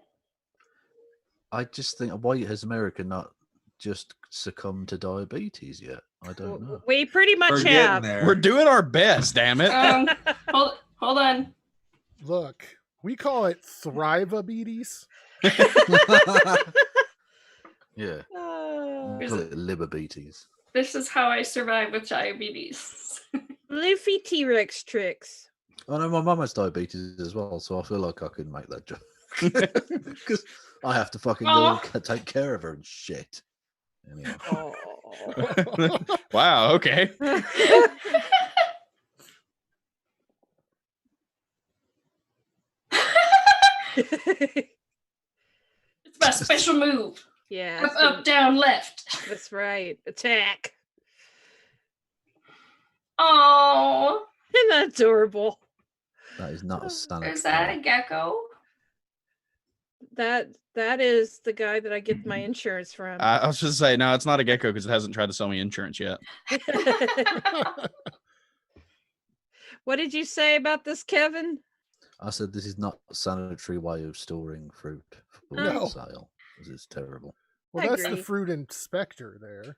I just think, why has America not just succumbed to diabetes yet? I don't know. We pretty much We're have. getting there. We're doing our best, damn it. Hold on. Look, we call it thrivabetes. Yeah. Oh, We call it libabetes. This is how I survive with diabetes. Luffy T-Rex tricks. Oh no, my mum has diabetes as well, so I feel like I can make that joke. Because I have to fucking go and take care of her and shit. Anyway. Oh. Wow, okay. It's my special move. Yeah. Up, down, left. That's right. Attack. Oh, Isn't that adorable? That is not a sanitary. is that a gecko? That is the guy that I get my insurance from. I was just saying, no, it's not a gecko because it hasn't tried to sell me insurance yet. What did you say about this, Kevin? I said this is not a sanitary way of storing fruit for No. sale. This is terrible. Well, I that's agree. the fruit inspector there.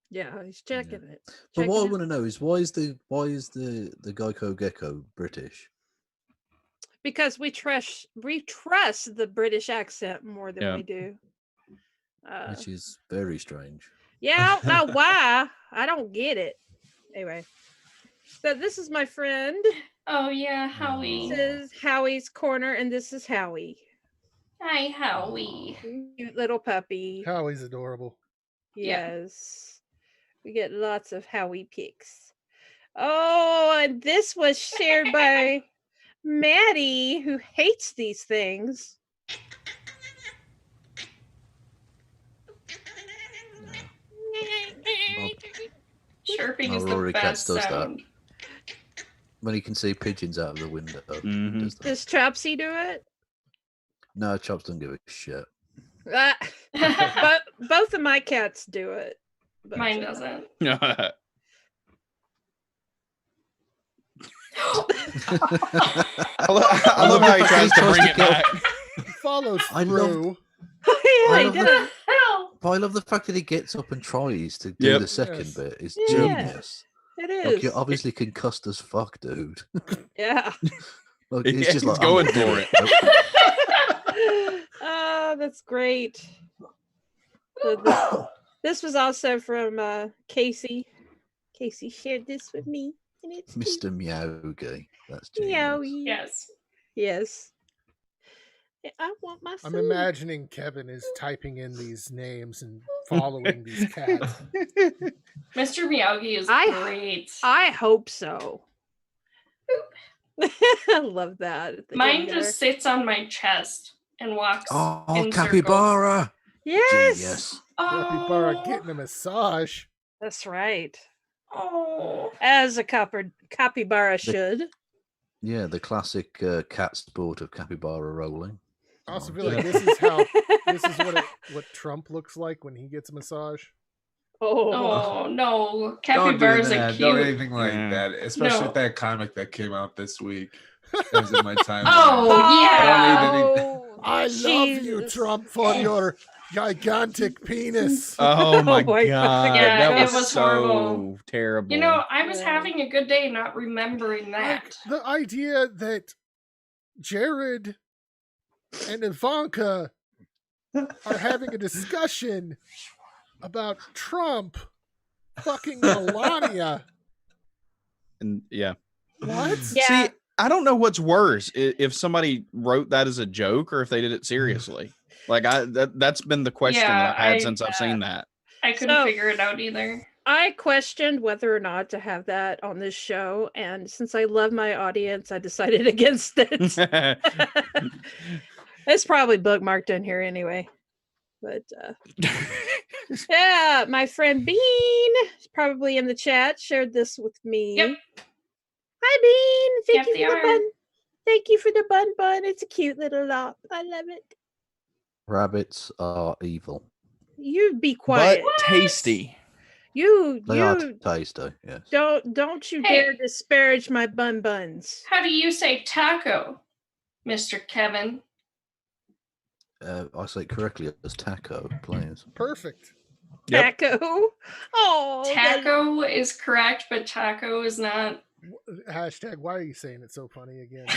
Yeah, he's checking it. But what I Checking it. want to know is why is the Geico Gecko British? Because we trust the British accent more than Yeah. we do. Which is very strange. Yeah, I don't know why. I don't get it. Anyway, so this is my friend. Oh yeah, Howie. This is Howie's Corner, and this is Howie. Hi, Howie. Cute little puppy. Howie's adorable. Yes. We get lots of Howie pics. Oh, and this was shared by Maddie, who hates these things. Chirping Oh, is the Rory Katz best does that. sound. When you can see pigeons out of the window. Mhm. Does that. Does Chopsy do it? No, Chops don't give a shit. But both of my cats do it. But, Mine doesn't. I love how he tries to bring it back. He follows I love- through. yeah, I he love the- does. Hell. But I love the fact that he gets up and tries to do Yep. the second Yes. bit. It's Yeah. genius. It Like is. you're obviously concussed as fuck, dude. Yeah. Like, Yeah, it's just he's like going I'm gonna for do it. Oh, that's great. So this was also from Casey. Casey shared this with me. And it's cute. Mr. 𝕚𝕚𝕚𝕟𝕜. That's genius. Meowie. Yes. Yes. Yeah, I want my I'm food. imagining Kevin is typing in these names and following these cats. Mr. Miyagi is I- great. I hope so. I love that. at the Mine end there. just sits on my chest and walks Oh, in capybara! Yes. Genius. Capybara Oh, getting a massage. That's right. oh. As a capybara should. Yeah, the classic cat sport of capybara rolling. I also Oh, feel like yeah. this is what Trump looks like when he gets a massage. Oh. Oh no, Don't do capybaras are that. Don't cute. anything like Yeah. that. Especially No. with that comic that came out this week. That was in my timeline. Oh yeah. Don't need any- love you, Jesus. Trump, for your gigantic penis. Oh my my god, God. Yeah, that it was, was so horrible. terrible. You know, I was Yeah. having a good day not remembering Like that. the idea that Jared and Ivanka are having a discussion about Trump fucking Melania. and yeah. What? Yeah. See, I don't know what's worse, if somebody wrote that as a joke or if they did it seriously. Like that's been the question Yeah, that I've had I- since I've seen that. I couldn't So- figure it out either. I questioned whether or not to have that on this show, and since I love my audience, I decided against it. It's probably bookmarked in here anyway. But yeah, my friend Bean is probably in the chat, shared this with me. Yep. Hi Bean. Thank Yep, you they for the are. bun. Thank you for the bun. It's a cute little lop. I love it. Rabbits are evil. You be quiet. But tasty. They are You tasty, yes. don't you Hey. dare disparage my buns. How do you say taco, Mr. Kevin? I say it correctly as taco, please. Perfect. Yep. Taco. Oh, Taco is correct, but taco is not. Hashtag, why are you saying it so funny again?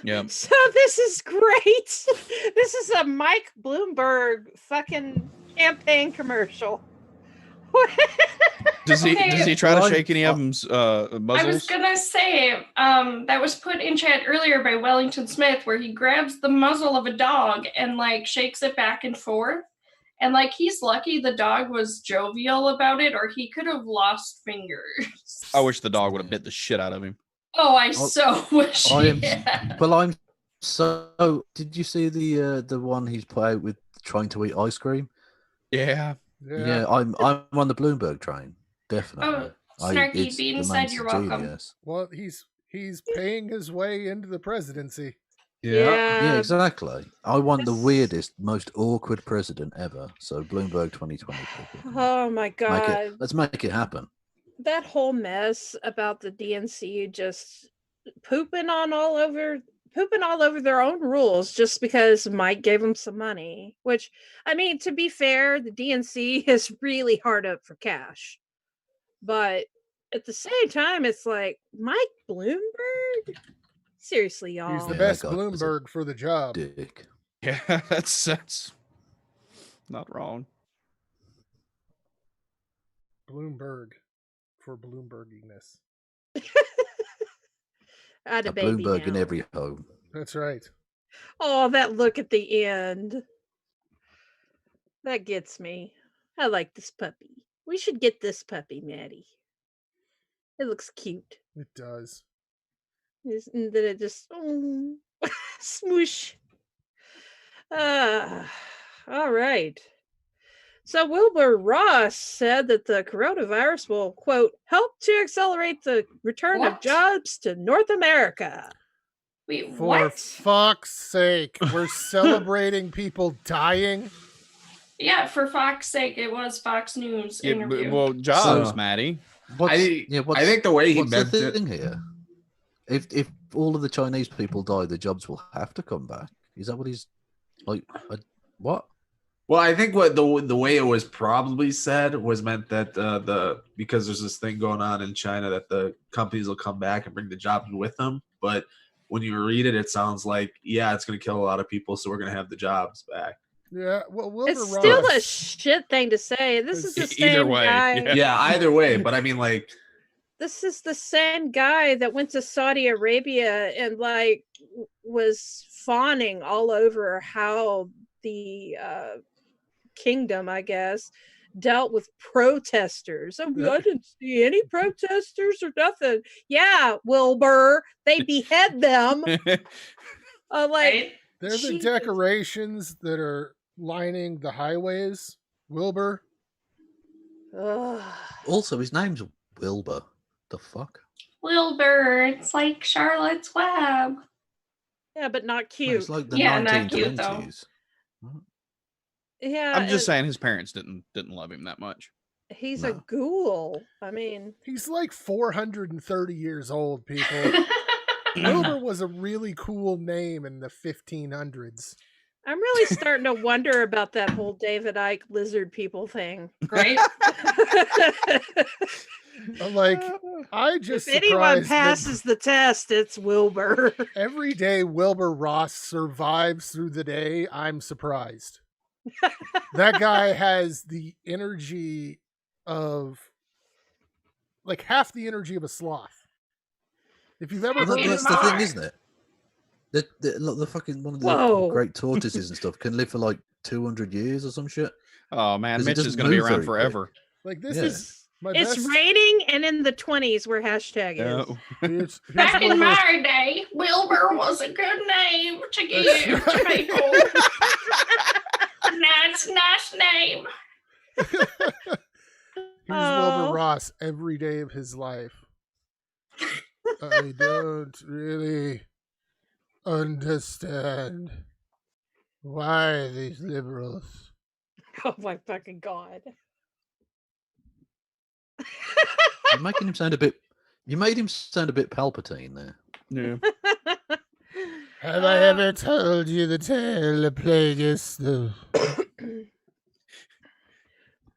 Yep. So this is great. This is a Mike Bloomberg fucking campaign commercial. Does he Okay. try Well, to shake any of them's I was muzzles? gonna say that was put in chat earlier by Wellington Smith, where he grabs the muzzle of a dog and like shakes it back and forth, and like he's lucky the dog was jovial about it, or he could have lost fingers. I wish the dog would have bit the shit out of him. Oh, I so wish he I'm, had. well, I'm so. Did you see the one he's put out with trying to eat ice cream? Yeah. Yeah, I'm on the Bloomberg train, definitely. Snarky it's Bean the said man's you're a welcome. genius. Well, he's paying his way into the presidency. Yeah, exactly. I want the that's- weirdest, most awkward president ever. So Bloomberg 2020. Oh my god. Let's make it happen. That whole mess about the DNC just pooping all over their own rules just because Mike gave them some money, which, I mean, to be fair, the DNC is really hard up for cash. But at the same time, it's like, Mike Bloomberg? Seriously, y'all. He's the Yeah, best that guy was a Bloomberg for the job. Dick. Yeah, that's not wrong. Bloomberg for Bloomberginess. I had a A baby Bloomberg in now. every home. That's right. Oh, that look at the end. That gets me. I like this puppy. We should get this puppy, Maddie. It looks cute. It does. And then it just smoosh. All right. So Wilbur Ross said that the coronavirus will, quote, help to accelerate the return of What? jobs to North America. Wait, For what? fuck's sake, we're celebrating people dying. Yeah, for Fox's sake, it was Fox News Yeah, interview. well, jobs, So- Maddie. What's, I what's, think the way he what's the meant it. thing here? If all of the Chinese people die, the jobs will have to come back. Is that what he's like? What? Well, I think what the way it was probably said was meant that because there's this thing going on in China that the companies will come back and bring the jobs with them. But when you read it, it sounds like it's going to kill a lot of people, so we're going to have the jobs back. Yeah, well, Wilbur It's Ross. still a shit thing to say. This is the Either same way, guy. yeah. Yeah, either way. But I mean, like, This is the same guy that went to Saudi Arabia and like was fawning all over how the kingdom, I guess, dealt with protesters. I didn't see any protesters or nothing. Yeah, Wilbur, they behead them. Like, Right? They're the Jesus. decorations that are lining the highways, Wilbur. ugh. Also, his name's Wilbur. The fuck? Wilbur, it's like Charlotte's Web. Yeah, but not Well, cute. It's like the Yeah, not cute, though. 1920s. Yeah, I'm just and saying his parents didn't love him that much. he's a No. ghoul. I mean, He's like 430 years old, people. Wilbur was a really cool name in the 1500s. I'm really starting to wonder about that whole David Icke lizard people thing. Right? Like, I just If anyone surprised that passes the test, it's Wilbur. every day Wilbur Ross survives through the day. I'm surprised. That guy has the energy of, like, half the energy of a sloth. If you've ever Well, heard that's the thing, isn't it? The fucking one of the Whoa. great tortoises and stuff can live for like 200 years or some shit. Oh man, 'Cause it Mitch is doesn't going to be move around very quick. forever. Like, this Yeah. is my It's best. raining and in the 20s where hashtag is. Here's Back in Wilbur. my day, Wilbur was a good name to give to people. Nice name. Here's Oh. Wilbur Ross every day of his life. I don't really understand why these liberals. Oh my fucking God. You're making him sound a bit. You made him sound a bit Palpatine there. Yeah. Have I ever told you the tale of Plagueis the...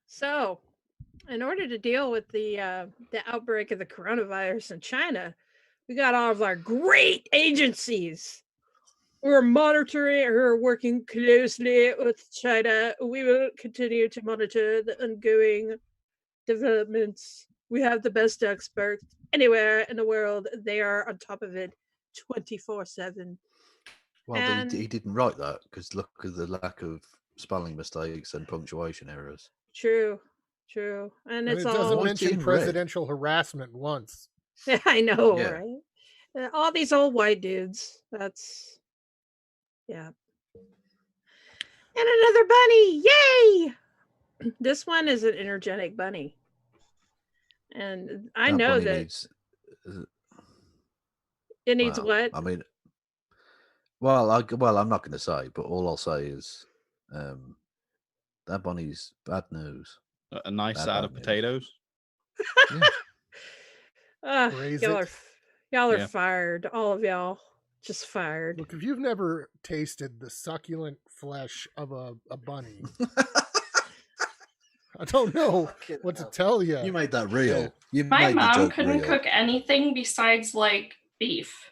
So, in order to deal with the outbreak of the coronavirus in China, we got all of our great agencies. We're monitoring, we're working closely with China. We will continue to monitor the ongoing developments. We have the best experts anywhere in the world. They are on top of it 24/7. Well, And- he didn't write that because look at the lack of spelling mistakes and punctuation errors. True. And And it's it all doesn't What's mention in red? presidential harassment once. I know, Yeah. right? All these old white dudes. That's yeah. And another bunny! Yay! This one is an energetic bunny, and I That know bunny that needs, it needs well, what? I mean, well, I'm not going to say, but all I'll say is, that bunny's bad news. A nice Bad side of news. potatoes. Raise Y'all it. are y'all are Yeah. fired. All of y'all just fired. Look, if you've never tasted the succulent flesh of a bunny, I don't know what to tell you. You made that real. You My made the mom joke couldn't real. cook anything besides like beef.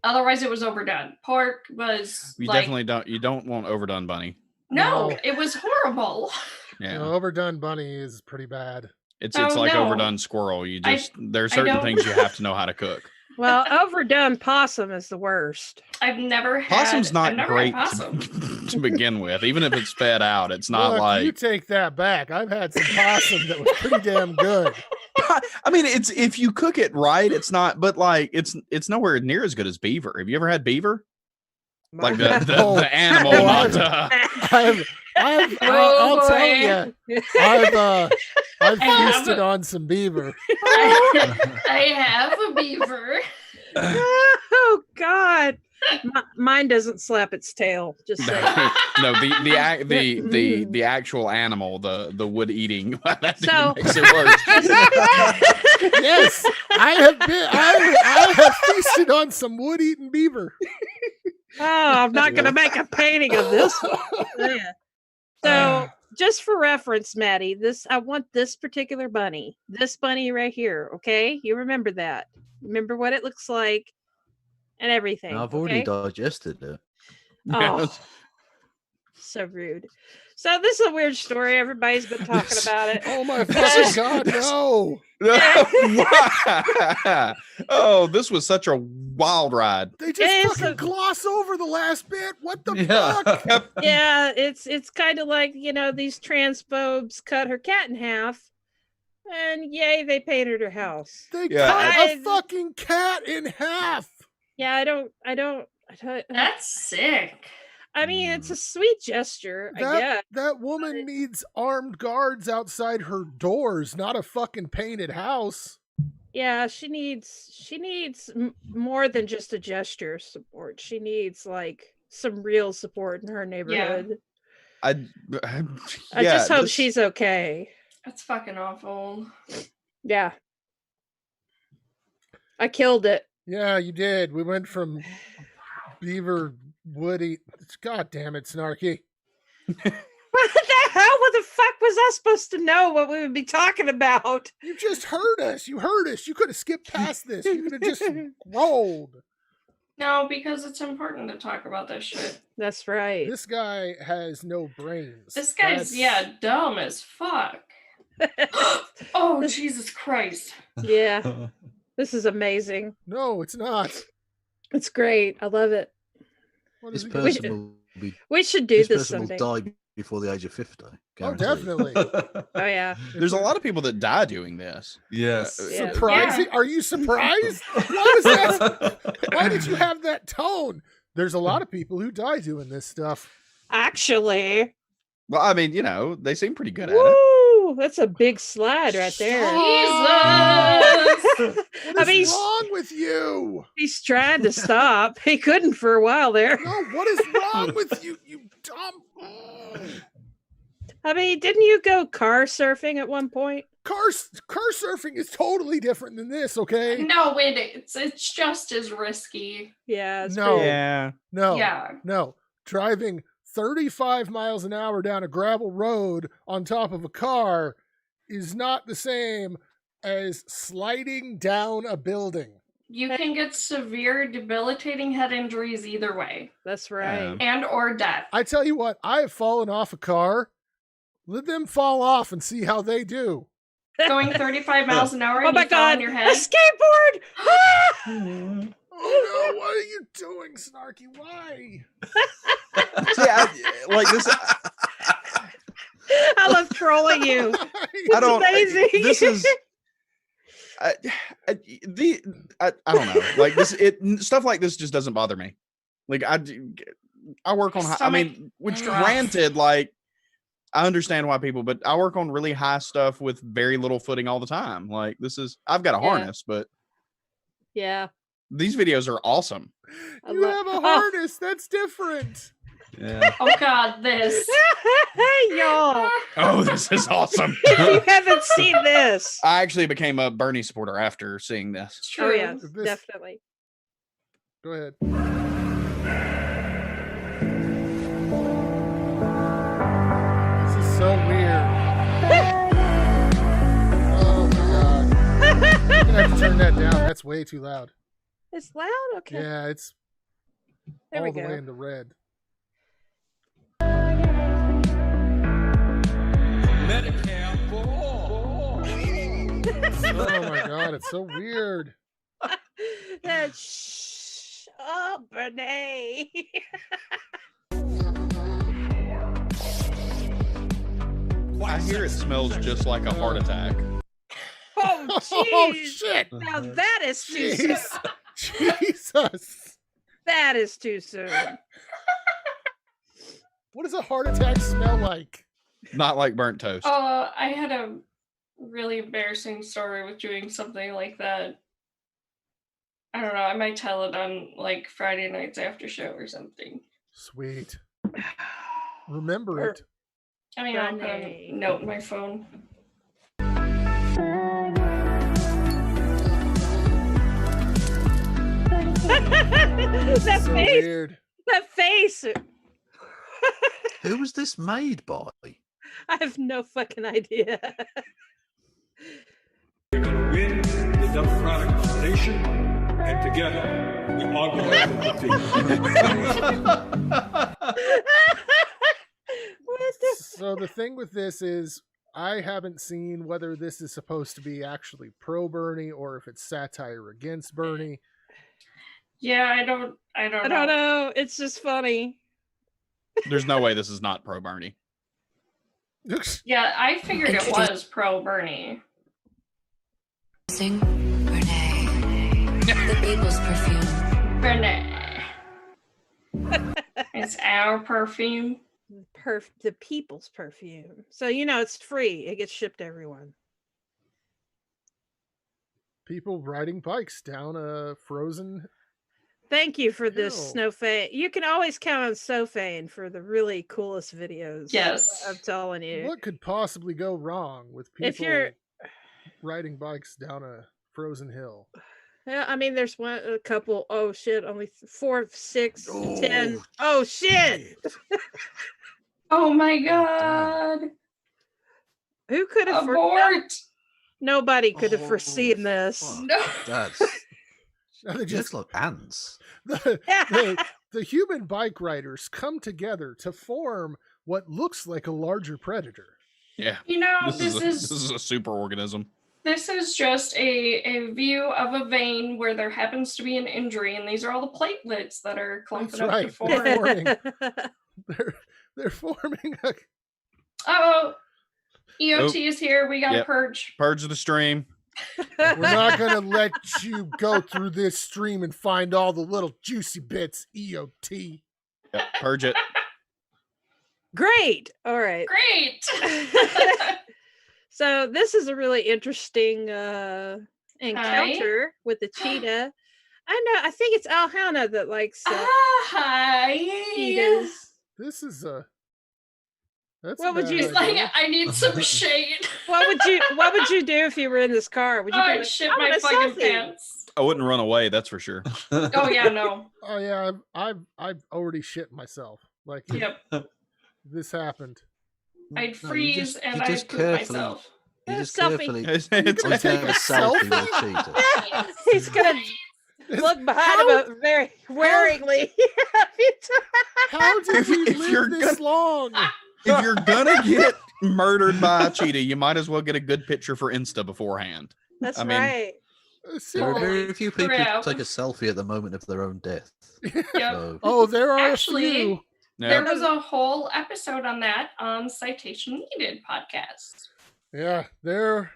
Otherwise, it was overdone. Pork was You like definitely don't want overdone bunny. no, No. it was horrible. Yeah. An overdone bunny is pretty bad. It's Oh, like no. overdone squirrel. You I- just there's I certain don't- things you have to know how to cook. Well, overdone possum is the worst. I've never had. Possum's I've not never great had possum. to begin with. Even if it's fed out, it's not Look, you like. take that back. I've had some possum that was pretty damn good. I mean, it's if you cook it right, it's not. But like, it's nowhere near as good as beaver. Have you ever had beaver? Like the animal. Oh, not, I'll tell boy. you, I've I have- feasted on some beaver. I have a beaver. Oh God, mine doesn't slap its tail. Just saying. no, the actual animal, the wood eating. That So- makes it worse. Yes, I have feasted on some wood-eating beaver. Oh, I'm not going to make a painting of this one. Yeah. So, just for reference, Maddie, I want this particular bunny. This bunny right here. Okay, you remember that. Remember what it looks like, and everything. I've already okay? digested it. Oh, so rude. So this is a weird story. Everybody's been talking about it. Oh my fucking god, no! Oh, this was such a wild ride. They just It's fucking a- gloss over the last bit. What the Yeah. fuck? Yeah, it's kind of like, these transphobes cut her cat in half, and yay, they painted her house. They Yeah. cut a fucking cat in half. Yeah, I don't. That's sick. I mean, it's a sweet gesture, I guess. That woman needs armed guards outside her doors, not a fucking painted house. Yeah, she needs more than just a gesture support. She needs like some real support in her neighborhood. I just hope she's okay. That's fucking awful. Yeah. I killed it. Yeah, you did. We went from beaver Woody, God damn it, Snarky. What the hell? What the fuck was I supposed to know what we would be talking about? You just heard us. You heard us. You could have skipped past this. You could have just rolled. No, because it's important to talk about this shit. That's right. This guy has no brains. This guy's, dumb as fuck. Oh, Jesus Christ. Yeah. This is amazing. No, it's not. It's great. I love it. This person we should do this person someday. will die before the age of 50. Guaranteed. Oh, definitely. Oh, yeah. There's a lot of people that die doing this. Yes. Surprising? Yeah. Are you surprised? Why was that? Why did you have that tone? There's a lot of people who die doing this stuff. Actually. Well, I mean, they seem pretty good at it. Woo! That's a big slide right there. Jesus! What is wrong with you? He's trying to stop. He couldn't for a while there. No, what is wrong with you, you dumb... I mean, didn't you go car surfing at one point? Car surfing is totally different than this, okay? No, it's just as risky. Yeah. No. Driving 35 miles an hour down a gravel road on top of a car is not the same as sliding down a building. You can get severe, debilitating head injuries either way. That's right. And or death. I tell you what, I have fallen off a car. Let them fall off and see how they do. Going 35 miles an hour oh and my you fall God, on your head. a skateboard! Oh no, what are you doing, Snarky? Why? See, like this. I love trolling you. I don't. Amazing. This is. I don't know. Like this, stuff like this just doesn't bother me. Like I work on. I mean, which granted, like I understand why people, but I work on really high stuff with very little footing all the time. Like this is. I've got a harness, but yeah, these videos are awesome. You have a harness. That's different. Yeah. Oh God, this. Hey y'all. Oh, this is awesome. If you haven't seen this. I actually became a Bernie supporter after seeing this. Oh yeah, definitely. Go ahead. This is so weird. Oh my God. I'm gonna have to turn that down. That's way too loud. It's loud? Okay. Yeah, it's there all the way into red. Medicare for all. Oh my God, it's so weird. That's 𝕡𝕒𝕟𝕒𝕟𝕜. I hear it smells just like a heart attack. Oh, Oh shit! Now that is too soon. Jesus! That is too soon. What does a heart attack smell like? Not like burnt toast. I had a really embarrassing story with doing something like that. I don't know. I might tell it on like Friday night's after show or something. Sweet. Remember it. I mean, I'll put a note in my phone. That so face. Weird. That face. Who was this made by? I have no fucking idea. We're going to win the Democratic nomination, and together we are going to defeat. So the thing with this is, I haven't seen whether this is supposed to be actually pro Bernie or if it's satire against Bernie. Yeah, I don't know. It's just funny. There's no way this is not pro Bernie. Yeah, I figured it was pro Bernie. 𝕡𝕒𝕟𝕜. The people's perfume. Bernie. It's our perfume. The people's perfume. So it's free. It gets shipped to everyone. People riding bikes down a frozen. Thank you for this, Snowfane. You can always count on Snowfane for the really coolest videos. Yes. I'm telling you. What could possibly go wrong with people If you're riding bikes down a frozen hill? Yeah, I mean, there's a couple. Oh shit! Only 4, 6, 10. Oh shit! Oh my god! Who could have Abort? Nobody could have foreseen this. No. That's just like ants. The human bike riders come together to form what looks like a larger predator. Yeah. You know, this is a super organism. This is just a view of a vein where there happens to be an injury, and these are all the platelets that are clumping That's up right. to form. They're forming a... Oh, EOT is here. We got to purge. Purge the stream. We're not going to let you go through this stream and find all the little juicy bits, EOT. Yep, purge it. Great. All right. Great. So this is a really interesting encounter with the cheetah. I know. I think it's Alhana that likes hi. cheetahs. This is a... What would you He's like? I need some shade. What would you do if you were in this car? Would you I'd shit my fucking pants. I wouldn't run away, that's for sure. Oh yeah, no. Oh yeah, I've already shit myself. Like, this happened. I'd freeze and I'd poop myself. You just Selfie. carefully take a selfie with cheetah. He's gonna look behind him very waringly. How did you live this long? If you're gonna get murdered by a cheetah, you might as well get a good picture for Insta beforehand. That's right. There are very few people who take a selfie at the moment of their own death. Yep. So, Oh, there are Actually, a few. there was a whole episode on that on Citation Needed podcast. Yeah, YouTube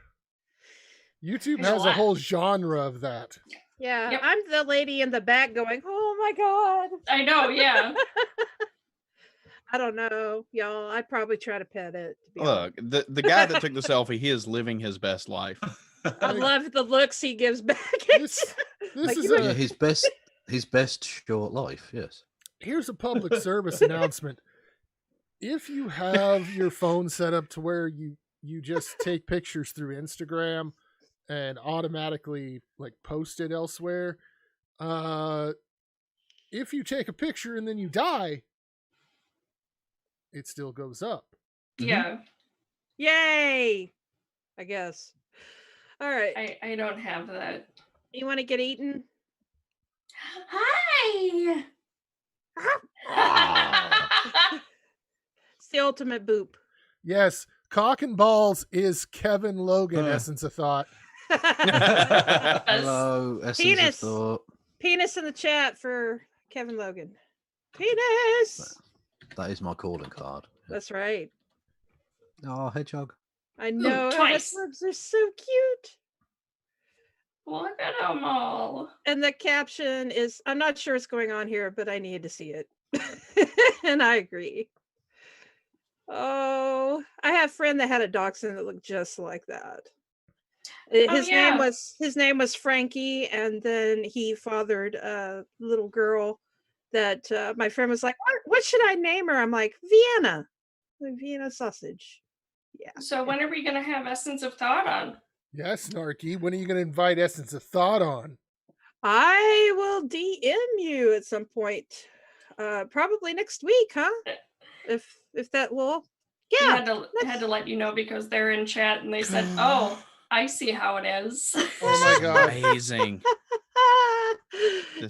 There's a has a lot. whole genre of that. Yeah, Yep. I'm the lady in the back going, "Oh my god!" I know, yeah. I don't know, y'all. I'd probably try to pet it. To be Look, the guy that took the selfie, he is living his best life. honest. I love the looks he gives back. This Like, is you yeah, his best short life. Yes. Here's a public service announcement. If you have your phone set up to where you just take pictures through Instagram and automatically like post it elsewhere, if you take a picture and then you die, it still goes up. Yeah. Yay! I guess. All right. I don't have that. You want to get eaten? Hi. It's the ultimate boop. Yes, cock and balls is Kevin Logan, essence of thought. Hello, essence Penis. of thought. Penis in the chat for Kevin Logan. Penis. That is my calling card. That's right. Oh, hedgehog. I know. twice. Hedgehogs are so cute. Look at them all. And the caption is, I'm not sure what's going on here, but I need to see it. And I agree. Oh, I have a friend that had a dachshund that looked just like that. His name was Frankie, and then he fathered a little girl that my friend was like, what should I name her? I'm like, Vienna. Like Vienna sausage. Yeah. So when are we gonna have Essence of Thought on? Yes, Snarky. When are you going to invite Essence of Thought on? I will DM you at some point. Probably next week, huh? If that will. Yeah. I had to let you know because they're in chat and they said, "Oh, I see how it is." Oh my god. Amazing.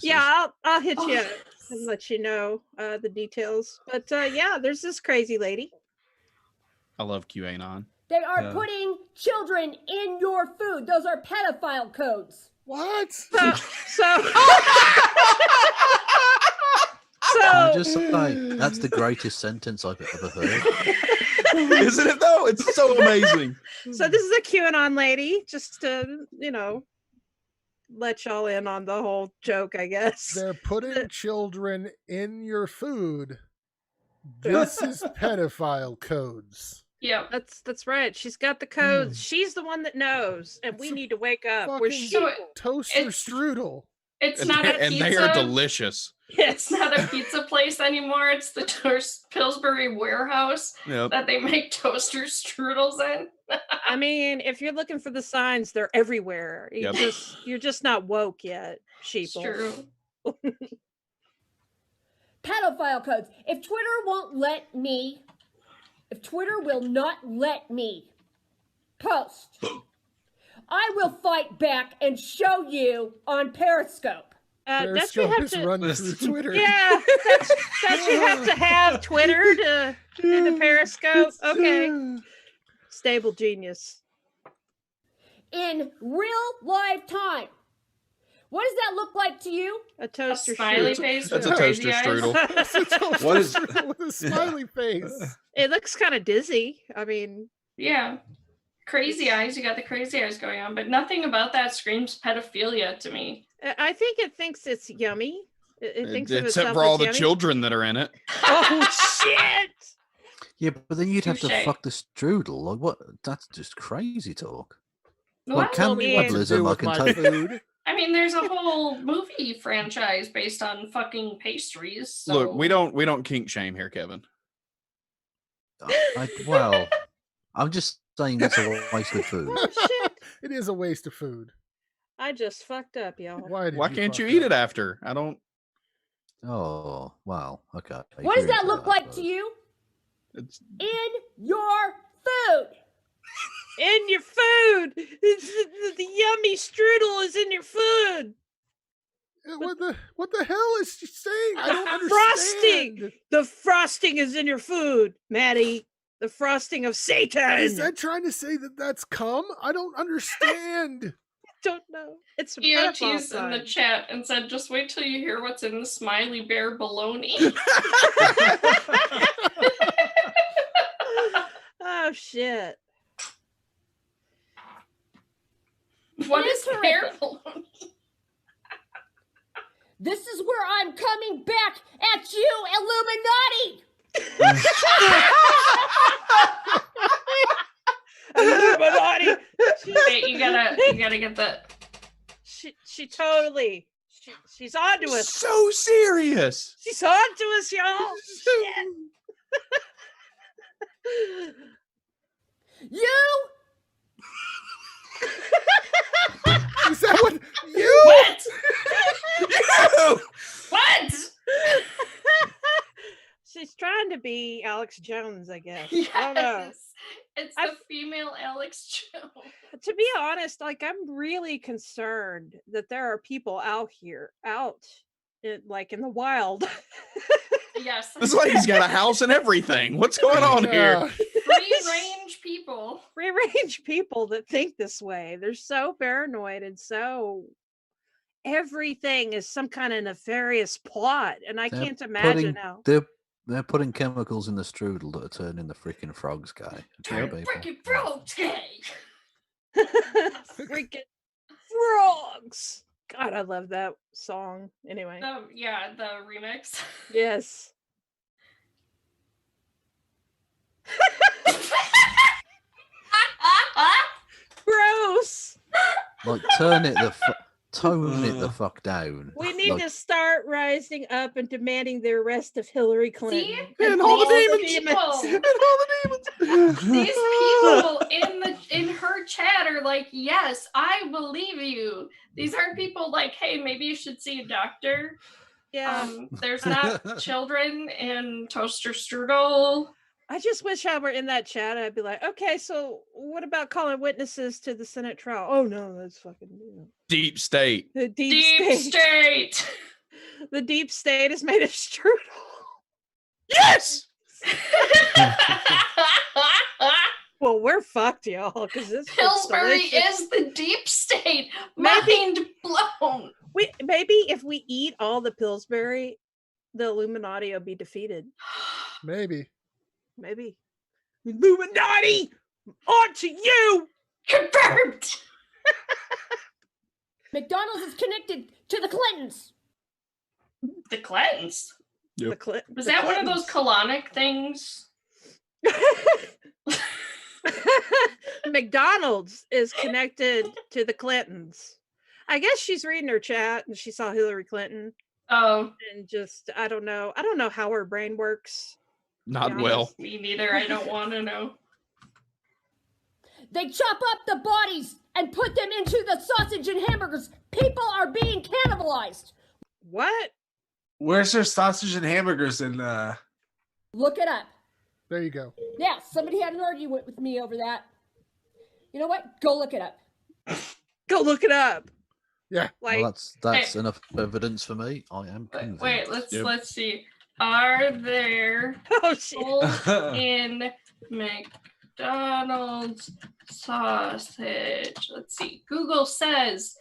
Yeah, I'll hit you up and let you know the details. But yeah, there's this crazy lady. I love QAnon. They are putting children in your food. Those are pedophile codes. What? So I'm just like, that's the greatest sentence I've ever heard. Isn't it though? It's so amazing. So this is a QAnon lady, just to, let y'all in on the whole joke, I guess. They're putting children in your food. This is pedophile codes. Yeah, that's right. She's got the codes. She's the one that knows, and we need to wake up. We're Fucking sheep. toaster strudel. It's And not they- a and pizza. they are delicious. It's not a pizza place anymore. It's the Pillsbury warehouse Yep. that they make toaster strudels in. I mean, if you're looking for the signs, they're everywhere. Yep. You're just not woke yet, sheeple. True. Pedophile codes. If Twitter will not let me post, I will fight back and show you on Periscope. That's you have to run through Twitter. Yeah, that's you have to have Twitter to do the Periscope. Okay, stable genius. In real life time. What does that look like to you? A toaster smiley strudel. face That's with a toaster crazy eyes. strudel. That's a toaster What is- strudel with a smiley face. It looks kind of dizzy. I mean, Yeah. Crazy eyes. You got the crazy eyes going on, but nothing about that screams pedophilia to me. I think it thinks it's yummy. It thinks of Except itself for all as the yummy. children that are in it. Oh shit! Yeah, but then you'd have to Touche. fuck the strudel. Like what? That's just crazy talk. Well, Like cannibalism, I can take. food. I mean, there's a whole movie franchise based on fucking pastries. So. Look, we don't kink shame here, Kevin. Well, I'm just saying it's a waste of food. Oh shit! It is a waste of food. I just fucked up, y'all. Why can't you eat it after? I don't. Oh, wow. Okay. What does that look like to you? It's In your food. In your food. The yummy strudel is in your food. What the hell is she saying? I don't understand. Frosting. The frosting is in your food, Maddie. The frosting of Satan. Is that trying to say that that's cum? I don't understand. Don't know. It's a EOT's pedophile in the sign. chat and said, just wait till you hear what's in the smiley bear baloney. Oh shit. What is bear baloney? This is where I'm coming back at you, Illuminati. Illuminati. Wait, you gotta get that. She totally. She's onto us. So serious. She's onto us, y'all. Shit. You. Is that what you? What? You! What? She's trying to be Alex Jones, I guess. I don't know. Yes. It's the female Alex Jones. To be honest, like I'm really concerned that there are people out in, like in the wild. Yes. This lady's got a house and everything. What's going on here? Free-range people. Free-range people that think this way. They're so paranoid and so everything is some kind of nefarious plot, and I can't imagine how. They're putting chemicals in the strudel that are turning the freaking frogs gay. Turn freaking frogs gay. Freaking frogs. God, I love that song. Anyway. The remix. Yes. Gross. Like tone it the fuck down. We need Like, to start rising up and demanding the arrest of Hillary Clinton. And all the These demons. people- And all the demons. These people in her chat are like, yes, I believe you. These aren't people like, hey, maybe you should see a doctor. Yeah. There's not children in toaster strudel. I just wish I were in that chat. I'd be like, okay, so what about calling witnesses to the Senate trial? Oh no, that's fucking Deep state. the Deep state. The deep state is made of strudel. Yes. Well, we're fucked, y'all, because this Pillsbury is the deep state. Mind blown. Maybe if we eat all the Pillsbury, the Illuminati will be defeated. Maybe. Illuminati, on to you. Confirmed. McDonald's is connected to the Clintons. The Clintons. Yep. Was that one of those colonic things? McDonald's is connected to the Clintons. I guess she's reading her chat and she saw Hillary Clinton. Oh. And just I don't know how her brain works. Not well. Me neither. I don't want to know. They chop up the bodies and put them into the sausage and hamburgers. People are being cannibalized. What? Where's their sausage and hamburgers in Look it up. There you go. Yeah, somebody had an argument with me over that. You know what? Go look it up. Go look it up. Yeah. Like, well, that's enough evidence for me. I am convinced. Wait, let's see. Are there holes in McDonald's sausage? Let's see. Google says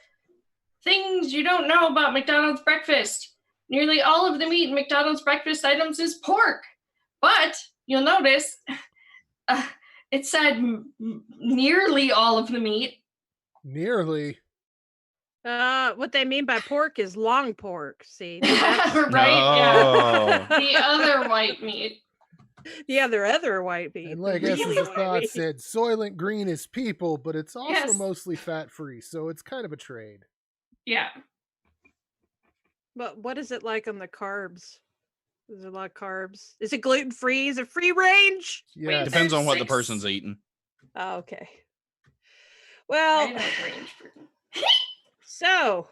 things you don't know about McDonald's breakfast. Nearly all of the meat in McDonald's breakfast items is pork, but you'll notice it said nearly all of the meat. Nearly. What they mean by pork is long pork. See, right? Yeah, the other white meat. The other white meat. And like S's thought said, Soylent Green is people, but it's also mostly fat-free, so it's kind of a trade. Yeah. But what is it like on the carbs? Is there a lot of carbs? Is it gluten-free? Is it free range? Yeah. Depends on what the person's eating. Oh, okay. Well, so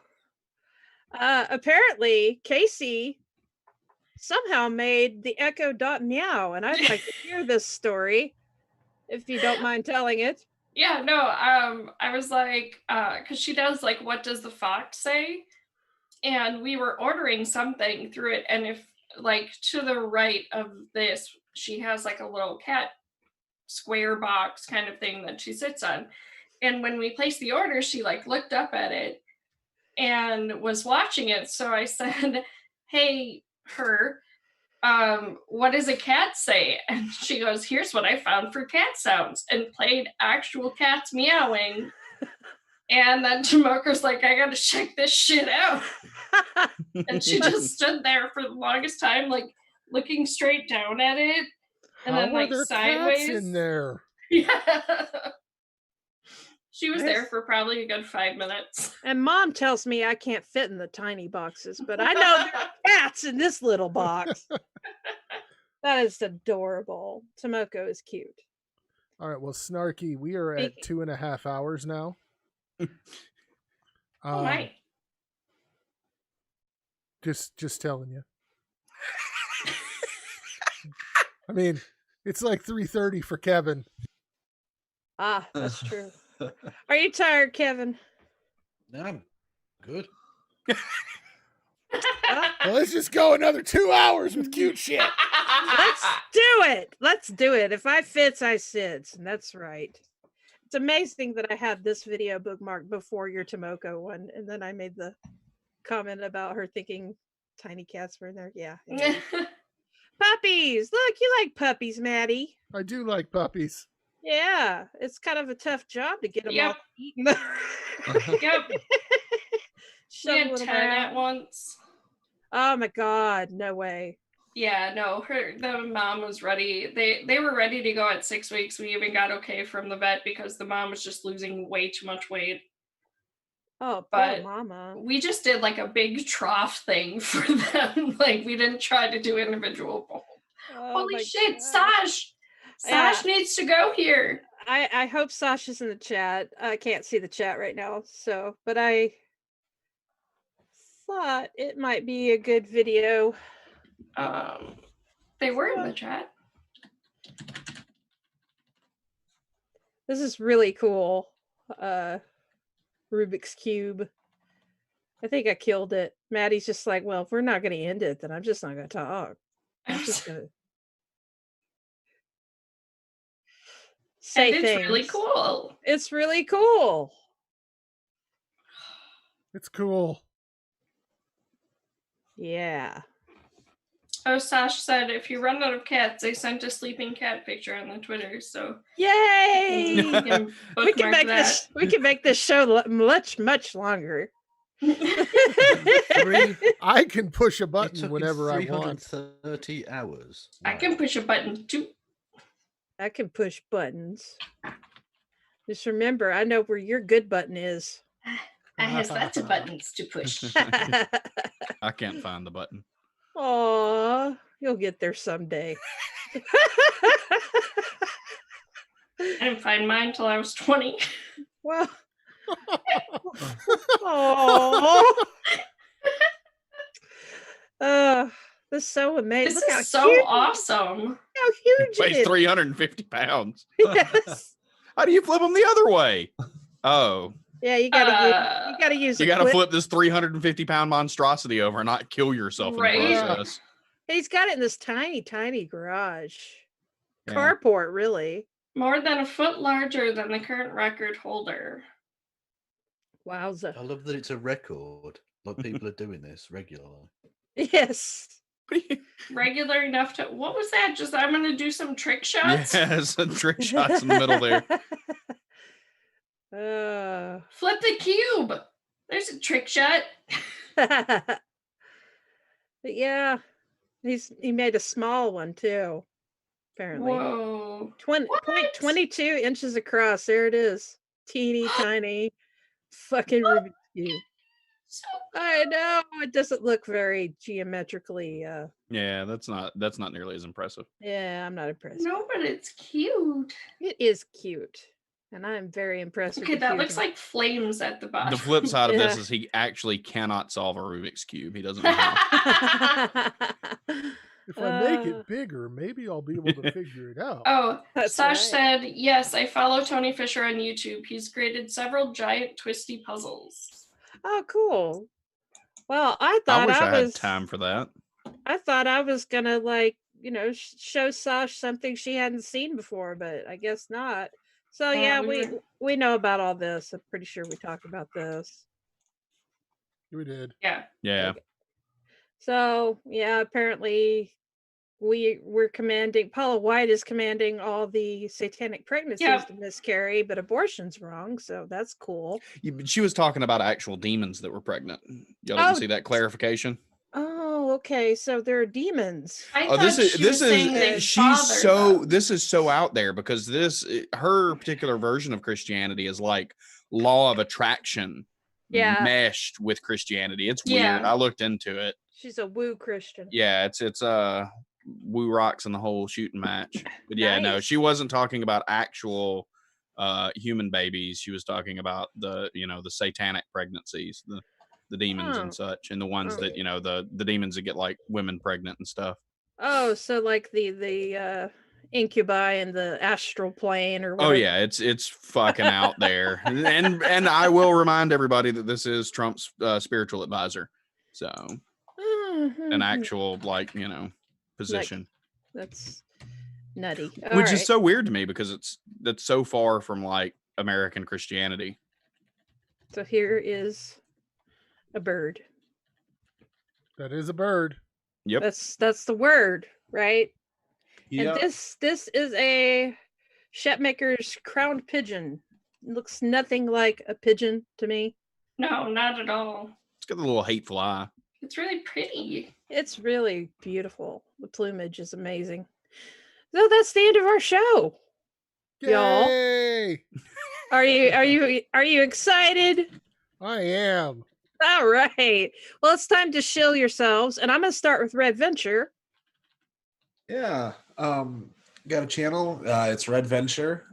apparently Casey somehow made the 𝕡𝕒𝕟𝕟𝕚, and I'd like to hear this story, if you don't mind telling it. Yeah, no, I was like, because she does like, what does the fox say? And we were ordering something through it, and if like to the right of this, she has like a little cat square box kind of thing that she sits on. And when we placed the order, she like looked up at it and was watching it. So I said, hey, what does a cat say? And she goes, here's what I found for cat sounds, and played actual cats meowing. And then 𝕡𝕒𝕟𝕜's like, I gotta check this shit out. And she just stood there for the longest time, like looking straight down at it. And then like sideways. Cats in there? Yeah. She was there for probably a good 5 minutes. And Mom tells me I can't fit in the tiny boxes, but I know there are cats in this little box. That is adorable. 𝕡𝕒𝕟𝕜 is cute. All right, well, Snarky, we are at 2.5 hours now. Oh my. Just telling you. I mean, it's like 3:30 for Kevin. Ah, that's true. Are you tired, Kevin? No, I'm good. Well, let's just go another 2 hours with cute shit. Let's do it. Let's do it. If I fits, I sits. And that's right. It's amazing that I had this video bookmarked before your 𝕡𝕒𝕟𝕜 one, and then I made the comment about her thinking tiny cats were in there. Yeah. Puppies. Look, you like puppies, Maddie. I do like puppies. Yeah, it's kind of a tough job to get them all eaten. Yep. We had 10 at once. Oh my God, no way. Yeah, no, the mom was ready. They were ready to go at 6 weeks. We even got okay from the vet because the mom was just losing way too much weight. Oh, but poor mama. We just did like a big trough thing for them. Like we didn't try to do individual bowls. Oh, holy shit, God. Sash needs to go here. I hope Sasha's in the chat. I can't see the chat right now, so but I thought it might be a good video. They were in the chat. This is really cool. Rubik's Cube. I think I killed it. Maddie's just like, well, if we're not going to end it, then I'm just not going to talk. I'm just going to say and it's things. Really cool. It's really cool. It's cool. Yeah. Oh, Sash said if you run out of cats, they sent a sleeping cat picture on the Twitter. So yay! we can make this. We can make this show much longer. I can push a button whenever I want. 330 hours. I can push a button too. I can push buttons. Just remember, I know where your good button is. I has lots of buttons to push. I can't find the button. Aw, you'll get there someday. I didn't find mine till I was 20. Well, oh, this is so amazing. This Look how is so huge, awesome. how huge Weighs it is. 350 pounds. Yes. How do you flip them the other way? Oh, Yeah, you gotta use. you a got to clip. flip this 350 pound monstrosity over and not kill yourself Right? in the process. He's got it in this tiny, tiny garage. Yeah. Carport, really. More than a foot larger than the current record holder. Wowza. I love that it's a record. Like people are doing this regularly. Yes. Regular enough to. What was that? Just I'm gonna do some trick shots. Yes, a trick shots in the middle there. Flip the cube. There's a trick shot. But yeah, he made a small one too. Apparently. Whoa. 22 inches across. There it is. Teeny tiny fucking Rubik's Cube. I know it doesn't look very geometrically. Yeah, that's not nearly as impressive. Yeah, I'm not impressed. No, but it's cute. It is cute, and I'm very impressed. Okay, with the that cube. looks like flames at the bottom. The flip side of this Yeah. is he actually cannot solve a Rubik's Cube. He doesn't know how. If I make it bigger, maybe I'll be able to figure it out. Oh, That's Sash right. said, yes, I follow Tony Fisher on YouTube. He's created several giant twisty puzzles. Oh, cool. Well, I I thought wish I had was time for that. I thought I was gonna show Sash something she hadn't seen before, but I guess not. So yeah, we know about all this. I'm pretty sure we talked about this. We did. Yeah. Yeah. So yeah, apparently we're commanding. Paula White is commanding all the satanic pregnancies to miscarry, but abortion's wrong. So that's cool. But she was talking about actual demons that were pregnant. Y'all didn't see that clarification? Oh, okay. So there are demons. This is so out there because her particular version of Christianity is like law of attraction meshed with Christianity. It's weird. Yeah. I looked into it. She's a woo Christian. Yeah, it's woo rocks in the whole shooting match. But yeah, no, Nice. she wasn't talking about actual human babies. She was talking about the satanic pregnancies, the demons and such, and the ones that the demons that get like women pregnant and stuff. Oh, so like the incubi and the astral plane or whatever. Oh yeah, it's fucking out there. And I will remind everybody that this is Trump's spiritual advisor. So an actual position. That's nutty. Which is so weird to me because that's so far from like American Christianity. So here is a bird. That is a bird. Yep. That's the word, right? Yep. And this is a Shetmaker's crowned pigeon. It looks nothing like a pigeon to me. No, not at all. It's got a little hateful eye. It's really pretty. It's really beautiful. The plumage is amazing. So that's the end of our show. Y'all. Yay! Are you excited? I am. All right. Well, it's time to shill yourselves, and I'm going to start with Red Venture. Yeah. Got a channel. It's Red Venture.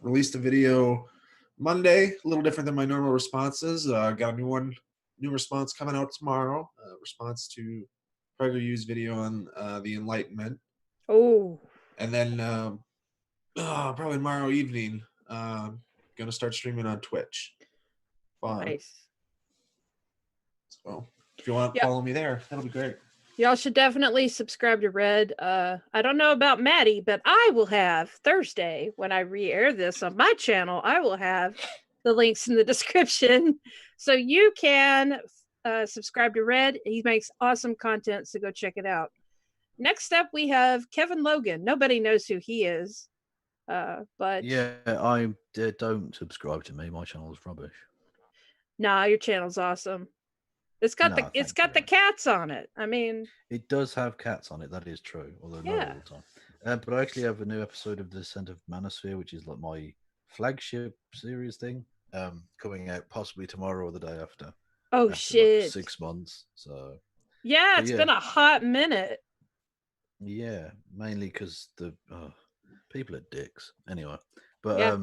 Released a video Monday, a little different than my normal responses. Got a new response coming out tomorrow. Response to Prager U's video on the Enlightenment. Oh. And then probably tomorrow evening, gonna start streaming on Twitch. Fun. Nice. So if you want to follow me there, that'll be great. Y'all should definitely subscribe to Red. I don't know about Maddie, but I will have Thursday when I re-air this on my channel. I will have the links in the description, so you can subscribe to Red. He makes awesome content, so go check it out. Next up, we have Kevin Logan. Nobody knows who he is, but Yeah, I don't subscribe to me. My channel is rubbish. nah, your channel's awesome. It's got the cats on it. I mean, It does have cats on it. That is true, although not all the time. But I actually have a new episode of The Descent of Manosphere, which is like my flagship series thing. coming out possibly tomorrow or the day after. Oh, after shit. Like 6 months. So yeah, but it's yeah. been a hot minute. Yeah, mainly because the people are dicks. Anyway, but Yeah.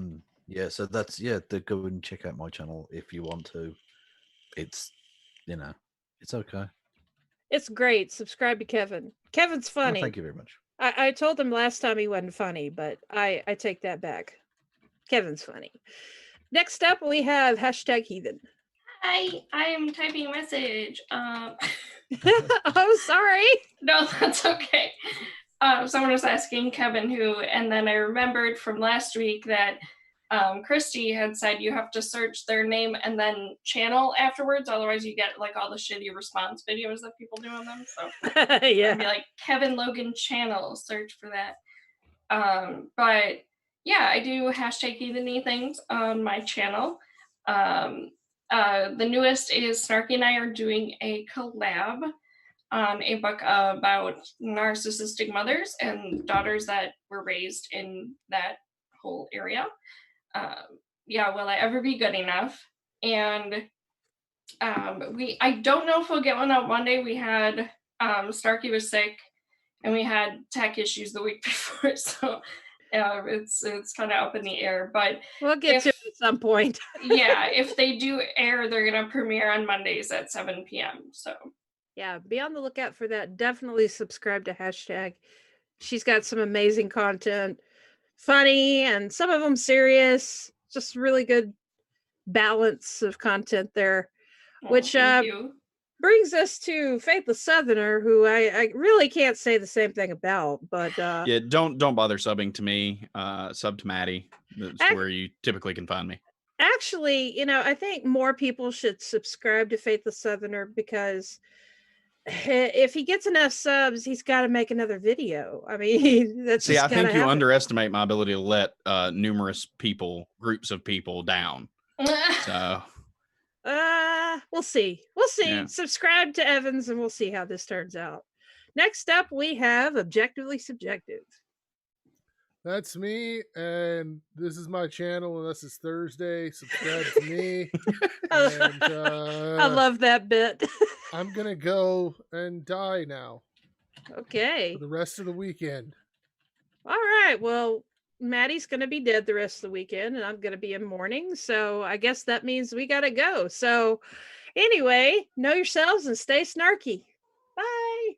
yeah. So that's go and check out my channel if you want to. It's it's okay. It's great. Subscribe to Kevin. Kevin's Well, funny. thank you very much. I told him last time he wasn't funny, but I take that back. Kevin's funny. Next up, we have #Heathen. Hi, I'm typing a message. Oh, sorry. No, that's okay. Someone was asking Kevin who, and then I remembered from last week that Christy had said you have to search their name and then channel afterwards, otherwise you get like all the shitty response videos that people do on them. So yeah, I'd be like Kevin Logan channel, search for that. But yeah, I do #Heathen things on my channel. The newest is Snarky and I are doing a collab on a book about narcissistic mothers and daughters that were raised in that whole area. Will I ever be good enough? And I don't know if we'll get one out Monday. We had Snarky was sick and we had tech issues the week before, so it's kind of up in the air. But we'll get to it at some point. yeah, if they do air, they're gonna premiere on Mondays at 7 p.m. So yeah, be on the lookout for that. Definitely subscribe to #. She's got some amazing content, funny and some of them serious. Just really good balance of content there, which brings us to Faithless Southerner, who I really can't say the same thing about. But yeah, don't bother subbing to me. Sub to Maddie. That's where you typically can find me. Actually, I think more people should subscribe to Faithless Southerner because if he gets enough subs, he's got to make another video. I mean, that's I think you happen. underestimate my ability to let numerous groups of people down. So we'll see. Yeah. Subscribe to Evans and we'll see how this turns out. Next up, we have Objectively Subjective. That's me, and this is my channel, unless it's Thursday. Subscribe to me. And, I love that bit. I'm going to go and die now. Okay. For the rest of the weekend. All right. Well, Maddie's going to be dead the rest of the weekend, and I'm going to be in mourning. So I guess that means we got to go. So anyway, know yourselves and stay snarky. Bye.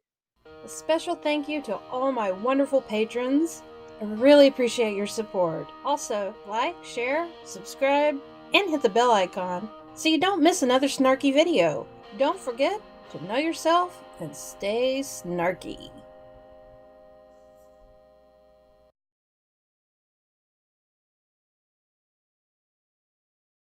A special thank you to all my wonderful patrons. I really appreciate your support. Also, like, share, subscribe, and hit the bell icon so you don't miss another snarky video. Don't forget to know yourself and stay snarky.